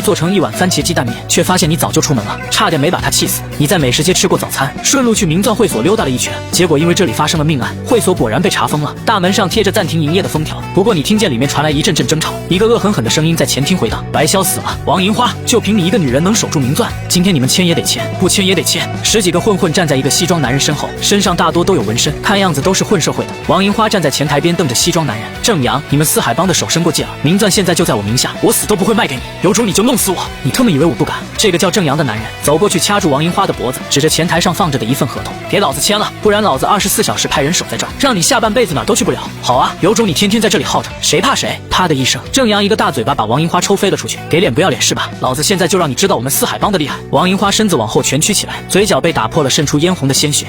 做成一碗番茄鸡蛋面，却发现你早就出门了，差点没把她气死。你在美食街吃过早餐，顺路去明钻会所溜达了一圈，结果因为这里发生了命案，会所果然被查封了，大门上贴着暂停营业的封条。不过你听见里面传来一阵阵争吵，一个恶狠狠的声音在前厅回荡：白潇死了，王银花，就凭你一个女人能守住明钻，今天你们签也得签，不签也得签。10几个混混站在一个西装男人身后，身上大多都有纹身，看样子都是混社会的。王银花站在前台边瞪着西装男人：正阳，你们四海帮的手伸过界了，明钻现在就在我名下，我死都不会卖给你，有种你就弄死我！你特么以为我不敢？这个叫正阳的男人走过去掐住王银花的脖子，指着前台上放着的一份合同：给老子签了，不然老子24小时派人守在这儿，让你下半辈子哪儿都去不了。好啊，有种你天天在这里耗着，谁怕谁！啪的一声，正阳一个大嘴巴把王银花抽飞了出去。给脸不要脸是吧？老子现在就让你知道我们四海帮的厉害！王银花身子往后蜷曲起来，嘴角被打破了，渗出嫣红的鲜血。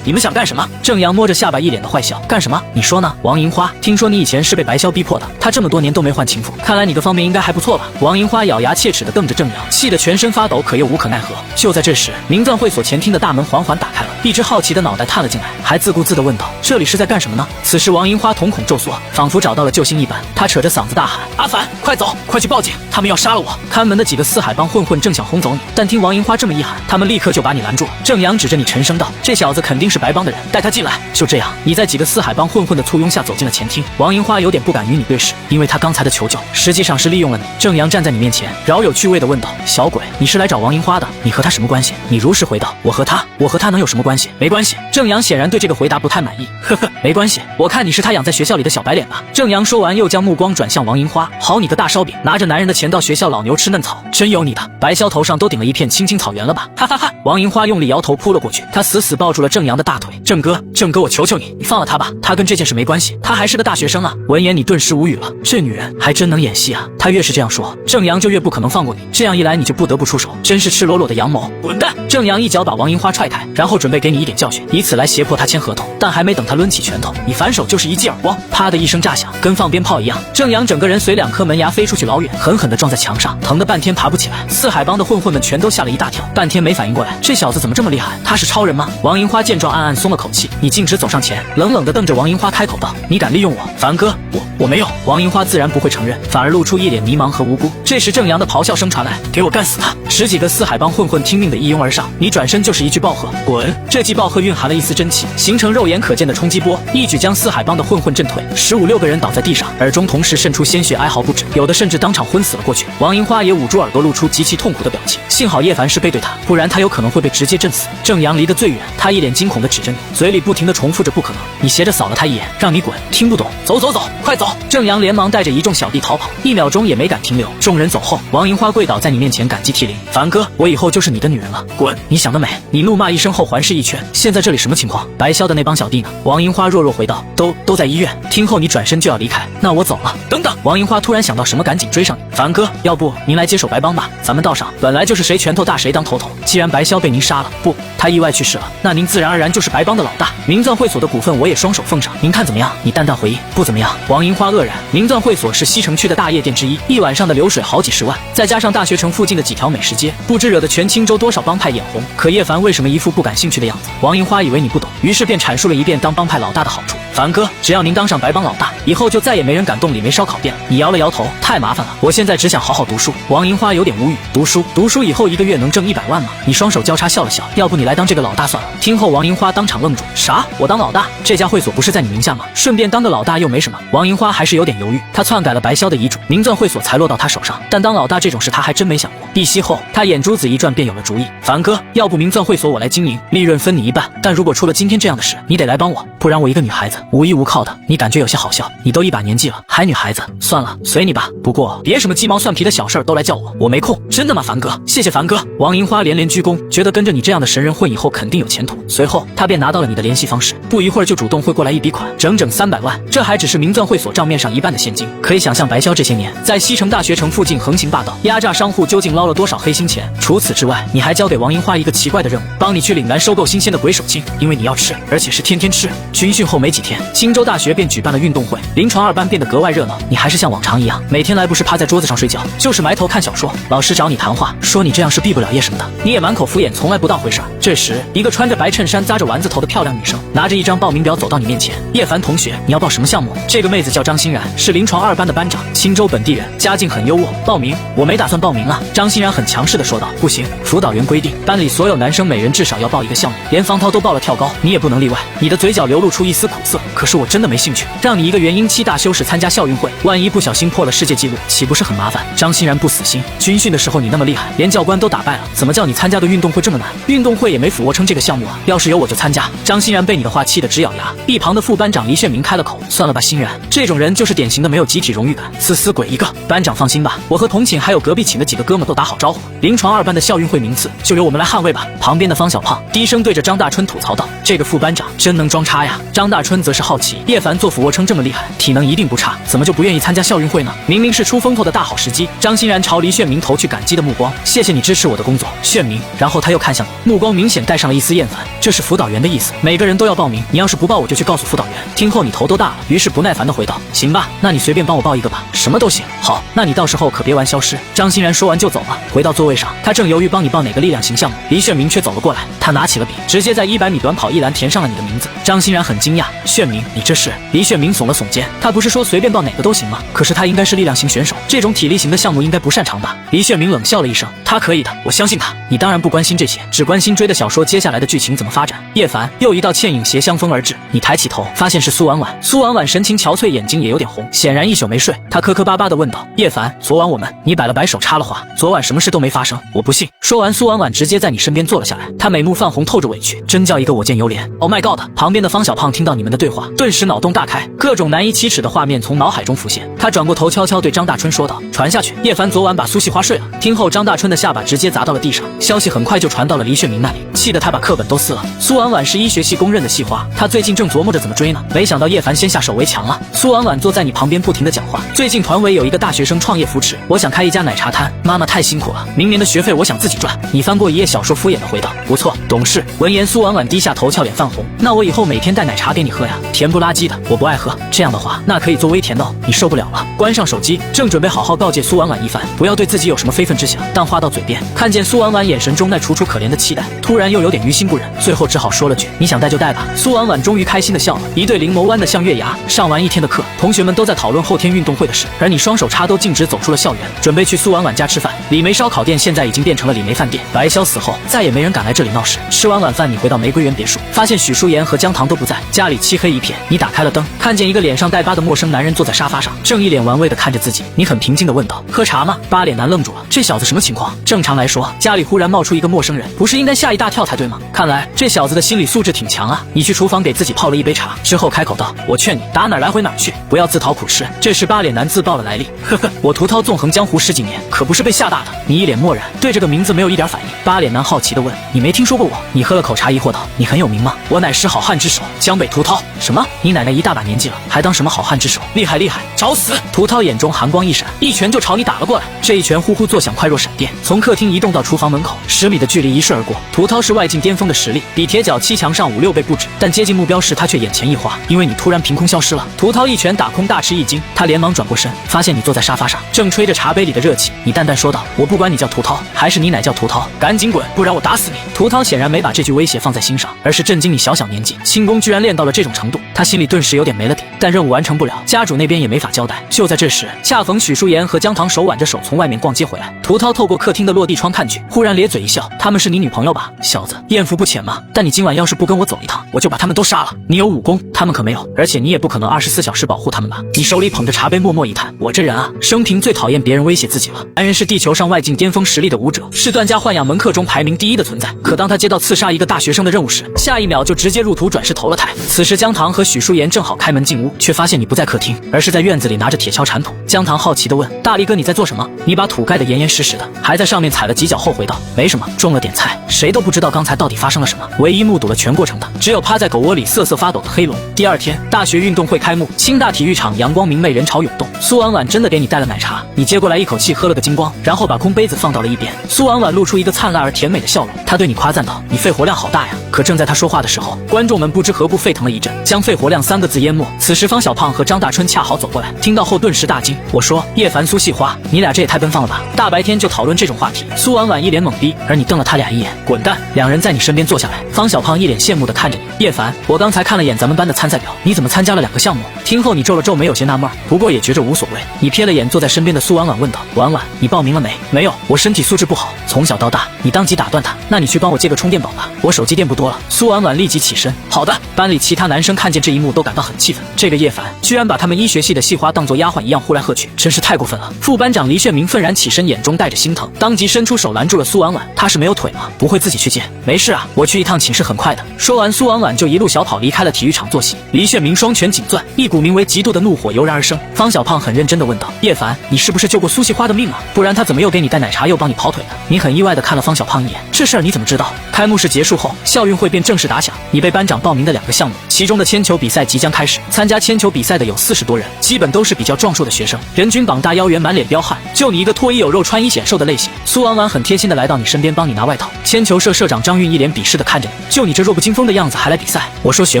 你们想干什么？正阳摸着下巴一脸的坏笑。干什么？你说呢？王银花，听说你以前是被白潇逼迫的，他这么多年都没换情妇，看来你的方面应该还不错吧？王银花咬牙切齿地瞪着正阳，气得全身发抖，可又无可奈何。就在这时，明钻会所前厅的大门缓缓打开了，一只好奇的脑袋探了进来，还自顾自地问道：这里是在干什么呢？此时王银花瞳孔骤缩，仿佛找到了救星一般，他扯着嗓子大喊：阿凡，快走，快去报警，他们要杀了我！看门的几个四海帮混混正想轰走你，但听王银花这么一喊，他们立刻就把你拦住了。正阳指着你沉声道：这小子肯定是白帮的人，带他进来。就这样，你在几个四海帮混混的簇拥下走进了前厅。王银花有点不敢与你对视，因为他刚才的求救实际上是利用了你。正阳站在你面前，饶有趣味地问道：小鬼，你是来找王银花的？你和他什么关系？你如实回道：我和他能有什么关系？没关系。正阳显然对这个回答不太满意，呵呵，没关系，我看你是他养在学校里的小白脸吧。正阳说完，又将目光转向王银花：好你个大烧饼，拿着男人的钱到学校老牛吃嫩草，真有你的！白潇头上都顶了一片青青草原了吧？哈哈哈！王银花用力摇头扑了过去，他死死抱住了正阳的大腿。正哥，我求求你，你放了他吧，他跟这件事没关系，他还是个大学生啊！闻言你顿时无语了，这女人还真能演戏啊！他越是这样说，正阳就越不可能放过你，这样一来你就不得不出手，真是赤裸裸的阳谋！滚蛋！正阳一脚把王银花踹开，然后准备给你一点教训，以此来胁迫他签合同。但还没等他抡起拳头，你反手就是一记耳光，啪的一声炸响，跟放鞭炮一样。正阳整个人随2颗门牙飞出去老远，狠狠地撞在墙上，疼得半天爬不起来。四海帮的混混们全都吓了一大跳，半天没反应过来，这小子怎么这么厉害？他是超人吗？王银花见状暗暗松了口气，你径直走上前，冷冷地瞪着王银花开口道：你敢利用我？凡哥，我没有。王银花自然不会承认，反而露出一脸迷茫和无辜。这时正阳的咆哮声传来：给我干死他！10几个四海帮混混听命的一拥而上，你转身就是一句暴喝：滚！这记暴喝蕴含了一丝真气，形成肉眼可见的冲击波，一举将四海帮的混混震退。15、16个人倒在地上，耳中同时渗出鲜血，哀嚎不止，有的甚至当场昏死了过去。王银花也捂住耳朵，露出极其痛苦的表情。幸好叶凡是背对他，不然他有可能会被直接震死。正阳离得最远，他一脸惊恐地指着你，嘴里不停地重复着不可能。你斜着扫了他一眼，让你滚，听不懂，走走走，快走！郑阳连忙带着一众小弟逃跑，1秒钟也没敢停留。众人走后，王银花跪倒在你面前，感激涕零。凡哥，我以后就是你的女人了，滚！你想得美！你怒骂一声后环视一圈，现在这里什么情况？白萧的那帮小弟呢？王银花弱弱回道，都在医院。听后你转身就要离开，那我走了。等等！王银花突然想到什么，赶紧追上你。凡哥，要不您来接手白帮吧？咱们道上本来就是谁拳头大谁当头头，既然白萧被您杀了，不，他意外去世了，那您自然而然就是白帮的老大。明钻会所的股份我也双手奉上，您看怎么样？你淡淡回应，不怎么样。王银花愕然，明钻会所是西城区的大夜店之一，一晚上的流水好几10万，再加上大学城附近的几条美食街，不知惹得全青州多少帮派眼红。可叶凡为什么一副不感兴趣的样子？王银花以为你不懂，于是便阐述了一遍当帮派老大的好处。凡哥，只要您当上白帮老大，以后就再也没人敢动李梅烧烤店了。你摇了摇头，太麻烦了，我现在只想好好读书。王银花有点无语，读书以后1个月能挣100万吗？你双手交叉笑了笑，要不你来当这个老大算了。听后王银花当场愣住，啥？我当老大？这家会所不是在你名下吗？顺便当个老大又没什么。王银花还是有点犹豫，他篡改了白萧的遗嘱，明钻会所才落到他手上，但当老大这种事他还真没想过。一息后，他眼珠子一转，便有了主意。凡哥，要不明钻会所我来经营，利润分你一半，但如果出了今天这样的事，你得来帮我，不然我一个女孩子无依无靠的，你感觉有些好笑？你都一把年纪了，还女孩子？算了，随你吧。不过别什么鸡毛蒜皮的小事都来叫我没空。真的吗，凡哥？谢谢凡哥。王银花连连鞠躬，觉得跟着你这样的神人混以后肯定有前途。随后他便拿到了你的联系方式，不一会儿就主动汇过来一笔款，整整300万。这还只是明钻会所账面上一半的现金。可以想象白萧这些年在西城大学城附近横行霸道，压榨商户，究竟捞了多少黑心钱。除此之外，你还交给王银花一个奇怪的任务，帮你去岭南收购新鲜的鬼手青，因为你要吃，而且是天天吃。军训后没几天，青州大学便举办了运动会，临床2班变得格外热闹。你还是像往常一样，每天来不是趴在桌子上睡觉，就是埋头看小说。老师找你谈话，说你这样是毕不了业什么的，你也满口敷衍，从来不当回事儿。这时，一个穿着白衬衫、扎着丸子头的漂亮女生，拿着一张报名表走到你面前。叶凡同学，你要报什么项目？这个妹子叫张欣然，是临床2班的班长，青州本地人，家境很优渥。报名？我没打算报名啊。张欣然很强势的说道。不行，辅导员规定，班里所有男生每人至少要报1个项目，连方涛都报了跳高，你也不能例外。你的嘴角流露出一丝苦涩，可是我真的没兴趣，让你一个元婴期大修士参加校运会，万一不小心破了世界纪录，岂不是很麻烦？张欣然不死心，军训的时候你那么厉害，连教官都打败了，怎么叫你参加个运动会这么难？运动会也没俯卧撑这个项目啊，要是有我就参加。张欣然被你的话气得直咬牙，一旁的副班长黎炫明开了口，算了吧，欣然，这种人就是典型的没有集体荣誉感，死鬼一个。班长放心吧，我和同寝还有隔壁寝的几个哥们都打好招呼，临床2班的校运会名次就由我们来捍卫吧。旁边的方小胖低声对着张大春吐槽道，这个副班长真能装叉呀。张大春则是好奇，叶凡做俯卧撑这么厉害，体能一定不差，怎么就不愿意参加校运会呢？明明是出风头的大好时机。张欣然朝黎炫明投去感激的目光，谢谢你支持我的工作，炫明。然后他又看向你，目光明显带上了一丝厌烦，这是辅导员的意思，每个人都要报名，你要是不报我就去告诉辅导员。听后你头都大了，于是不耐烦的回道，行吧，那你随便帮我报一个吧，什么都行。好，那你到时候可别玩消失。张欣然说完就走了，回到座位上，他正犹豫帮你报哪个力量型项目，黎炫明却走了过来，他拿起了笔，直接在100米短跑一栏填上了你的名字。张欣然很惊讶，炫明，你这是？黎炫明耸了耸肩，他不是说随便报哪个都行吗？可是他应该是力量型选手，这种体力型的项目应该不擅长吧？黎炫明冷笑了一声，他可以的，我相信他。你当然不关心这些，只关心追的小说接下来的剧情怎么发展。叶凡，又一道倩影斜相风而至，你抬起头，发现是苏婉婉。苏婉婉神情憔悴，眼睛也有点红，显然一宿没睡。他磕磕巴巴地问道，叶凡，昨晚你摆了摆手插了话，昨晚什么事都没发生，我不信。说完，苏婉婉直接在你身边坐了下来，她美目泛红，透着委屈，真叫一个我见犹怜。Oh my god！ 旁边的方小胖听到你们的对话，顿时脑洞大开，各种难以启齿的画面从脑海中浮现。他转过头，悄悄对张大春说道，传下去，叶凡昨晚把苏细花睡了。听后，张大春的下巴直接砸到了地上，消息很快就传到了黎炫明那里，气得他把课本都撕了。苏婉婉是医学系公认的系花，他最近正琢磨着怎么追呢，没想到叶凡先下手为强了。苏婉婉坐在你旁边不停地讲话，最近团委有一个大学生创业扶持，我想开一家奶茶摊，妈妈太辛苦了，明年的学费我想自己赚。你翻过一页小说，敷衍地回道，不错，懂事。闻言，苏婉婉低下头，俏脸泛红，那我以后每天带奶茶给你喝呀，甜不拉几的，我不爱喝。这样的话，那可以做微甜的哦，你受不了了。关上手机，正准备好好告诫苏婉婉一番，不要对自己有什么非分之想，但话到嘴边，看见苏婉婉眼神中那楚楚可怜的期待，突然又有点于心不忍，最后只好说了句，你想带就带吧。苏婉婉终于开心地笑了，一对灵眸弯得像月牙。上完一天的课，同学们都在讨论后天运动会的事，而你双手插都径直走出了校园，准备去苏婉婉家吃饭。李梅烧烤店现在已经变成了李梅饭店，白萧死后再也没人敢来这里闹事。吃完晚饭，你回到玫瑰园别墅，发现许淑妍和江棠都不在，家里漆黑一片。你打开了灯，看见一个脸上带疤的陌生男人坐在沙发上，正一脸玩味地看着自己。你很平静地问问道：“喝茶吗？”八脸男愣住了，这小子什么情况？正常来说，家里忽然冒出一个陌生人，不是应该吓一大跳才对吗？看来这小子的心理素质挺强啊。你去厨房给自己泡了一杯茶之后，开口道：“我劝你打哪儿来回哪儿去，不要自讨苦吃。”这时八脸男自报了来历：“呵呵，我屠涛纵横江湖10几年，可不是被吓大的。”你一脸漠然，对这个名字没有一点反应。八脸男好奇地问：“你没听说过我？”你喝了口茶，疑惑道：“你很有名吗？”“我乃是好汉之首，江北屠涛。”“什么？你奶奶一大把年纪了，还当什么好汉之首？厉害厉害，找死！”屠涛眼中寒光一闪，一拳就朝你打了过来。这一拳呼呼作响，快若闪电，从客厅移动到厨房门口10米的距离一瞬而过。屠涛是外境巅峰的实力，比铁脚七强上5、6倍不止，但接近目标时他却眼前一花，因为你突然凭空消失了。屠涛一拳打空，大吃一惊，他连忙转过身，发现你坐在沙发上，正吹着茶杯里的热气。你淡淡说道：“我不管你叫屠涛还是你奶叫屠涛，赶紧滚，不然我打死你！”屠涛显然没把这句威胁放在心上，而是震惊你小小年纪轻功居然练到了这种程度，他心里顿时有点没了底，但任务完成不了，家主那边也没法交代。就在这时，恰逢许淑妍和姜糖手挽着手从外面逛街回来，屠涛透过客厅的落地窗看去，忽然咧嘴一笑：“他们是你女朋友吧？小子，艳福不浅嘛！但你今晚要是不跟我走一趟，我就把他们都杀了。你有武功，他们可没有，而且你也不可能24小时保护他们吧？”你手里捧着茶杯，默默一叹：“我这人啊，生平最讨厌别人威胁自己了。安人是地球上外境巅峰实力的武者，是断家豢养门客中排名第1的存在。可当他接到刺杀一个大学生的任务时，下一秒就直接入土转世投了胎。此时姜糖和许淑妍正好开门进屋，却发现你不在客厅，而是在院子里拿着铁锹铲土。姜糖好奇地问：“大力哥，你在做什么？”你把土盖得严严实实的，还在上面踩了几脚，后回道：“没什么，种了点菜。”谁都不知道刚才到底发生了什么，唯一目睹了全过程的，只有趴在狗窝里瑟瑟发抖的黑龙。第二天，大学运动会开幕，清大体育场阳光明媚，人潮涌动。苏婉婉真的给你带了奶茶，你接过来一口气喝了个精光，然后把空杯子放到了一边。苏婉婉露出一个灿烂而甜美的笑容，她对你夸赞道：“你肺活量好大呀！”可正在她说话的时候，观众们不知何故沸腾了一阵，将肺活量3个字淹没。此时方小胖和张大春恰好走过来，听到后顿时大惊：“我说叶凡、苏细花，你俩这也太奔放了吧！大白天就讨论这种话题。”苏婉婉一脸懵逼，而你瞪了他俩一眼：“滚蛋！”两人在你身边坐下来，方小胖一脸羡慕地看着你：“叶凡，我刚才看了眼咱们班的参赛表，你怎么参加了2个项目？”听后你皱了皱眉，有些纳闷，不过也觉着无所谓。你瞥了眼坐在身边的苏婉婉，问道：“婉婉，你报名了没？”“没有，我身体素质不好，从小到大。”你当即打断他：“那你去帮我借个充电宝吧，我手机电不多了。”苏婉婉立即起身：“好的。”班里其他男生看见这一幕都感到很气愤，这个叶凡居然把他们医学系的细花当作丫鬟一样呼来喝去，真是太过分了。副班长黎炫明愤然起身，眼中带着心疼，当即伸出手拦住了苏婉婉：“他是没有腿吗？不会自己去借？”“没事啊，我去一趟寝室很快的。”说完，苏婉婉就一路小跑离开了体育场坐席。黎炫明双拳紧攥，一股名为嫉妒的怒火油然而生。方小胖很认真地问道：“叶凡，你是不是救过苏细花的命啊？不然他怎么又给你带奶茶又帮你跑腿呢？”你很意外地看了方小胖一眼：“这事儿你怎么知道？”开幕式结束后，校运会便正式打响。你被班长报名的2个项目，其中的铅球比赛即将开始。参加铅球比赛的有40多人，基本都是比较壮硕的学生，人均膀大腰圆，满脸彪悍。就你一个脱衣有肉穿衣显瘦的类型。苏婉婉很贴心地来到你身边，帮你拿外套。铅球社社长张韵一脸鄙视地看着你：“就你这弱不禁风的样子还来比赛？我说学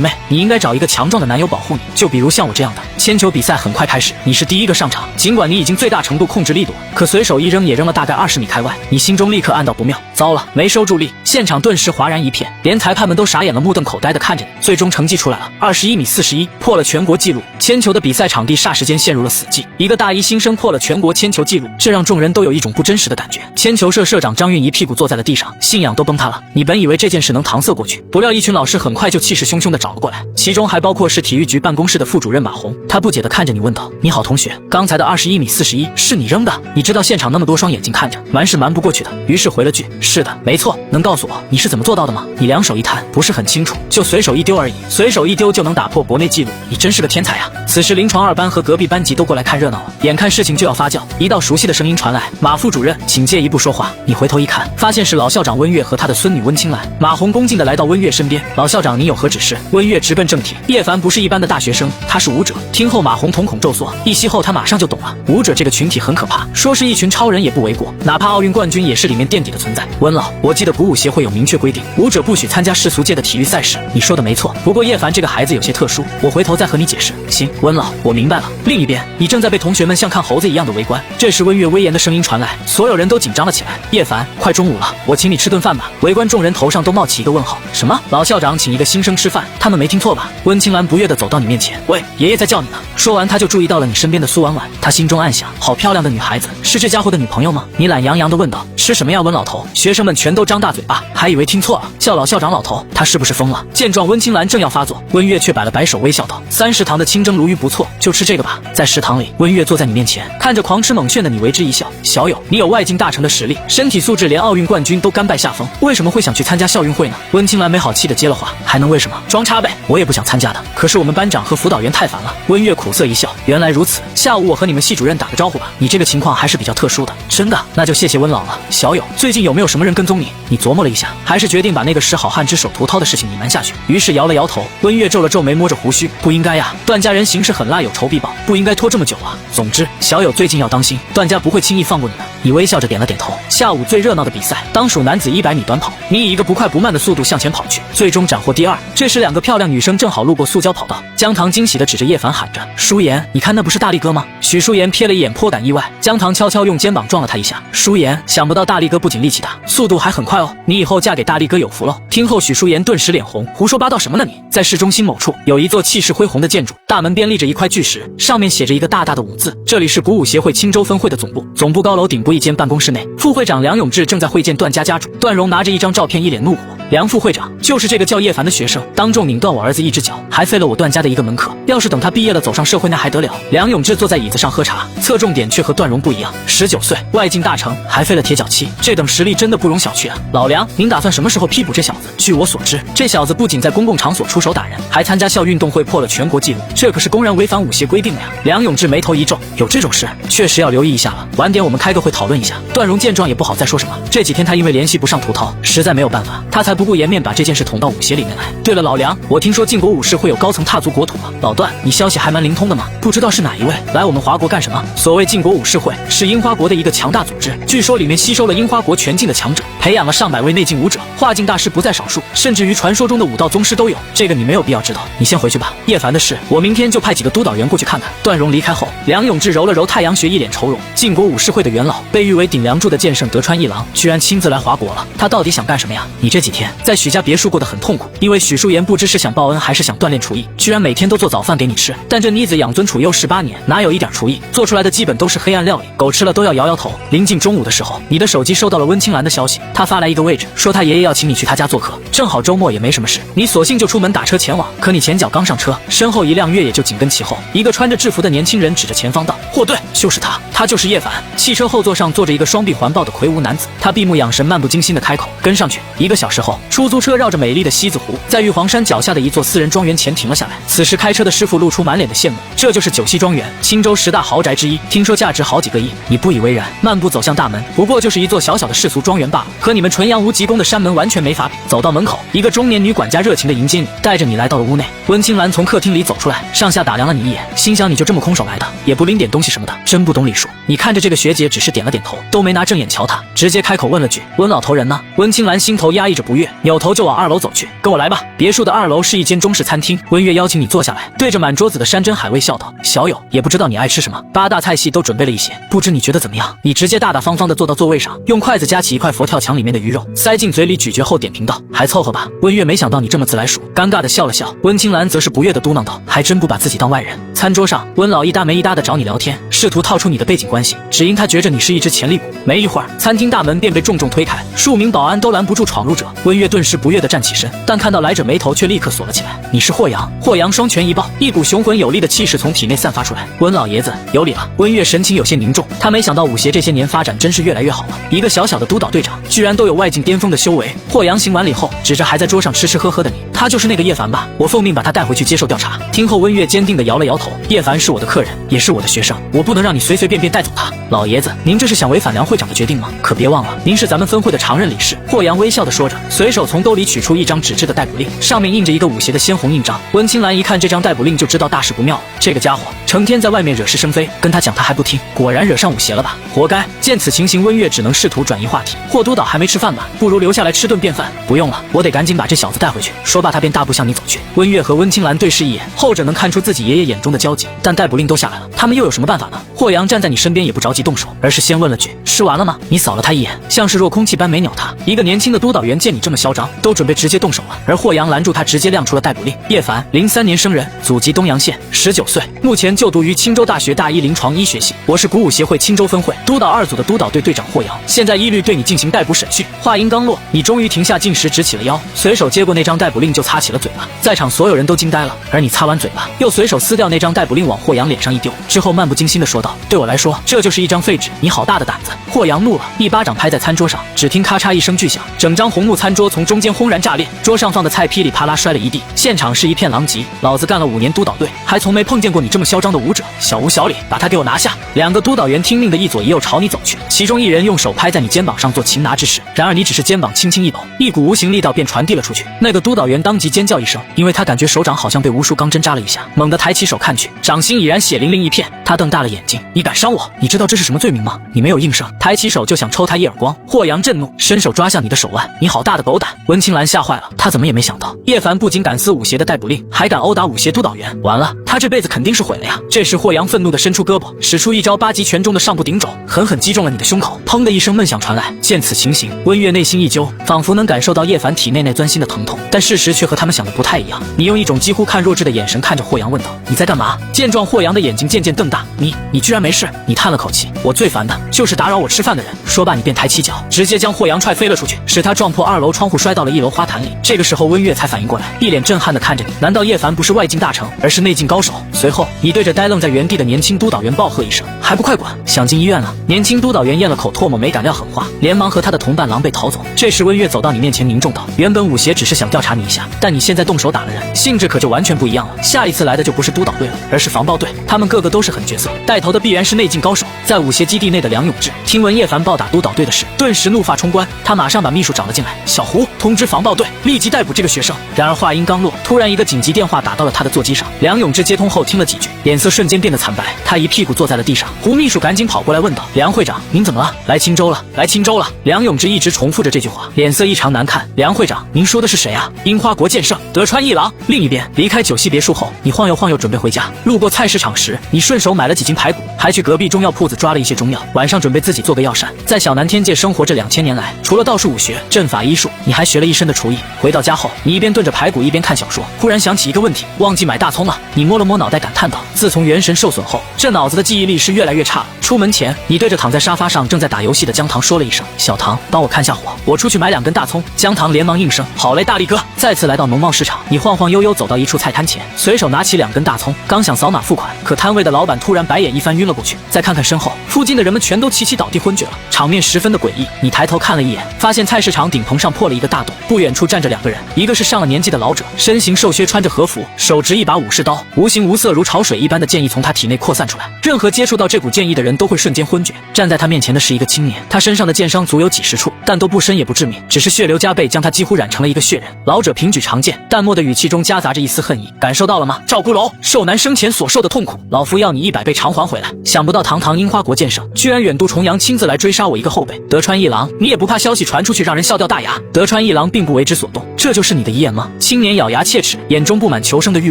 妹，你应该找一个强壮的男友保护你，就比如像我这样的。”铅球比赛很快开始，你是第1个上场。尽管你已经最大程度控制力度，可随手一扔也扔了大概20米开外，你心中立刻暗道不妙，糟了，没收住力。现场顿时哗然一片，连裁判们都傻眼了，目瞪口呆地看着你。最终成绩出来了，21米41，破了全国纪录。铅球的比赛场地霎时间陷入了死寂，一个大一新生破了全国铅球纪录，这让众人都有一种不真实的感觉。铅球社社长张韵一屁股坐在了地上，信仰都崩塌了。你本以为这件事能搪塞过去，不料一群老师很快就气势汹汹地找了过来，其中还包括是体育局办公室的副主任马红。他不解地看着你问道：“你好同学，刚才的21米41是你扔的？”你知道现场那么多双眼睛看着，瞒是瞒不过去的，于是回了句：“是的，没错。”能告诉我你是怎么做到的吗？你两手一摊，不是很清楚，就随手一丢而已，随手一丢就能打破国内纪录，你真是个天才啊！此时临床2班和隔壁班级都过来看热闹了，眼看事情就要发酵，一道熟悉的声音传来：“马副主任，请借一步说话。”你回头一看，发现是老校长温月和他的孙女温清兰。马红恭敬地来到温月身边：“老校长，您有何指示？”温月直奔正题：“叶凡不是一般的大学生，他是武者。”听后马红瞳孔骤缩，一息后他马上就懂了，武者这个群体很可怕，说是一群超人也不为过，哪怕奥运冠军也是里面垫底的存在。温老，我记得鼓舞协会有明确规定，武者不许参加世俗界的体育赛事。你说的没错，不过叶凡这个孩子有些特殊，我回头再和你解释。行，温老，我明白了。另一边，你正在被同学们像看猴子一样的围观。这时温月威严的声音传来，所有人都紧张了起来。叶凡，快中午了，我请你吃顿饭吧。围观众人头上都冒起一个问号，什么？老校长请一个新生吃饭？他们没听错吧？温清兰不悦地走到你面前，喂，爷爷在叫你呢。说完，他就注意到了你身边的苏婉婉，他心中暗想，好漂亮的女孩子，是这家伙的女朋友吗？你懒洋洋地问道。是吃什么呀，温老头？学生们全都张大嘴巴，还以为听错了。校老校长老头，他是不是疯了？见状，温青兰正要发作，温月却摆了摆手，微笑道：“3食堂的清蒸鲈鱼不错，就吃这个吧。”在食堂里，温月坐在你面前，看着狂吃猛炫的你，为之一笑。小友，你有外境大成的实力，身体素质连奥运冠军都甘拜下风，为什么会想去参加校运会呢？温青兰没好气的接了话，还能为什么？装叉呗，我也不想参加的，可是我们班长和辅导员太烦了。温月苦涩一笑，原来如此，下午我和你们系主任打个招呼吧。你这个情况还是比较特殊的。真的？那就谢谢温老了。小友，最近有没有什么人跟踪你？你琢磨了一下，还是决定把那个使好汉之手屠涛的事情隐瞒下去，于是摇了摇头。温月皱了皱眉，摸着胡须，不应该呀，段家人行事很辣，有仇必报，不应该拖这么久啊。总之，小友最近要当心，段家不会轻易放过你的。你微笑着点了点头。下午最热闹的比赛，当属男子100米短跑，你以一个不快不慢的速度向前跑去，最终斩获第2。这时2个漂亮女生正好路过塑胶跑道，姜糖惊喜地指着叶凡喊着：“舒言，你看那不是大力哥吗？”许舒言瞥了一眼，颇感意外。姜糖悄悄用肩膀撞了他一下。舒言，想不到大力哥不仅力气大，速度还很快哦，你以后嫁给大力哥有福喽。听后，许舒言顿时脸红，胡说八道什么呢你？在市中心某处有一座气势恢宏的建筑，大门边立着一块巨石，上面写着一个大大的武字，这里是鼓舞协会青州分会的总部。总部高楼顶部一间办公室内，副会长梁永志正在会见段家家主。段荣拿着一张照片，一脸怒火：“梁副会长，就是这个叫叶凡的学生，当众拧断我儿子一只脚，还废了我段家的一个门客。要是等他毕业了走上社会，那还得了？”梁永志坐在椅子上喝茶，侧重点却和段荣不一样。19岁，外境大成，还废了铁脚七，这等实力真的不容小觑啊！老梁，您打算什么时候批捕这小子？据我所知，这小子不仅在公共场所出手打人，还参加校运动会破了全国纪录，这可是公然违反舞协规定的呀！梁永志眉头一皱，有这种事，确实要留意一下了。晚点我们开个会讨论一下。段荣见状也不好再说什么，这几天他因为联系不上屠涛，实在没有办法，他才不顾颜面把这件事捅到舞协里面来。对了，老梁，我听说晋国武士会有高层踏足国土了。老段，你消息还蛮灵通的嘛？不知道是哪一位来我们华国干什么？所谓晋国武士会是樱花国的一个强大组织，据说里面吸收了樱花国全境的强者，培养了上百位内境武者，化境大师不在少数，甚至于传说中的武道宗师都有。这个你没有必要知道，你先回去吧。叶凡的事，我明天就派几个督导员过去看看。段荣离开后，梁永志揉了揉太阳穴，一脸愁容。晋国武士会的元老，被誉为顶梁柱的剑圣德川一郎，居然亲自来华国了，他到底想干什么呀？你这几天在许家别墅过得很痛苦，因为许淑妍不知是想报恩还是想锻炼厨艺，居然每天都做早饭给你吃。但这妮子养尊处优18年，哪有一点厨艺？做出来的基本都是黑暗料理，狗吃了都要摇摇头。临近中午的时候，你的手机收到了温青兰的消息，她发来一个位置，说她爷爷要请你去她家做客，正好周末也没什么事，你索性就出门打车前往。可你前脚刚上车，身后一辆越野就紧跟其后，一个穿着制服的年轻人指着前方道：“嚯，对，就是他，他就是叶凡。”汽车后座上坐着一个双臂环抱的魁梧男子，他闭目养神，漫不经心的开口：“跟上去。”1个小时后，出租车绕着美丽的西子湖，在玉皇山脚下的一座私人庄园前停了下来。此时开车的师傅露出满脸的羡慕，这就是九溪庄园，青州10大豪宅之一，听说价值好几个亿。你不以为然，漫步走向大门，不过就是一座小小的世俗庄园罢了，和你们纯阳无极宫的山门完全没法比。走到门口，一个中年女管家热情的迎接你，带着你来到了屋内。温青兰从客厅里走出来，上下打量了你一眼，心想你就这么空手来的，也不拎点东西什么的，真不懂礼数。你看着这个学姐只是点了点头，都没拿正眼瞧她，直接开口问了句：“温老头人呢？”温青兰心头压抑着不悦，扭头就往2楼走去。“跟我来吧。”别墅的2楼是一间中式餐厅，温月邀请你坐下来，对着满桌子的山珍海味笑道：“小友，也不知道你爱吃什么，8大菜系都准备了一些，不知你觉得怎么样？”你直接大大方方地坐到座位上，用筷子夹起一块佛跳墙里面的鱼肉，塞进嘴里咀嚼后点评道：“还凑合吧。”温月没想到你这么自来熟，尴尬地笑了笑。温青兰则是不悦地嘟囔道：“还真不把自己当外人。”餐桌上，温老一搭没一搭地找你聊天，试图套出你的背景关系，只因他觉着你是一只潜力股。没一会儿，餐厅大门便被重重推开，数名保安都拦不住闯入者。温月顿时不悦地站起身，但看到来者眉头却立刻锁了起来。“你是霍阳。”霍阳双拳一抱，一股雄浑有力的气势从体内散发出来。“温老爷子有礼了。”温月神情有些凝重，他没想到舞协这些年发展真是越来越好了，一个小小的督导队长居然都有外境巅峰的修为。霍阳行完礼后，指着还在桌上吃吃喝喝的你：“他就是那个叶凡吧？我奉命把他带回去接受调查。”听后，温月坚定地摇了摇头：“叶凡是我的客人，也是我的学生，我不能让你随随便便带走他。”“老爷子，您这是想违反梁会长的决定吗？可别忘了，您是咱们分会的常任理事。”霍阳微笑地说着，随手从兜里取出一张纸质的逮捕令，上面印着一个舞协的鲜红印章。温青兰一看这张逮捕令就知道大事不妙了，这个家伙成天在外面惹是生非，跟他讲他还不听，果然惹上舞协了吧？活该！见此情形，温月只能试图转移话题：“霍督导还没吃饭吧？不如留下来吃顿便饭。”“不用了，我得赶紧把这小子带回去。”说罢，他便大步向你走去。温月和温青兰对视一眼，后者能看出自己爷爷眼中的焦急，但逮捕令都下来了，他们又有什么办法呢？霍阳站在你身边也不着急。即动手，而是先问了句：“吃完了吗？”你扫了他一眼，像是弱空气般没鸟他。一个年轻的督导员见你这么嚣张，都准备直接动手了。而霍阳拦住他，直接亮出了逮捕令。叶凡，03年生人，祖籍东阳县，19岁，目前就读于青州大学大一临床医学系。我是鼓舞协会青州分会督导2组的督导队队长霍阳，现在依律对你进行逮捕审讯。话音刚落，你终于停下进食，直起了腰，随手接过那张逮捕令就擦起了嘴巴。在场所有人都惊呆了，而你擦完嘴巴，又随手撕掉那张逮捕令往霍阳脸上一丢，之后漫不经心地说道：“对我来说，这就是一张废纸，你好大的胆子！”霍阳怒了，一巴掌拍在餐桌上，只听咔嚓一声巨响，整张红木餐桌从中间轰然炸裂，桌上放的菜噼里啪啦摔了一地，现场是一片狼藉。老子干了5年督导队，还从没碰见过你这么嚣张的武者，小无小礼，把他给我拿下！2个督导员听命的一左一右朝你走去，其中一人用手拍在你肩膀上做擒拿之势，然而你只是肩膀轻轻一抖，一股无形力道便传递了出去。那个督导员当即尖叫一声，因为他感觉手掌好像被无数钢针扎了一下，猛地抬起手看去，掌心已然血淋淋一片。他瞪大了眼睛：“你敢伤我？你知道这是什么罪名吗？”你没有应声，抬起手就想抽他一耳光。霍阳震怒，伸手抓向你的手腕：“你好大的狗胆！”温青兰吓坏了，他怎么也没想到叶凡不仅敢撕武协的逮捕令，还敢殴打武协督导员。完了，他这辈子肯定是毁了呀！这时霍阳愤怒地伸出胳膊，使出一招8级拳中的上部顶肘，狠狠击中了你的胸口。砰的一声闷响传来。见此情形，温月内心一揪，仿佛能感受到叶凡体内那钻心的疼痛，但事实却和他们想的不太一样。你用一种几乎看弱智的眼神看着霍阳，问道：“你在干嘛？”见状，霍阳的眼睛渐渐瞪大：“你居然没事？”你叹了口气：“我最烦的就是打扰我吃饭的人。”说罢，你便抬起脚，直接将霍阳踹飞了出去，使他撞破2楼窗户，摔到了1楼花坛里。这个时候，温月才反应过来，一脸震撼地看着你。难道叶凡不是外境大成，而是内境高手？随后，你对着呆愣在原地的年轻督导员暴喝一声：“还不快滚！想进医院了！”年轻督导员咽了口唾沫，没敢撂狠话，连忙和他的同伴狼狈逃走。这时，温月走到你面前，凝重道：“原本武协只是想调查你一下，但你现在动手打了人，性质可就完全不一样了。下一次来的就不是督导队了，而是防暴队，他们个个都是狠角色，带头的必然是内境高手。”在武协基地内的梁永志听闻叶凡暴打督导队的事，顿时怒发冲冠，他马上把秘书找了进来：“小胡，通知防暴队立即逮捕这个学生。”然而话音刚落，突然一个紧急电话打到了他的座机上。梁永志接通后听了几句，脸色瞬间变得惨白，他一屁股坐在了地上。胡秘书赶紧跑过来问道：“梁会长，您怎么了？”“来青州了，来青州了。”梁永志一直重复着这句话，脸色异常难看。“梁会长，您说的是谁啊？”“樱花国剑圣，德川一郎。”另一边，离开九溪别墅后，你晃悠晃悠准备回家，路过菜市场时，你顺手买了几斤排骨，还去隔壁中药铺子抓了一些中药，晚上准备自己做个药膳。在小南天界生活这2000年来，除了道术武学、阵法医术，你还学了一身的厨艺。回到家后，你一边炖着排骨一边看小说，忽然想起一个问题，忘记买大葱了。你摸了摸脑袋，感叹道：“自从元神受损后，这脑子的记忆力是越来越差了。”出门前，你对着躺在沙发上正在打游戏的江棠说了一声：“小唐，帮我看下火，我出去买2根大葱。”江棠连忙应声：“好嘞，大力哥。”再次来到农贸市场，你晃晃悠悠走到一处菜摊前，随手拿起2根大葱，刚想扫码付款，可摊位的老板突然白眼一翻，晕了过去。再看看身后，附近的人们全都齐齐倒地昏厥了，场面十分的诡异。你抬头看了一眼，发现菜市场顶棚上破了一个大洞，不远处站着2个人，一个是上了年纪的老者，身形瘦削，穿着和服，手执一把武士刀，无形无色如潮水一般的剑意从他体内扩散出来，任何接触到这股剑意的人都会瞬间昏厥。站在他面前的是一个青年，他身上的剑伤足有几10处，但都不深也不致命，只是血流加倍，将他几乎染成了一个血人。老者平举长剑，淡漠的语气中夹杂着一丝恨意：“感受到了吗？赵孤楼，寿男生前所受的痛苦，老夫要你100倍偿还回来。”想不到堂堂樱花国剑圣，居然远渡重洋亲自来追杀我一个后辈。德川一郎，你也不怕消息传出去让人笑掉大牙？德川一郎并不为之所动，这就是你的遗言吗？青年咬牙切齿，眼中布满求生的欲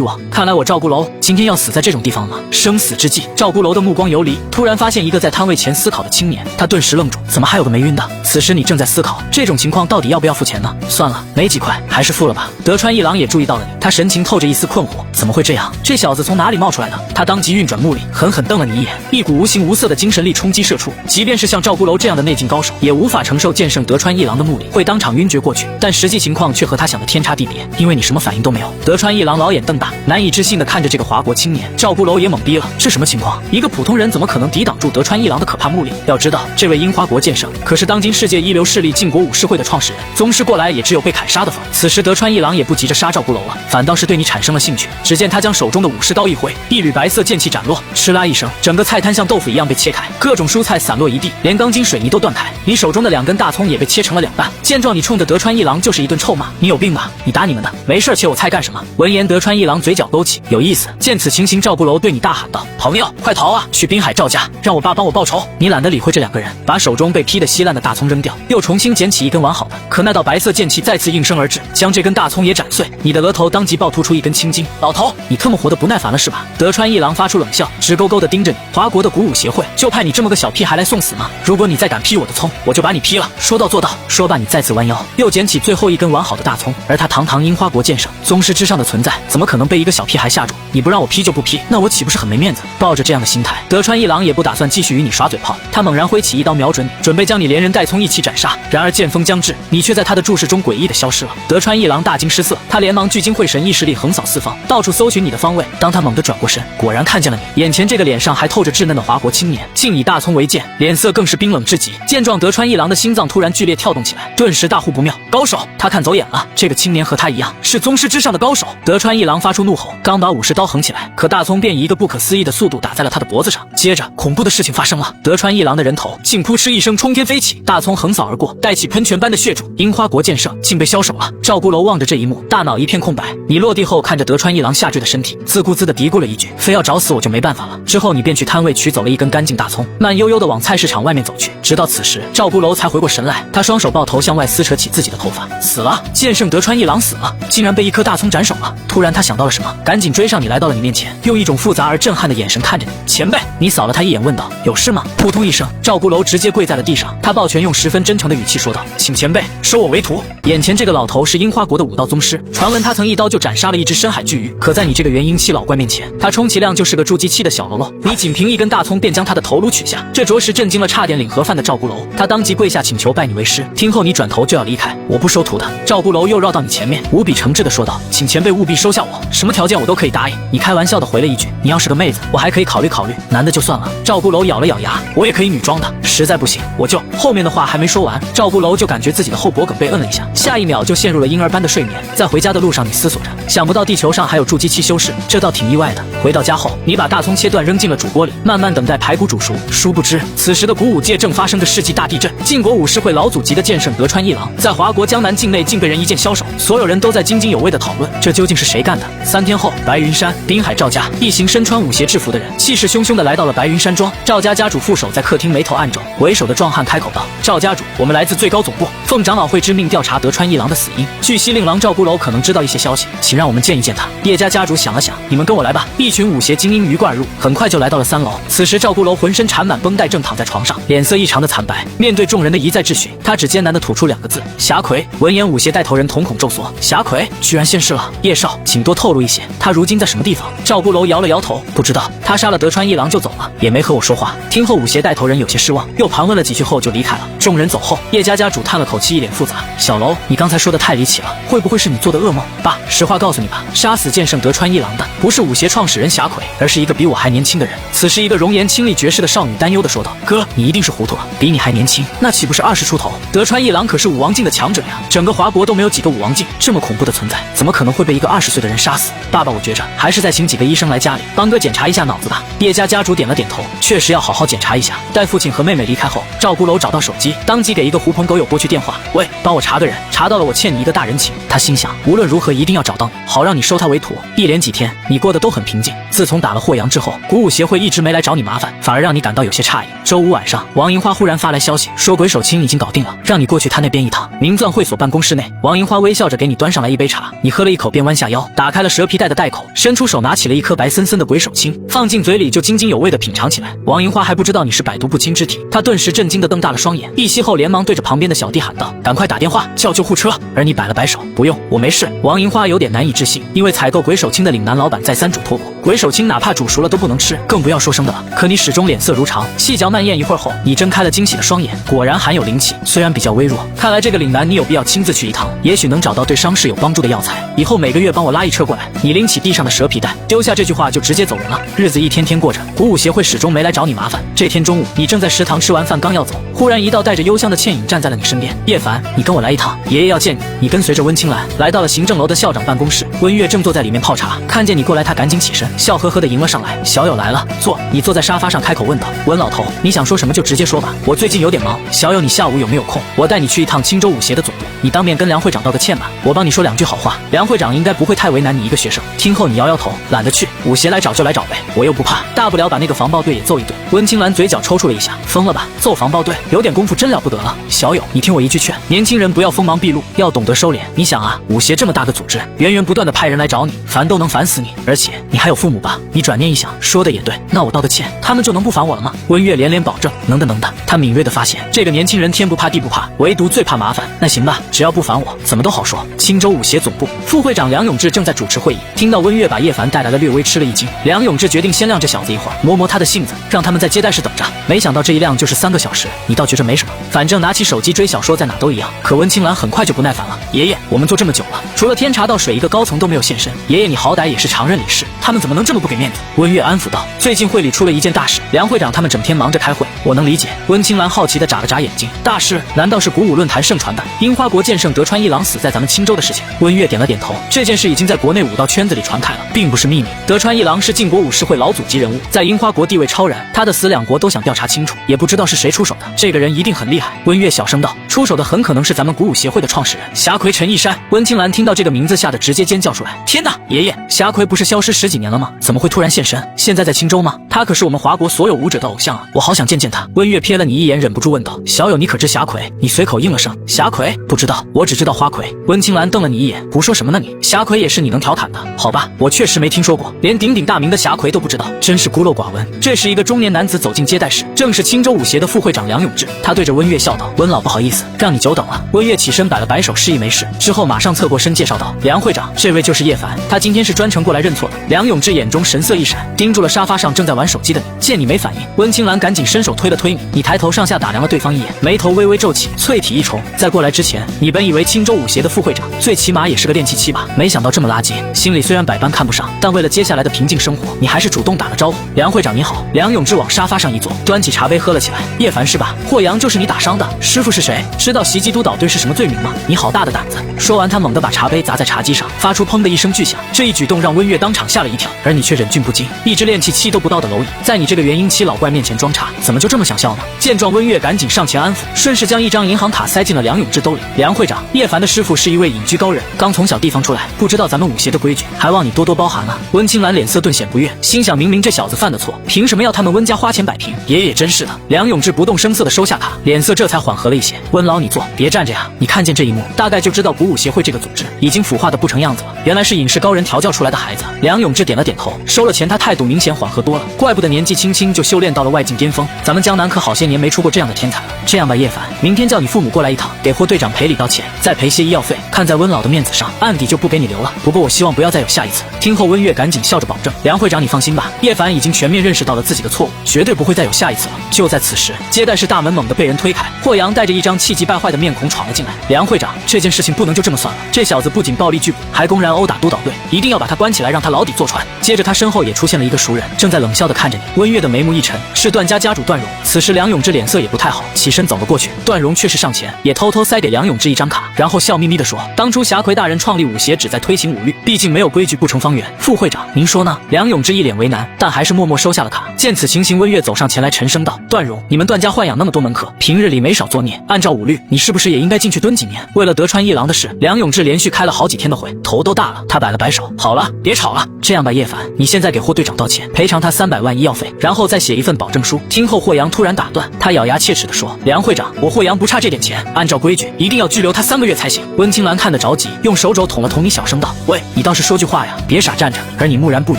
望。看来我赵孤楼今天要死在这种地方了吗？生死之际，赵孤楼的目光游离，突然发现一个在摊位前思考的青年，他顿时愣住，怎么还有个没晕的？此时你正在思考，这种情况到底要不要付钱呢？算了，没几块，还是付了吧。德川一郎也注意到了你，他神情透着一丝困惑，怎么会这样？这小子从哪里冒出来的？他当即运转目力，狠狠瞪了你一眼，一股无形无色的精神力冲击射出，即便是像赵孤楼这样的内境高手，也无法承受剑圣德川一郎的目力，会当场晕厥过去。但实际情况却和他想的天差地别，因为你什么反应都没有。德川一郎老眼瞪大，难以置信地看着这个华国青年。赵孤楼也懵逼了，这什么情况？一个普通人怎么可能抵挡住德川一郎的可怕目力？要知道，这位樱花国剑圣可是当今世界一流势力晋国武士会的创始人，宗师过来也只有被砍杀的份。此时德川一郎也不急着杀赵孤楼了，反倒是对你产生了兴趣。只见他将手中的武士刀一挥，一缕白色剑气斩落，哧啦一声，整个菜摊像豆腐一样被切开，各种蔬菜散落一地，连钢筋水泥都断开。你手中的2根大葱也被切成了2半。见状，你冲着德川一郎就是一顿臭骂：“你有病吧？你打你们的，没事切我菜干什么？”闻言，德川一郎嘴角勾起，有意思。见此情形，赵孤楼对你大喊道：“朋友，快逃啊！去滨海赵家，让我爸帮我报仇！”你懒得理会这2个人，把手中被劈得稀烂的大葱扔掉，又重新捡起一根完好的。可那道白色剑气再次应声而至，将这根大葱也斩碎。你的额头当即爆突出一根青筋。老头，你特么活得不耐烦了是吧？德川一郎发出冷笑，直勾勾地盯着你。华国的鼓舞协会就派你这么个小屁孩来送死吗？如果你再敢劈我的葱，我就把你劈了。说到做到。说罢，你再次弯腰，又捡起最后一根完好的大葱。而他堂堂樱花国剑圣，宗师之上的存在，怎么可能被一个小屁孩吓住？你不让我劈就不劈，那我岂不是很没面子？抱着这样的心态，德川一郎也不打算继续与你耍嘴炮，他猛然挥起一刀瞄准你，准备将你连人带葱一起斩杀。然而剑锋将至，你却在他的注视中诡异的消失了。德川一郎大惊失色，他连忙聚精会神，意识力横扫四方，到处搜寻你的方位。当他猛地转过身，果然看见了你。眼前这个脸上还透着稚嫩的华国青年，竟以大葱为剑，脸色更是冰冷至极。见状，德川一郎的心脏突然剧烈跳动起来，顿时大呼不妙，高手！他看走眼了，这个青年和他一样是宗师之上的高手。德川一郎发出怒吼，刚把武士刀横起来，可大葱便以一个不可思议的速度打在了他的脖子上。接着，恐怖的事情发生了，德川一郎的人头竟扑哧一声冲天飞起，大葱横扫而过，带起喷泉般的血柱，樱花国剑圣竟被消手了。赵孤楼望着这一幕，大脑一片空白。你落地后看着德川一郎下坠的身体，自顾自地嘀咕了一句：“非要找死我就没办法了。”之后你便去摊位取走了一根干净大葱，慢悠悠地往菜市场外面走去。直到此时，赵孤楼才回过神来，他双手抱头向外撕扯起自己的头发。死了！剑圣德川一郎死了，竟然被一颗大葱斩首了。突然他想到了什么，赶紧追上你，来到了你面前，用一种复杂而震撼的眼神看着你。前辈，你扫了他一眼，问道：“有事吗？”扑通一声，赵孤楼直接跪在了地上，他抱拳用十分真诚的语气说道：“请前辈收我为徒。”眼前这个老头是樱花国的武道宗师，传闻他曾一刀就斩杀了一只深海巨鱼，可在你这个元婴期老怪面前，他充其量就是个筑基期的小喽啰。你仅凭一根大葱便将他的头颅取下，这着实震惊了差点领盒饭的赵孤楼。他当即跪下请求拜你为师。听后你转头就要离开，我不收徒的。赵孤楼又绕到你前面，无比诚挚地说道：“请前辈务必收下我，什么条件我都可以答应。”你开玩笑地回了一句：“你要是个妹子，我还可以考虑考虑，男的就算了。”赵孤楼咬了咬牙：“我也可以女装的，实在不行我就……”后面的话还没说完，赵孤楼就感觉自己的后脖梗被摁了一下，下一秒就陷入了婴儿般的睡眠。在回家的路上，你思索着，想不到地球上还有筑基期修士，这倒挺意外的。回到家后，你把大葱切断扔进了煮锅里，慢慢等待排骨煮熟。殊不知，此时的古武界正发生着世纪大地震，晋国武士会老祖级的剑圣德川一郎，在华国江南境内竟被人一剑枭首，所有人都在津津有味地讨论，这究竟是谁干的？3天后，白云山、滨海赵家一行身穿武协制服的人，气势汹汹地来到了白云山庄。赵家家主副手在客厅眉头暗皱，为首的壮汉开口道：“赵家主，我们来自最高总部，奉长老会之命调查德川一郎的死因。据悉，令郎赵孤楼可能知道一些消息，请让我们见一见他。”叶家家主想了想，你们跟我来吧。一群武协精英鱼贯而入，很快就来到了3楼。此时赵孤楼浑身缠满绷带，正躺在床上，脸色异常的惨白。面对众人的一再质询，他只艰难地吐出2个字：霞魁。闻言，武协带头人瞳孔骤缩，霞魁居然现世了。叶少，请多透露一些，他如今在什么地方？赵孤楼摇了摇头，不知道，他杀了德川一郎就走了，也没和我说话。听后武协带头人有些失望，又盘问了几句后就离开了。众人走后，叶家家主叹了口气，一脸复杂：小楼，你刚才说的太离奇了，会不会是你做的噩梦？爸，实话告诉你吧，杀死剑圣德川一郎的不是武协创始人霞魁，而是一个比我还年轻的人。此时一个容颜清丽绝世的少女担忧地说道：哥，你一定是糊涂了，比你还年轻，那岂不是20出头？德川一郎可是武王境的强者呀，整个华国都没有几个武王境，这么恐怖的存在，怎么可能会被一个20岁的人杀死？爸爸，我觉着还是再请几个医生来家里帮哥检查一下脑子吧。叶家家主点了点头，确实要好好检查一下。待父亲和妹妹离开后，赵孤楼找到手机，当即给一个狐朋狗友拨去电话：喂，帮我查个人，查到了我欠你一个大人情。他心想，无论如何一定要找到你，好让你收他为徒。一连几天你过得都很平静，自从打了霍阳之后，古武协会一直没来找你麻烦，反而让你感到有些诧异。周五晚上，王银花忽然发来消息，说鬼手青已经搞定了，让你过去他那边一趟。明钻会所办公室内，王银花微笑着给你端上来一杯茶，你喝了一口便弯下腰，打开了蛇皮袋的袋口，伸出手拿起了一颗白森森的鬼手青，放进嘴里就津津有味地品尝起来。王银花还不知道你是百毒不侵之体，她顿时震惊地瞪大了双眼，一吸后连忙对着旁边的小弟喊道：赶快打电话叫救护车。而你摆了摆手，不用，我没事。王银花有点难以置信，因为采购鬼手青的岭南老板再三嘱托过，鬼手青哪怕煮熟了都不能吃，更不要说生的了。可你始终脸色如常，细嚼慢咽一会儿后，你睁开了惊喜的双眼，果然含有灵气，虽然比较微弱，看来这个岭南你有必要亲自去一趟，也许能找到对伤势有帮助的药材。以后每个月帮我拉一车过来。你拎起地上的蛇皮袋，丢下这句话就直接走人了。日子一天天过着，古武协会始终没来找你麻烦。这天中午，你正在食堂吃完饭刚要走，忽然一道带着幽香的倩影站在了你身边。叶凡，你跟我来一趟，爷爷要见你。你跟随着温青兰来到了行政楼的校长办公室，温月正坐在里面泡茶，看见你过来，他赶紧起身，笑呵呵地迎了上来。小友来了，坐。你坐在沙发上开口问道：温老头，你想说什么就直接说吧，我最近有点忙。小友，你下午有没有空？我带你去一趟青州武协的总部。你当面跟梁会长道个歉吧，我帮你说2句好话，梁会长应该不会太为难你一个学生。听后你摇摇头，懒得去，武协来找就来找呗，我又不怕，大不了把那个防暴队也揍一顿。温青兰嘴角抽搐了一下，疯了吧？揍防暴队，有点功夫真了不得了。小友，你听我一句劝，年轻人不要锋芒毕露，要懂得收敛。你想啊，武协这么大个组织，源源不断的派人来找你，烦都能烦死你。而且你还有父母吧？你转念一想，说的也对，那我道个歉，他们就能不烦我了吗？温月连连保证，能的能的。他敏锐的发现，这个年轻人天不怕地不怕，唯独最怕麻烦。那行吧，只要不烦我，怎么都好说。青州武协总部，副会长梁永志正在主持会议，听到温月把叶凡带来了，略微吃了一惊。梁永志决定先晾这小子一会儿，磨磨他的性子，让他们在接待室等着。没想到这一晾就是3个小时，你倒觉着没什么，反正拿起手机追小说在哪都一样。可温青兰很快就不耐烦了，爷爷，我们做这么久了，除了天茶到水一个高层都没有现身，爷爷你好歹也是常任理事，他们怎么能这么不给面子？温月安抚道，最近会里出了一件大事，梁会长他们整天忙着开会，我能理解。温青兰好奇地眨了眨眼睛，大事？难道是鼓舞论坛盛传的樱花国剑圣德川一郎死在咱们青州的事情？温月点了点头，这件事已经在国内武道圈子里传开了，并不是秘密。德川一郎是晋国武士会老祖级人物，在樱花国地位超然，他的死2国都想调查清楚，也不知道是谁出手的，这个人一定很厉害。温月小声道，出手的很可能是咱们鼓舞协会的创始人霞葵陈一山。温青兰听到这个名字吓得直接尖叫出来，天哪，爷爷，霞葵不是消失10几年了吗？怎么会突然现身？现在在青州吗？他可是我们华国所有武者的偶像啊，我好想见见他。温月瞥了你一眼，忍不住问道，小友你可知霞葵？你随口应了声霞葵，不知道，我只知道花魁。温青兰瞪了你一眼，胡说什么呢你？霞葵也是你能调侃的？好吧，我确实没听说过，连鼎鼎大名的霞葵都不知道，真是孤陋寡闻。这时一个中年男子走进接待室，正是青州武协的副会长梁永志。他对着温月笑道，温老不好意思，让你久等了。温月起身摆了摆手，示意没事，之后马上侧过身介绍道，梁会长，这位就是叶凡，他今天是专程过来认错的。梁永志眼中神色一闪，盯住了沙发上正在玩手机的你，见你没反应，温青兰赶紧伸手推了推你，你抬头上下打量了对方一眼，眉头微微皱起，淬体一重。在过来之前，你本以为青州武协的副会长最起码也是个练气期吧，没想到这么垃圾。心里虽然百般看不上，但为了接下来的平静生活，你还是主动打了招呼，梁会长你好。梁永志往沙发上一坐，端起茶杯喝了起来。叶凡是吧？霍阳就是你打伤的，师傅是谁？知道袭击督导队是什么罪名吗？你好大的胆子！说完，他猛地把茶杯砸在茶几上，发出砰的一声巨响。这一举动让温月当场吓了一跳，而你却忍俊不禁。一只练气期都不到的蝼蚁，在你这个元婴期老怪面前装叉，怎么就这么想笑呢？见状，温月赶紧上前安抚，顺势将一张银行卡塞进了梁永志兜里。梁会长，叶凡的师傅是一位隐居高人，刚从小地方出来，不知道咱们武协的规矩，还望你多多包涵啊。温青兰脸色顿显不悦，心想明明这小子犯的错，凭什么要他们温家花钱摆平？爷爷真是的。梁永志不动声色地收下卡，脸色这才缓和了一些。温老你坐，别站着呀。你看见这一幕，大概就知道鼓舞协会这个组织已经腐化的不成样子了。原来是隐士高人调教出来的孩子。梁永志点了点头，收了钱，他态度明显缓和多了，怪不得年纪轻轻就修炼到了外境巅峰。咱们江南可好些年没出过这样的天才了。这样吧，叶凡，明天叫你父母过来一趟，给霍队长赔礼道歉，再赔些医药费。看在温老的面子上，暗底就不给你留了。不过我希望不要再有下一次。听后，温月赶紧笑着保证，梁会长你放心吧，叶凡已经全面认识到了自己的错误，绝对不会再有下一次了。就在此时，接待室大门猛地被人推开，霍阳带着一张气急败坏的面孔闯了进来。梁会长，这件事情不能就这么算了，这小子不仅暴力拒捕，还公然殴打督导队，一定要把他关起来，让他牢底坐穿。接着他身后也出现了一个熟人，正在冷笑地看着你。温月的眉目一沉，是段家家主段荣。此时梁永志脸色也不太好，起身走了过去。段荣却是上前，也偷偷塞给梁永志一张卡，然后笑眯眯地说，当初霞葵大人创立武协旨在推行武律，毕竟没有规矩不成方圆。副会长您说呢？梁永志一脸为难，但还是默默收下了卡。见此情形，温月走上前来沉声道，段荣，你们段家豢养那么多门客，平日里没少作孽，按照武律，你是不是也应该进去蹲几年？为了德川一郎的事，梁永志连续开了好几天的会，头都大了。他摆了摆手，好了，别吵了。这样吧，叶凡，你现在给霍队长道歉，赔偿他300万医药费，然后再写一份保证书。听后，霍阳突然打断，他咬牙切齿地说，梁会长，我霍阳不差这点钱，按照规矩，一定要拘留他3个月才行。温青兰看得着急，用手肘捅了捅你，小声道，喂，你倒是说句话呀，别傻站着。而你木然不语，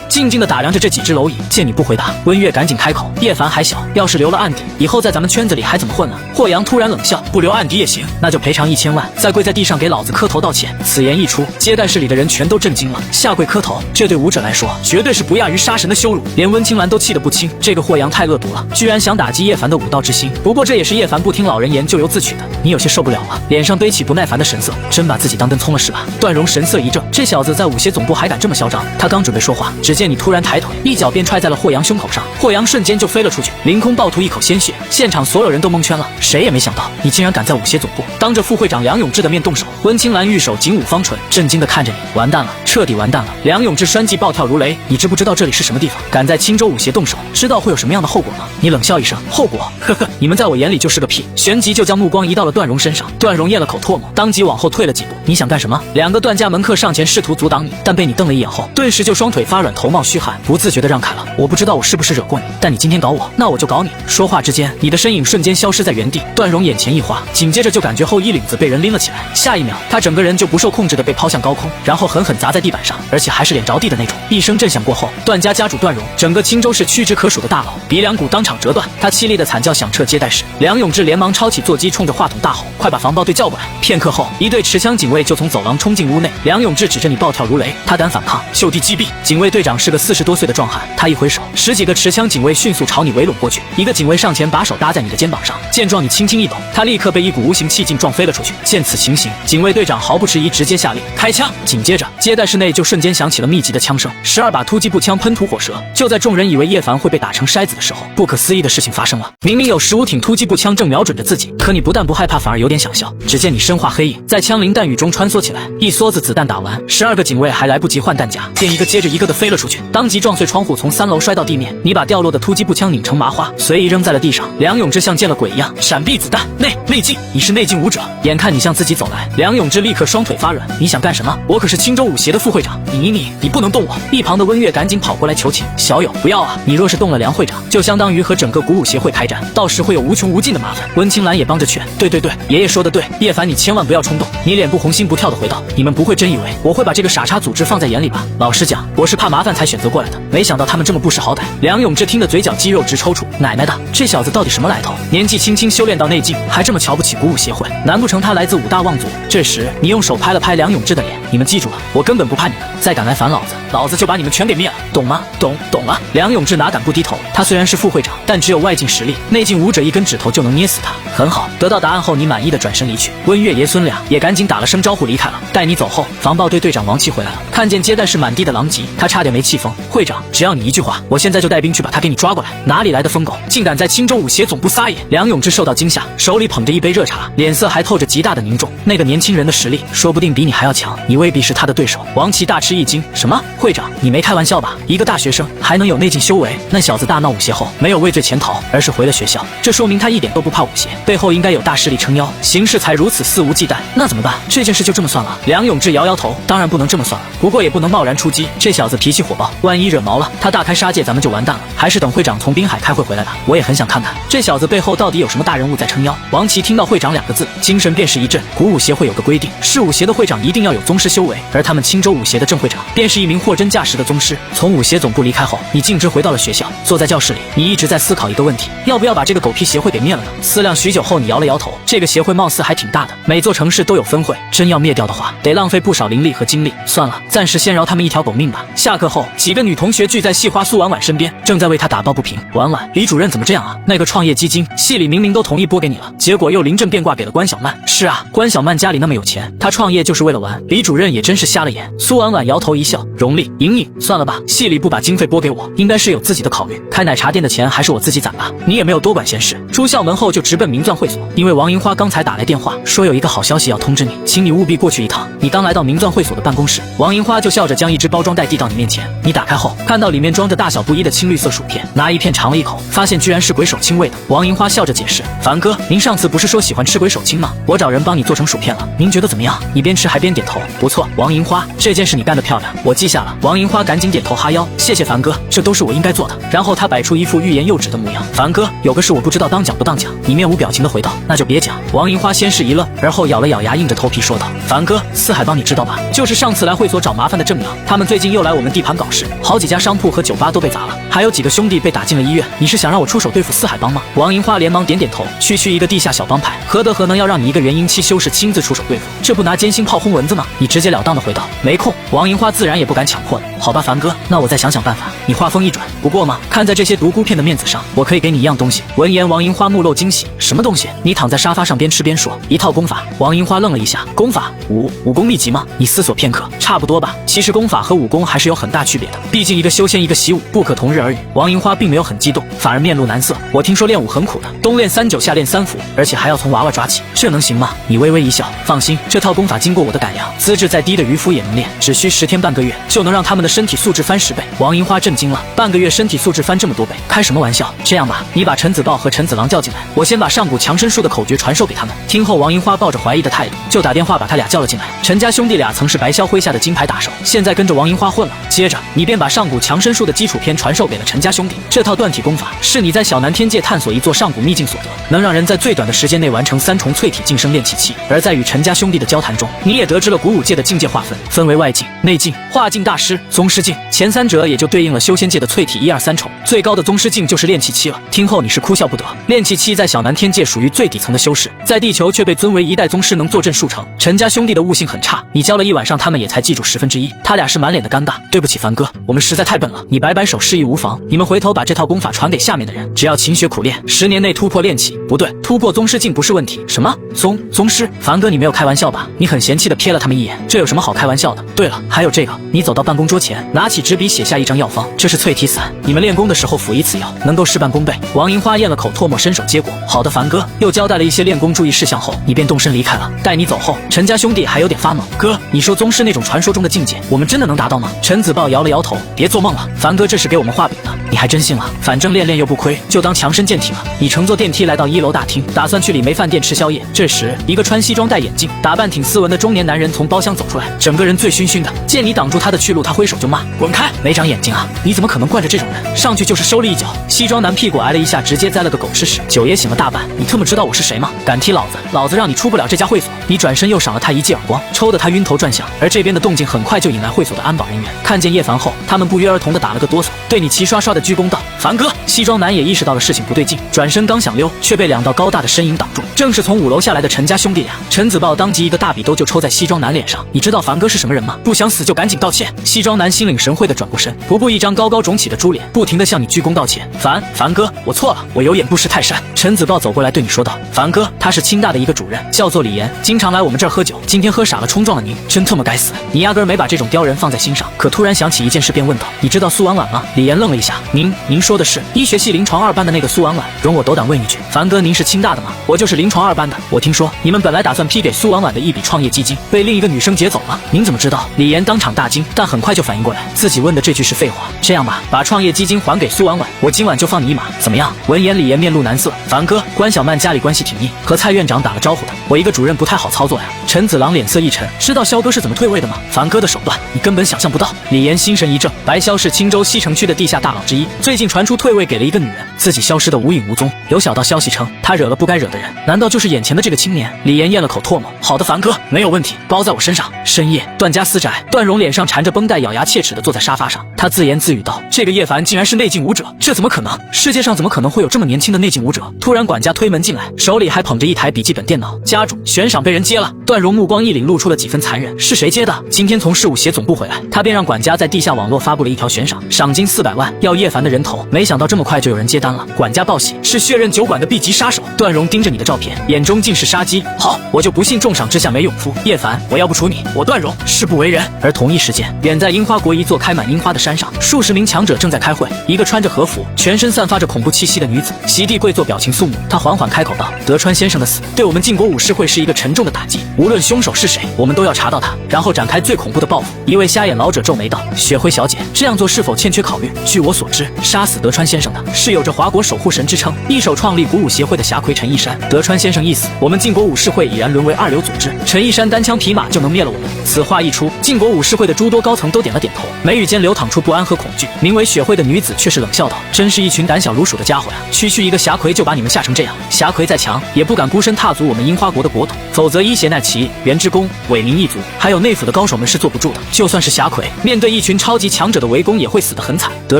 静静地打量着这几只蝼蚁。见你不回答，温月赶紧开口，叶凡还小，要是留了案底，以后在咱们圈子里还怎么混呢？霍阳突然冷笑，不留案底也行，那就赔偿1000万，再跪在地上给老子磕头道歉。此言一出，接待室里的人全都震惊了，下跪磕头，这对武者来说绝对是不亚于杀神的羞辱，连温青兰都气得不轻。这个霍阳太恶毒了，居然想打击叶凡的武道之心。不过这也是叶凡不听老人言咎由自取的。你有些受不了了，脸上堆起不耐烦的神色，真把自己当灯葱了是吧？段荣神色一正，这小子在武协总部还敢这么嚣张。他刚准备说话，只见你突然抬腿，一脚便踹在了霍阳胸口上，霍阳瞬间就飞了出去，凌空暴吐一口鲜血。现场所有人都蒙圈了，谁也没想到你竟然敢在武协总部当着副会长梁永志的面动手。温青兰玉手紧捂方唇，震惊地看着你，完蛋了，彻底完蛋了。梁永志栓悸暴跳如雷，你知不知道这里是什么地方？敢在青州武协动手，知道会有什么样的后果吗？你冷笑一声，后果？呵呵，你们在我眼里就是个屁。旋即就将目光移到了段荣身上。段荣咽了了口唾沫，当即往后退了几步。你想干什么？两个段家门客上前试图阻挡你，但被你瞪了一眼后，顿时就双腿发软，头冒虚汗，不自觉地让开了。我不知道我是不是惹过你，但你今天搞我，那我就搞你。说话之间，你的身影瞬间消失在原地，段荣眼前一花，紧接着就感觉后衣领子被人拎了起来，下一秒，他整个人就不受控制地被抛向高空，然后狠狠砸在地板上，而且还是脸着地的那种。一声震响过后，段家家主段荣，整个青州市屈指可数的大佬，鼻梁骨当场折断，他凄厉的惨叫响彻接待室。梁永志连忙抄起座机，冲着话筒大吼：“快把防暴队叫过来！”片刻后，一队持枪警卫就从走廊冲进屋内。梁永志指着你暴跳如雷，他敢反抗，就地击毙。警卫队长是个40多岁的壮汉，他一挥手，10几个持枪警卫迅速朝你围拢过去。一个警卫上前把手搭在你的肩膀上，见状你轻轻一抖，他立刻被一股无形气劲撞飞了出去。见此情形，警卫队长毫不迟疑，直接下令开枪。紧接着，接待室内就瞬间响起了密集的枪声，12把突击步枪喷吐火舌。就在众人以为叶凡会被打成筛子的时候，不可思议的事情发生了。明明有15挺突击步枪正瞄准着自己，可你不但不害怕，反而有点想笑。只见你身化黑影，在枪林弹雨中穿梭起来，一梭子子弹打完，12个警卫还来不及换弹夹，便一个接着一个的飞了出去，当即撞碎窗户，从3楼摔到地面。你把掉落的突击步枪拧成麻花，随意扔在了地上。梁永志像见了鬼一样闪避子弹，内劲，你是内劲武者。眼看你向自己走来，梁永志立刻双腿发软，你想干什么？我可是青州舞协的副会长，你不能动我。一旁的温月赶紧跑过来求情，小友不要啊，你若是动了梁会长，就相当于和整个鼓舞协会开战，到时会有无穷无尽的麻烦。温青兰也帮着劝，对，爷爷说的对，叶凡你千万不要冲动。你脸不红心不跳的回道，你们不会真以为我会把这个傻叉组织放在眼里吧？老实讲，我是怕麻烦才选择过来的，没想到他们这么不识好歹。梁永志听得嘴角肌肉直抽搐，奶奶的，这小子到底什么来头？年纪轻轻修炼到内劲，还这么瞧不起鼓舞协会，难不成他来自5大望族？这时你用手拍了拍梁永志的脸，你们记住了，我根本不怕你们，再敢来烦老子，老子就把你们全给灭了，懂吗？懂了。梁永志哪敢不低头？他虽然是副会长，但只有外劲实力，内劲武者一根指头就能捏死他。很好，得到答案后，你满意的转身离去。温月爷孙俩也赶紧打了声招呼离开了。待你走后，防暴队队长王七回来了，看见接待室满地的狼藉，他差点没气疯。会长，只要你一句话，我现在就带兵去把他给你抓过来。哪里来的疯狗，竟敢在青州舞协总部撒野？梁永志受到惊吓，手里捧着一杯热茶，脸色还透着极大的凝重。那个年轻人的实力，说不定比你还要强，你未必是他的对手。王琦大吃一惊，什么？会长，你没开玩笑吧？一个大学生还能有内劲修为？那小子大闹舞协后，没有畏罪潜逃，而是回了学校，这说明他一点都不怕舞协，背后应该有大势力撑腰，行事才如此肆无忌惮。那怎么办？这件事就这么算了？梁永志摇摇头，当然不能这么算了，不过也不能贸然出击，这小子脾气火爆，万一惹毛了他大开杀戒，咱们就完蛋了。还是等会长从滨海开会回来吧，我也很想看看这小子背后到底有什么大人物在撑腰。王琦听到会长2个字，精神便是一振。鼓舞协会有个规定，是舞协的会长一定要有宗师修为，而他们青州舞协的郑会长便是一名货真价实的宗师。从舞协总部离开后，你径直回到了学校，坐在教室里，你一直在思考一个问题，要不要把这个狗屁协会给灭了呢？思量许久后，你摇了摇头，这个协会貌似还挺大的，每座城市都有分会，真要灭掉的话，得浪费不少灵力和精力。算了，暂时先饶他们一条狗命吧。下课后，几个女同学聚在系花苏婉婉身边，正在为她打抱不平。婉婉，李主任怎么这样啊？那个创业基金，系里明明都同意拨给你了，结果又临阵变卦给了关小曼。是啊，关小曼家里那么有钱，她创业就是为了玩。李主任也真是瞎了眼。苏婉婉摇头一笑，荣丽、莹莹，算了吧，系里不把经费拨给我，应该是有自己的考虑。开奶茶店的钱还是我自己攒吧。你也没有多管闲事，出校门后就直奔明钻会所，因为王银花刚才打来电话，说有一个好消息要通知你，请你务必过去一趟。你刚来到明钻会所的办公室，王银花就笑着将一只包装袋递到你面前。你打开后，看到里面装着大小不一的青绿色薯片，拿一片尝了一口，发现居然是鬼手青味的。王银花笑着解释：“凡哥，您上次不是说喜欢吃鬼手青吗？我找人帮你做成薯片了，您觉得怎么样？”你边吃还边点头，不错，王银花，这件事你干得漂亮，我记下了。王银花赶紧点头哈腰，谢谢凡哥，这都是我应该做的。然后他摆出一副欲言又止的模样。凡哥，有个事我不知道当讲不当讲。你面无表情的回道：“那就别讲。”王银花先是一愣，而后咬了咬牙，硬着头皮说道：“凡哥，四海帮你知道吧？就是上次来会所找麻烦的郑阳，他们最近又来我们地盘搞事，好几家商铺和酒吧都被砸了，还有几个兄弟被打进了医院。你是想让我出手对付四海帮吗？”王银花连忙点点头，区一个地下小帮派，何德何能要让你一个元婴期修士亲自出手对付？这不拿奸心炮轰蚊子吗？你直截了当的回道：“没空。”王银花自然也不敢强迫你。好吧，凡哥，那我再想想办法。你话锋一转，不过嘛，看在这些独孤片的面子上，我可以给你一样东西。闻言，王银花目露惊喜。什么东西？你躺在沙发上边吃边说。一套功法。王银花愣了一下，功法？武功秘籍吗？你思索片刻，差不多吧。其实功法和武功还是有很大区别的，毕竟一个修仙，一个习武，不可同日而语。王银花并没有很激动，反而面露难色。我听说练武很苦的，冬练3-9，夏练3伏，而且还要从娃娃抓起，这能行吗？你微微一笑，放心，这套功法经过我的改良，资质再低的渔夫也能练，只需10天半个月就就能让他们的身体素质翻10倍。王银花震惊了，半个月身体素质翻这么多倍，开什么玩笑？这样吧，你把陈子豹和陈子郎叫进来，我先把上古强身术的口诀传授给他们。听后，王银花抱着怀疑的态度，就打电话把他俩叫了进来。陈家兄弟俩曾是白霄麾下的金牌打手，现在跟着王银花混了。接着，你便把上古强身术的基础篇传授给了陈家兄弟。这套断体功法是你在小南天界探索一座上古秘境所得，能让人在最短的时间内完成3重淬体晋升炼气期。而在与陈家兄弟的交谈中，你也得知了古武界的境界划分，分为外境、内境、化境大师、宗师境。前3者也就对应了修仙界的淬体1、2、3重，最高的宗师境就是炼气期了。听后你是哭笑不得。炼气期在小南天界属于最底层的修士，在地球却被尊为1代宗师，能坐镇数城。陈家兄弟的悟性很差，你教了1晚上，他们也才记住1/10。他俩是满脸的尴尬。对不起凡哥，我们实在太笨了。你摆摆手示意无妨，你们回头把这套功法传给下面的人，只要勤学苦练，10年内突破炼气，不对，突破宗师境不是问题。什么宗师？凡哥你没有开玩笑吧？你很嫌弃的瞥了他们一眼，这有什么好开玩笑的？对了，还有这个，你走到办公桌前，拿起纸笔写下一张药方，这是淬体散，你们练功的时候服一次药，能够事半功倍。王银花咽了口唾沫，伸手接过。好的，凡哥。又交代了一些练功注意事项后，你便动身离开了。待你走后，陈家兄弟还有点发懵。哥，你说宗师那种传说中的境界，我们真的能达到吗？陈子豹摇了摇头，别做梦了，凡哥这是给我们画饼的，你还真信了？反正练练又不亏，就当强身健体了。你乘坐电梯来到1楼大厅，打算去李梅饭店吃宵夜。这时，一个穿西装戴眼镜、打扮挺斯文的中年男人从包厢走出来，整个人醉醺醺的。见你挡住他的去路，他挥手就骂：“滚开！没长眼睛啊！你怎么可能惯着这种人？上去就是收了一脚。”西装男屁股挨了一下，直接栽了个狗吃屎。酒也醒了大半，你特么知道我是谁吗？敢踢老子，老子让你出不了这家会所！你转身又赏了他一记耳光，抽得他晕头转向。而这边的动静很快就引来会所的安保人员，看见叶凡后，他们不约而同的打了个哆嗦，对你齐刷刷的鞠躬道：“凡哥！”西装男也意识到了事情不对劲，转身刚想溜，却被2道高大的身影挡住，正是从5楼下来的陈家兄弟俩。陈子豹当即一个大笔兜就抽在西装男脸上。你知道凡哥是什么人吗？不想死就赶紧道歉。西装男心领神会的转过身，徒步一张高高肿起的猪脸，不停的向你鞠躬道歉。凡哥，我错了，我有眼不识泰山。陈子豹走过来对你说道：“凡哥，他是清大的一个主任，叫做李岩，经常来我们这儿喝酒，今天喝傻了冲撞了您，真特么该死。”你压根没把这种刁人放在心上，可突然想起一件事便问道：“你知道苏婉婉吗？”李岩愣了一下，您说的是医学系临床2班的那个苏婉婉？容我斗胆问一句，凡哥您是清大的吗？我就是临床2班的。我听说你们本来打算批给苏婉婉的一笔创业基金，被另一个女生劫走了，您怎么知道？李岩当场大惊，但很快就反应过来，自己问的这句是废话。这样吧，把创业基金还给苏婉婉，我今晚就放你一马，怎么样？闻言，李岩面露难色。凡哥，关小曼家里关系挺硬，和蔡院长打了招呼的，我一个主任不太好操作呀。陈子郎脸色一沉，知道萧哥是怎么退位的吗？凡哥的手段，你根本想象不到。李岩心神一怔，白萧是青州西城区的地下大佬之一，最近传出退位给了一个女人，自己消失的无影无踪。有小道消息称，他惹了不该惹的人，难道就是眼前的这个青年？李岩咽了口唾沫。好的，凡哥，没有问题，包在我身上。深夜，段家私宅，段荣脸上缠着绷带，咬牙切齿地坐在沙发上，他自言自语道：“这个叶凡竟然是内境武者，这怎么可能？世界上怎么可能会有这么年轻的内境武者？”突然，管家推门进来，手里还捧着一台笔记本电脑。家主，悬赏被人接了。段荣目光一凛，露出了几分残忍。是谁接的？今天从事务协总部回来，他便让管家在地下网络发布了一条悬赏，赏金400万，要叶凡的人头。没想到这么快就有人接单了。管家报喜，是血刃酒馆的 B 级杀手。段荣盯着你的照片，眼中尽是杀机。好，我就不信重赏之下没勇夫。叶凡，我要不除你，我段荣誓不为人。而同一时间，远在樱花国一座开满樱花的山上，数十名强者正在开会。一个穿着和服、全身散发着恐怖气息的女子，席地跪坐，表情肃穆。她缓缓开口道：“德川先生的死，对我们晋国武士会是一个沉重的打击。无论凶手是谁，我们都要查到他，然后展开最恐怖的报复。”一位瞎眼老者皱眉道：“雪辉小姐，这样做是否欠缺考虑？据我所知，杀死德川先生的是有着华国守护神之称、一手创立古武协会的侠魁陈一山。德川先生一死，我们晋国武士会已然沦为2流组织，陈一山单枪匹马就能灭了我们。”此话一出，晋国武士会的诸多高层都点了点头，眉宇间流淌出不安和恐惧。名为雪慧的女子却是冷笑道：“真是一群胆小如鼠的家伙呀！区区一个侠魁就把你们吓成这样。侠魁再强，也不敢孤身踏足我们樱花国的国土，否则伊邪那岐、袁之公、伪名一族，还有内府的高手们是坐不住的。就算是侠魁，面对一群超级强者的围攻，也会死得很惨。德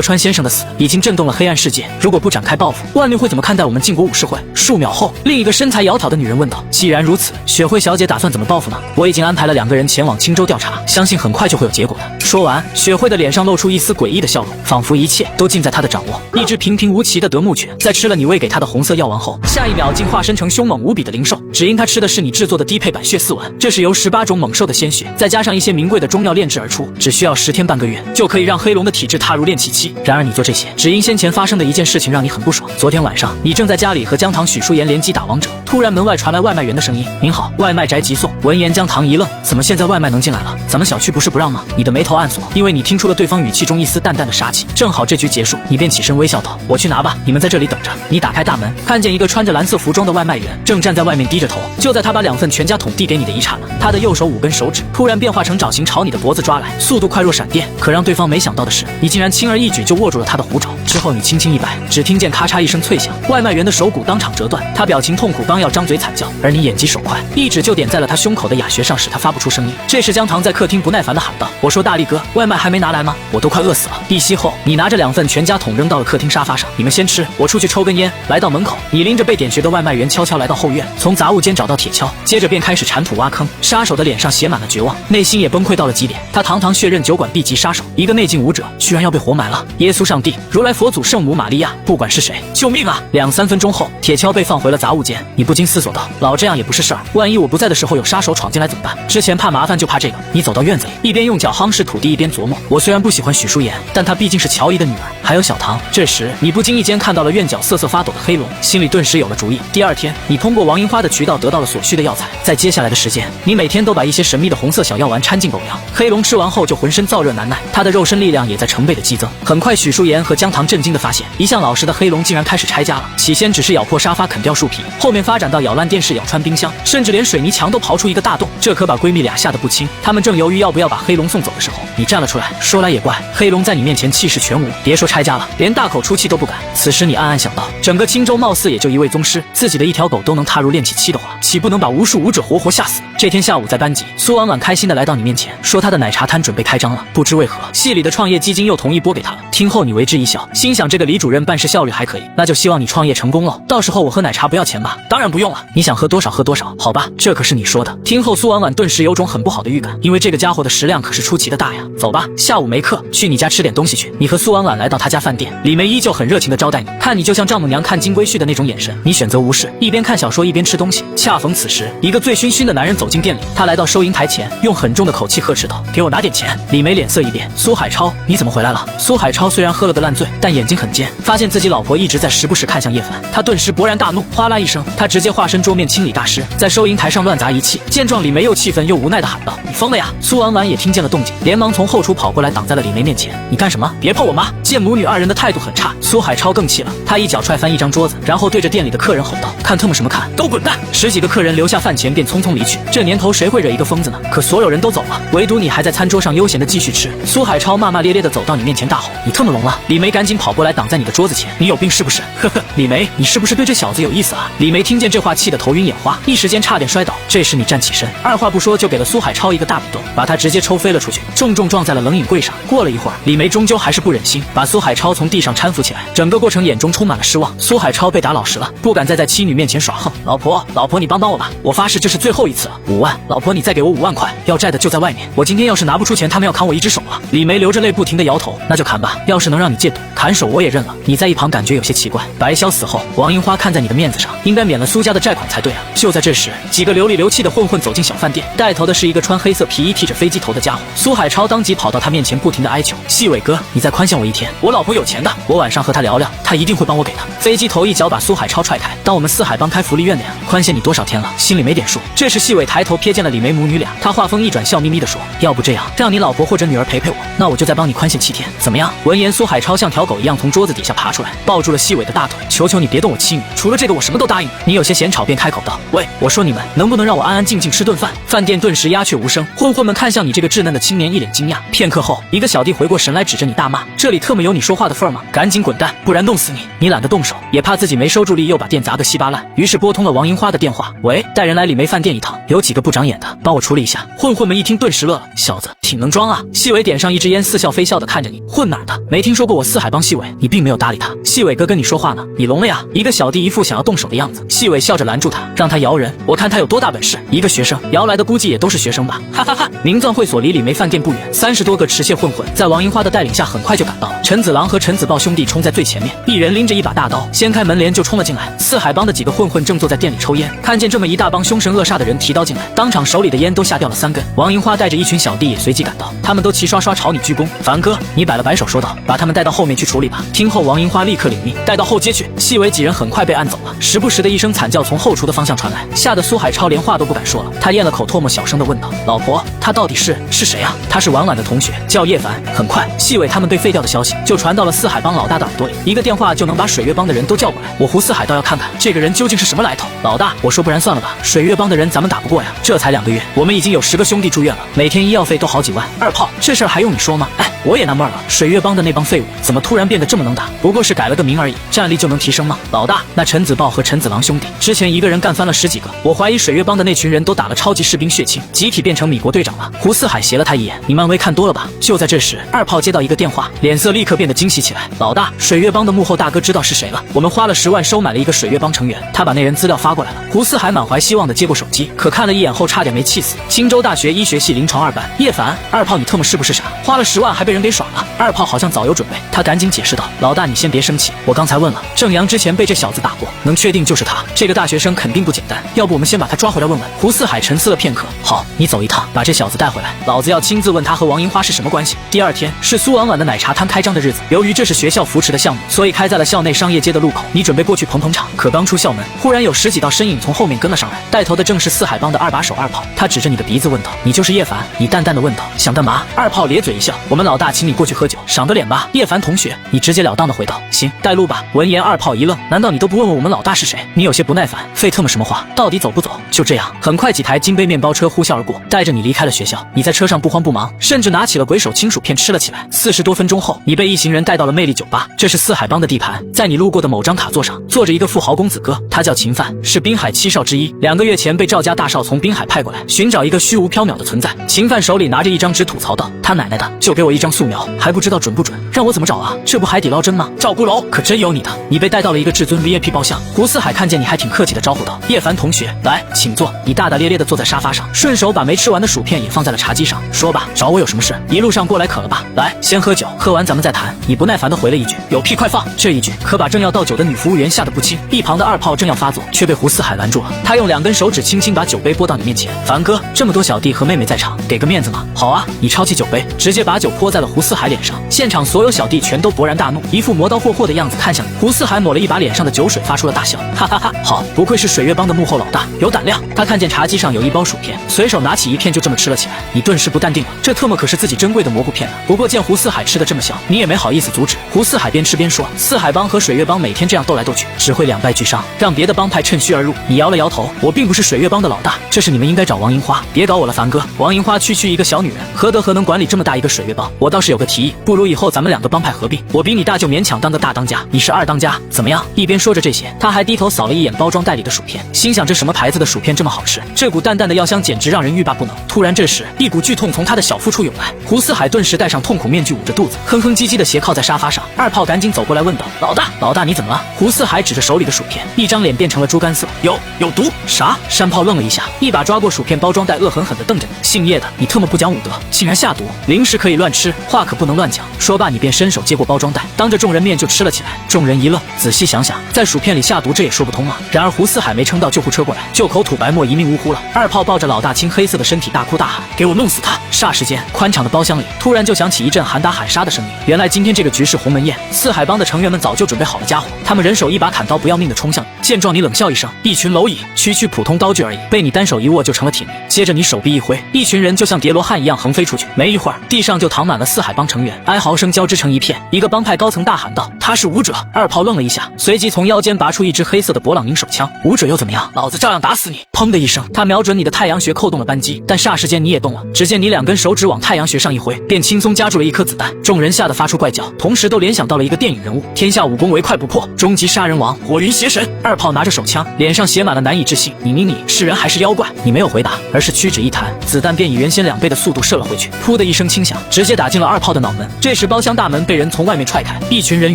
川先生的死已经震动了黑暗世界，如果不展开报复，万律会怎么看待我们晋国武士会？”数秒后，另一个身材窈窕的女人问道：“既然如此，雪慧小姐打算怎么报复呢？”我已经安排了2个人前往青州调查，相信很快就会有结果的。说完，雪慧的脸上露出一丝诡异的笑容，仿佛一切都尽在她的掌握。一只平平无奇的德牧犬，在吃了你喂给它的红色药丸后，下一秒竟化身成凶猛无比的灵兽。只因它吃的是你制作的低配版血丝丸，这是由18种猛兽的鲜血，再加上一些名贵的中药炼制而出，只需要10天半个月，就可以让黑龙的体质踏入炼气期。然而你做这些，只因先前发生的一件事情让你很不爽。昨天晚上你正在家里和姜糖、许淑妍联机打王者，突然门外传来外卖员的声音：“您好，外卖宅急送。”闻言，姜糖一愣：“怎么现在外卖能进来了？咱们小区不是不让吗？”你的眉头暗锁，因为你听出了对方语气中一丝淡淡的杀气。正好这局结束，你便起身微笑道：“我去拿吧，你们在这里等着。”你打开大门，看见一个穿着蓝色服装的外卖员正站在外面低着头。就在他把2份全家桶递给你的一刹那，他的右手5根手指突然变化成爪形，朝你的脖子抓来，速度快若闪电。可让对方没想到的是，你竟然轻而易举就握住了他的虎爪。之后你轻轻一摆，只听见咔嚓一声脆响，外卖员的手骨当场折断，他表情痛苦，刚要张嘴惨叫，而你眼疾手快，一指就点在了他胸口的哑穴上，使他发不出声音。这时姜糖在客厅不耐烦地喊道：“我说大力哥，外卖还没拿来吗？我都快饿死了。”一息后，你拿着2份全家桶扔到了客厅沙发上，你们先吃，我出去抽根烟。来到门口，你拎着被点穴的外卖员悄悄来到后院，从杂物间找到铁锹，接着便开始铲土挖坑。杀手的脸上写满了绝望，内心也崩溃到了极点。他堂堂血刃酒馆 B 级杀手，一个内劲武者，居然要被活埋了！耶稣上帝、如来佛祖、圣母玛利亚，不管是谁，救命啊！2、3分钟后，铁锹被放回了杂物间，你不禁思索道：老这样也不是事儿，万一我不在的时候有杀手闯进来怎么办？之前怕麻烦就怕这个。你走到院子里，一边用脚夯实土地，一边琢磨：我虽然不喜欢许淑妍，但她毕竟是乔姨的女儿，还有小唐。这时，你不经意间看到了院角瑟瑟发抖的黑龙，心里顿时有了主意。第2天，你通过王银花的渠道得到了所需的药材，在接下来的时间，你每天都把一些神秘的红色小药丸掺进狗粮，黑龙吃完后就浑身燥热难耐，它的肉身力量也在成倍的激增。很快，许淑妍和姜糖震惊地发现，一向老实的黑龙竟然开始拆家了。起先只是咬破沙发啃掉树皮，后面发展到咬烂电视、咬穿冰箱，甚至连水泥墙都刨出一个大洞。这可把闺蜜俩吓得不轻。她们正犹豫要不要把黑龙送走的时候，你站了出来。说来也怪，黑龙在你面前气势全无，别说拆家了，连大口出气都不敢。此时你暗暗想到，整个青州貌似也就一位宗师，自己的一条狗都能踏入炼气期的话，岂不能把无数武者活活吓死？这天下午在班级，苏婉婉开心地来到你面前，说她的奶茶摊准备开张了，不知为何，系里的创业基金又同意拨给她了。听后你为之一笑，心想这个李主任办事效率还可以，那就希望你创业成功了。到时候我喝奶茶不要钱吧？当然不用了，你想喝多少喝多少，好吧？这可是你说的。听后苏婉婉顿时有种很不好的预感，因为这个家伙的食量可是出奇的大呀。走吧，下午没课，去你家吃点东西去。你和苏婉婉来到他家饭店，李梅依旧很热情地招待你，看你就像丈母娘看金龟婿的那种眼神，你选择无视，一边看小说一边吃东西。恰逢此时，一个醉醺醺的男人走进店里，他来到收银台前，用很重的口气呵斥道：“给我拿点钱。”李梅脸色一变：“苏海超，你怎么回来了？”苏海超虽然喝了个烂醉，但眼睛很尖，发现自己老婆一直在时不时看向叶凡，他顿时勃然大怒，哗啦一声，他直接化身桌面清理大师，在收银台上乱砸仪器。见状，李梅又气愤又无奈地喊道：“你疯了呀！”苏婉婉也听见了动静，连忙从后厨跑过来，挡在了李梅面前：“你干什么？别碰我妈！”见母女2人的态度很差，苏海超更气了，他一脚踹翻一张桌子，然后对着店里的客人吼道：“看特么什么看，都滚蛋！”10几个客人留下饭钱便匆匆离去。这年头谁会惹一个疯子呢？可所有人都走了，唯独你还在餐桌上悠闲地继续吃。苏海超骂骂咧咧地走到你面前大吼：“你特么聋了！”李梅赶紧跑过来挡在你的桌子前：“你有病是不是？”呵呵，李梅，你是不是对这小子有意思啊？李梅听见这话气得头晕眼花，一时间差点摔倒。这时你站起身，二话不说就给了苏海超一个大笔斗，把他直接抽飞了出去，重重撞在了冷饮柜上。过了一会儿，李梅终究还是不忍心，把苏海超从地上搀扶起来，整个过程眼中充满了失望。苏海超被打老实了，不敢再在妻女面前耍横。老婆，你帮帮我吧，我发誓这是最后一次了。5万，老婆你再给我5万块，要债的就在外面。我今天要是拿不出钱，他们要砍我一只手了。李梅流着泪不停地摇头，那就砍吧，要是能让你戒赌，砍手我也认了。你在一旁感觉有些奇怪。白潇死后，王银花看在你的面子上，应该免了苏家的债款才对啊。就在这时，几个流里流气的混混走进小饭店，带头的是一个穿黑色皮衣、剃着飞机头的家伙。苏海超当即跑到他面前，不停地哀求：“细伟哥，你再宽限我1天，我老婆有钱的，我晚上和她聊聊，她一定会帮我给的。”飞机头一脚把苏海超踹开：“当我们四海帮开福利院的呀，宽限你多少天了？心里没点数？”这时细伟抬头瞥见了李梅母女俩，他话锋一转，笑眯眯地说：“要不这样，让你老婆或者女儿陪陪我，那我就再帮你宽限7天，怎么样？”闻言，苏海超像条狗一样从桌子底下爬出来，抱住了细伟的大腿：“求求你别动我妻女，除了这个我什么都答应。”你有些嫌吵，便开口道：“喂，我说你们能不能让我安安静静吃顿饭？”饭店顿时鸦雀无声，混混们看向你这个稚嫩的青年，一脸惊讶。片刻后，一个小弟回过神来，指着你大骂：“这里特么有你说话的份儿吗？赶紧滚蛋，不然弄死你！”你懒得动手，也怕自己没收住力又把店砸个稀巴烂，于是拨通了王银花的电话：“喂，带人来李梅饭店一趟，有几个不长眼的，帮我处理一下。”混混们一听顿时乐了：“小子挺能装啊！”细伟点上一支烟，似笑非笑的看着你：“混哪儿的？没听说过我四海帮细伟？”你并没有搭理他。细伟哥跟你说话呢，你聋了呀？一个小弟一副想要动手的样子，细伟笑着拦住他，让他摇人，我看他有多大本事。一个学生摇来的估计也都是学生吧，哈哈哈。明钻会所离李梅饭店不远，30多个持械混混在王银花的带领下很快就赶到了。陈子郎和陈子豹兄弟冲在最前面，一人拎着一把大刀，掀开门帘就冲了进来。四海帮的几个混混正坐在店里抽烟，看见这么一大帮凶神恶煞的人提刀进来，当场手里的烟都吓掉了3根。王银花带着一群小弟也随即赶到，他们都齐刷刷朝你鞠躬。凡哥，你摆了摆手说道：“把他们带到后面去处理吧。”听后，王银花立刻领命，带到后街去。细微几人很快被按走了，时不时的一声惨叫从后厨的方向传来，吓得苏海超连话都不敢说了。他咽了口唾沫，小声的问道：“老婆，他到底是谁啊？”他是婉婉的同学，叫叶凡。很快，细伟他们被废掉的消息就传到了四海帮老大的耳朵里，一个电话就能把水月帮的人都叫过来。我胡四海倒要看看这个人究竟是什么来头。老大，我说不然算了吧，水月帮的人咱们打不过呀。这才2个月，我们已经有10个兄弟住院了，每天医药费都好几万。二炮，这事儿还用你说吗？哎，我也纳闷了，水月帮的那帮废物怎么突然变得这么能打？不过是改了个名而已，战力就能提升吗？老大，那陈子豹和陈子郎兄弟之前一个人干翻了10几个，我怀疑水月帮的那群人都打了超级士兵血清，集体变成米国队长了。胡四海斜了他一眼，你漫威看多了吧？就在这时，二炮接到一个电话，脸色立刻变得惊喜起来。老大，水月帮的幕后大哥知道是谁了，我们花了10万收买了一个水月帮成员，他把那人资料发过来了。胡四海满怀希望的接过手机，可看了一眼后差点没气死。青州大学医学系临床2班，叶凡，二炮你特么是不是傻？花了10万还被人给耍了？二炮好像早有准备，他赶紧解释道：“老大，你先别生气，我刚才问了，郑阳之前被这小子打过，能确定就是他。这个大学生肯定不简单，要不我们先把他抓回来问问。”胡四海沉思了片刻，好，你走一趟，把这小子带回来，老子要亲自问他和王银花是什么关系。第2天是苏婉婉的奶茶摊开张的日子，由于这是学校扶持的项目，所以开在了校内商业街的路口。你准备过去捧捧场，可刚出校门，忽然有10几道身影从后面跟了上来，带头的正是四海帮的2把手二炮。他指着你的鼻子问道：“你就是叶凡？”你淡淡的问道：“想干嘛？”二炮咧嘴一笑：“我们老大请你过去喝酒，赏个脸吧。”叶凡同学，你直截了当的回道：“行，带路吧。”闻言，二炮一愣：“难道你都不问问我们老大是谁？”你有些不耐烦：“废特么什么话？到底走不走？”就这样，很快几台金杯面包车呼啸而过，带着你离开了学校。你在车上不慌不忙，甚至拿起了鬼手青薯片吃了起来。40多分钟后，你被一行人带到了魅力酒吧，这是四海帮的地盘。在你路过的某张卡座上，坐着一个富豪公子哥，他叫秦范，是滨海7少之一。2个月前被赵家大少从滨海派过来，寻找一个虚无缥缈的存在。秦范手里拿着一张纸，吐槽道：“他奶奶的，就给我一张素描，还不知道准不准，让我怎么找啊？这不海底捞针吗？赵孤楼可真有你的！”你被带到了一个至尊 VIP 包厢。胡四海看见你还挺客气的招呼道：“叶凡同学，来，请坐。”你大大咧咧的坐在沙发上，顺手把没吃完的薯片也放在了茶几上。说吧，找我有什么事？一路上过来渴了吧？来，先喝酒，喝完咱们再谈。你不耐烦的回了一句：“有屁快放！”这一句可把正要倒酒的女服务员吓得不轻。一旁的二炮正要发作，却被胡四海拦住了。他用2根手指轻轻把酒杯拨到你面前。凡哥，这么多小弟和妹妹在场，给个面子嘛。好啊，你抄起酒杯，直接把酒泼在了胡四海脸上。现场所有小弟全都勃然大怒，一副磨刀霍霍的样子看向你。胡四海抹了一把脸上的酒水，发出了大笑，哈哈哈！好，不愧是水月帮的幕后老大，有胆量。他看见茶几上有1包薯片，随手拿起1片就这么吃了起来。你顿时不淡定了，这特么可是自己珍贵的蘑菇片啊！不过见胡四海吃的这么香，你也没好意思阻止。胡四海边吃边说：“四海帮和水月帮每天这样斗来斗去，只会两败俱伤，让别的帮派趁虚而入。”你摇了摇头：“我并不是水月帮的老大，这是你们应该找王银花。别搞我了，凡哥。王银花区区一个小女人，何德何能管理这么大一个水月帮？我倒是有个提议，不如以后咱们2个帮派合并，我比你大就勉强当个大当家，你是2当家，怎么样？”一边说着这些，他还低头扫了一眼包装袋里的薯片，心想这什么牌子的薯片这么好吃？这股淡淡的药香简直让人欲罢不能。突然这时，一股剧痛从他的小腹处涌来，胡四海顿时戴上痛苦面具，捂着肚子，哼哼唧唧的斜靠在沙发上。二炮赶紧走过来问道：“老大，你怎么了？”胡四海指着手里的薯片，一张脸变成了猪肝色。有毒！啥？山炮愣了一下，一把抓过薯片包装袋，恶狠狠地瞪着你。姓叶的，你特么不讲武德，竟然下毒！零食可以乱吃，话可不能乱讲。说罢，你便伸手接过包装袋，当着众人面就吃了起来。众人一愣，仔细想想，在薯片里下毒，这也说不通啊。然而胡四海没撑到救护车过来，就口吐白沫，一命呜呼了。二炮抱着老大青黑色的身体，大哭大喊：“给我弄死他！”霎时间，宽敞的包厢里突然就响起一阵喊打喊杀的声音。原来今天这个局是鸿门宴，四海帮的成员们早就准备好了家伙，他们人手一把砍刀，不要命的冲向你。见状，你冷笑一声：“一群蝼蚁，区普通刀具而已，被你单手一握就成了铁泥。”接着你手臂一挥，一群人就像叠罗汉一样横飞出去。没一会儿，地上就躺满了四海帮成员，哀嚎声交织成一片。一个帮派高层大喊道：“他是武者！”二炮愣了一下，随即从腰间拔出一支黑色的勃朗宁手枪。武者又怎么样？老子照样打死你！砰的一声，他瞄准你的太阳穴扣动了扳机，但霎时间你也动了。只见你2根手指往太阳穴上一挥，便轻松夹住了一颗子弹。众人吓得发出怪叫，同时都联想到了一个电影人物：天下武功唯快不破，终极杀人王火云邪神。二炮拿着手枪，脸上写满了难以置信：“你是人还是妖怪？”你没有回答，而是屈指一弹，子弹便以原先2倍的速度射了回去，噗的一声轻响，直接打进了二炮的脑门。这时包厢大门被人从外面踹开，一群人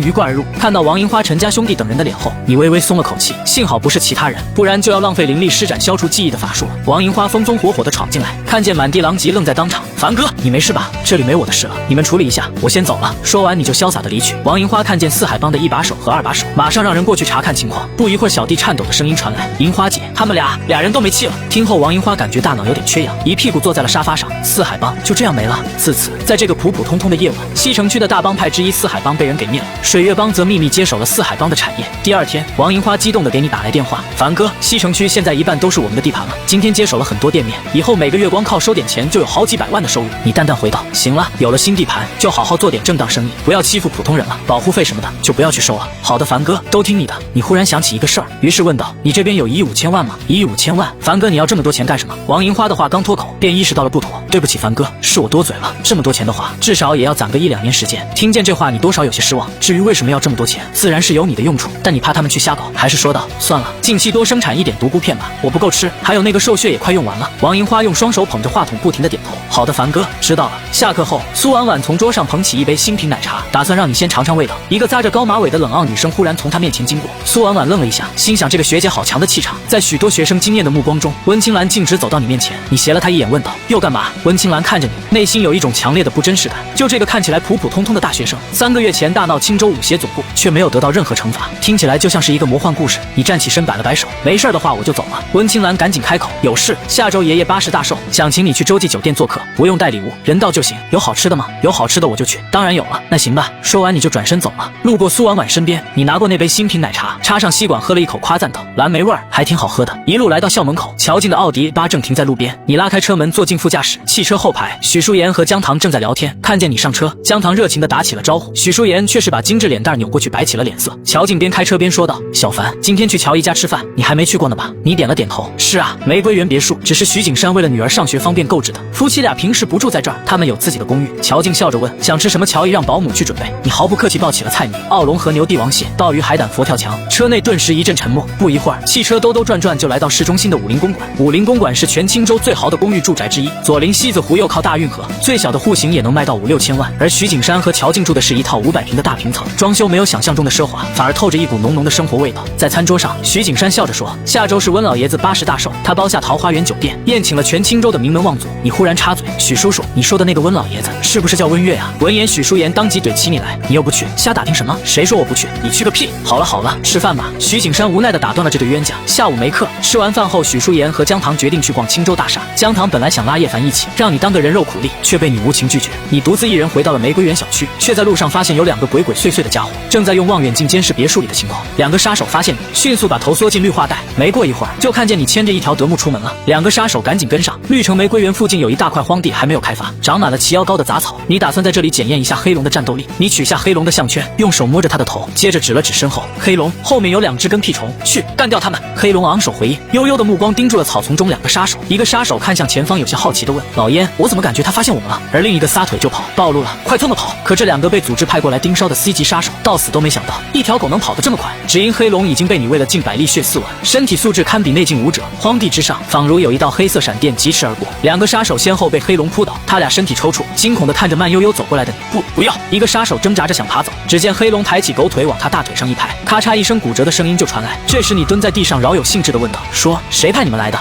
鱼贯而入。看到王银花、陈家兄弟等人的脸后，你微微松了口气，幸好不是其他人，不然就要浪费灵力施展消除记忆的法术了。王银花风风火火地闯进来，看见满地狼藉，愣在当场。凡哥，你没事吧？这里没我的事了，你们处理一下，我先走了。说完你就潇洒地离去。王银花看见四海帮的1把手和2把手，马上让人过去查看情况。不一会儿，小弟颤抖的声音传来：“银花姐，他们俩人都没气了。”听后，王银花感觉大脑有点缺氧，一屁股坐在了沙发上。四海海帮就这样没了。自此，在这个普普通通的夜晚，西城区的大帮派之一四海帮被人给灭了，水月帮则秘密接手了四海帮的产业。第二天，王银花激动地给你打来电话，凡哥，西城区现在一半都是我们的地盘了，今天接手了很多店面，以后每个月光靠收点钱就有好几百万的收入。你淡淡回道，行了，有了新地盘就好好做点正当生意，不要欺负普通人了，保护费什么的就不要去收了。好的，凡哥，都听你的。你忽然想起一个事儿，于是问道，你这边有1亿5千万吗？1亿5千万，凡哥你要这么多钱干什么？王银花的话刚脱口，便意识到了不妥，对不起凡哥，是我多嘴了，这么多钱的话，至少也要攒个1、2年时间。听见这话，你多少有些失望。至于为什么要这么多钱，自然是有你的用处，但你怕他们去瞎搞，还是说道，算了，近期多生产一点独孤片吧，我不够吃，还有那个兽血也快用完了。王银花用双手捧着话筒，不停地点头。好的，凡哥，知道了。下课后，苏婉婉从桌上捧起一杯新品奶茶，打算让你先尝尝味道。一个扎着高马尾的冷傲女生忽然从她面前经过，苏婉婉愣了一下，心想这个学姐好强的气场。在许多学生惊艳的目光中，温清兰径直走到你面前，你斜了她一眼，问道：“又干嘛？”温清兰看着你，内心有一种强烈的不真实感。就这个看起来普普通通的大学生，3个月前大闹青州舞协总部，却没有得到任何惩罚，听起来就像是一个魔幻故事。你站起身，摆了摆手，没事的话我就走了。温清兰赶紧开口：“有事，下周爷爷80大寿，想请你去洲际酒店做客，不用带礼物，人到就行。有好吃的吗？有好吃的我就去。当然有了。那行吧。”说完你就转身走了。路过苏婉婉身边，你拿过那杯新品奶茶，插上吸管喝了一口，夸赞道：“蓝莓味儿，还挺好喝的。”一路来到校门口，乔静的奥迪8正停在路边，你拉开车门坐进副驾驶，汽车后排，许淑妍和姜糖正在聊天，看见你上车，姜糖热情地打起了招呼，许淑妍却是把精致脸蛋扭过去摆起了脸色。乔静边开车边说道：“小凡，今天去乔姨家吃饭，你还没去过呢吧？”你点了点头，是啊，玫瑰园别墅只是徐景山为了女儿上学方便购置的，夫妻俩平时不住在这儿，他们有自己的公寓。乔静笑着问：“想吃什么？”乔姨让保姆去准备。你毫不客气报起了菜名：澳龙和牛帝王蟹、鲍鱼海胆佛跳墙。车内顿时一阵沉默，不一会儿，汽车兜兜转转就来到市中心的武林公馆。武林公馆是全青州最豪的公寓住宅之一，左临西子湖，右靠大运河，最小的户型也能卖到5、6千万。而徐景山和乔静住的是一套500平的大平层，装修没有想象中的奢华，反而透着一股浓浓的生活味道。在餐桌上，徐景山笑着说：“下周是温老爷子80大寿，他包下桃花源酒店，宴请了全青州的名门望族。”你忽然插嘴：“许叔叔，你说的那个温老爷子是不是叫温月呀？”闻言，许淑妍当即怼起你来：“你又不去，瞎打听什么？谁说我不去？你去个屁！”好了好了，吃饭吧。徐景山无奈地打断了这对冤家。下午没课，吃完饭后，许淑妍和姜糖决定去逛青州大厦。姜糖本来想拉叶凡一起，让你当个人肉苦力，却被你无情拒绝。你独自一人回到了玫瑰园小区，却在路上发现有2个鬼鬼祟祟的家伙正在用望远镜监视别墅里的情况。2个杀手发现你，迅速把头缩进绿化带，没过一会儿就看见你牵着一条德牧出门了。2个杀手赶紧跟上。绿城玫瑰园附近有一大块荒地还没有开发，长满了齐腰高的杂草。你打算在这里检验一下黑龙的战斗力。你取下黑龙的项圈，用手摸着他的头，接着指了指身后。黑龙后面有2只跟屁虫，去干掉他们。黑龙昂首回应，悠悠的目光盯住了草丛中2个杀手。一个杀手看向前方，有些好奇地问：“老烟，我怎么感觉他发现我们了？”而另一个撒腿就跑，暴露了，快这么跑！可这2个被组织派过来盯梢的 C 级杀手，到死都没想到一条狗能跑得这么快。只因黑龙已经被你喂了近百粒血4吻，身体素质堪比内劲武者。荒地之上，仿如有一道黑色闪电疾驰而过，2个杀手先后被黑龙扑倒，他俩身体抽搐，惊恐地看着慢悠悠走过来的你。不要！一个杀手挣扎着想爬走，只见黑龙抬起狗腿往他大腿上一拍，咔嚓一声骨折的声音就传来。这时你蹲在地上饶有兴致地问道：“说谁派你们来的？”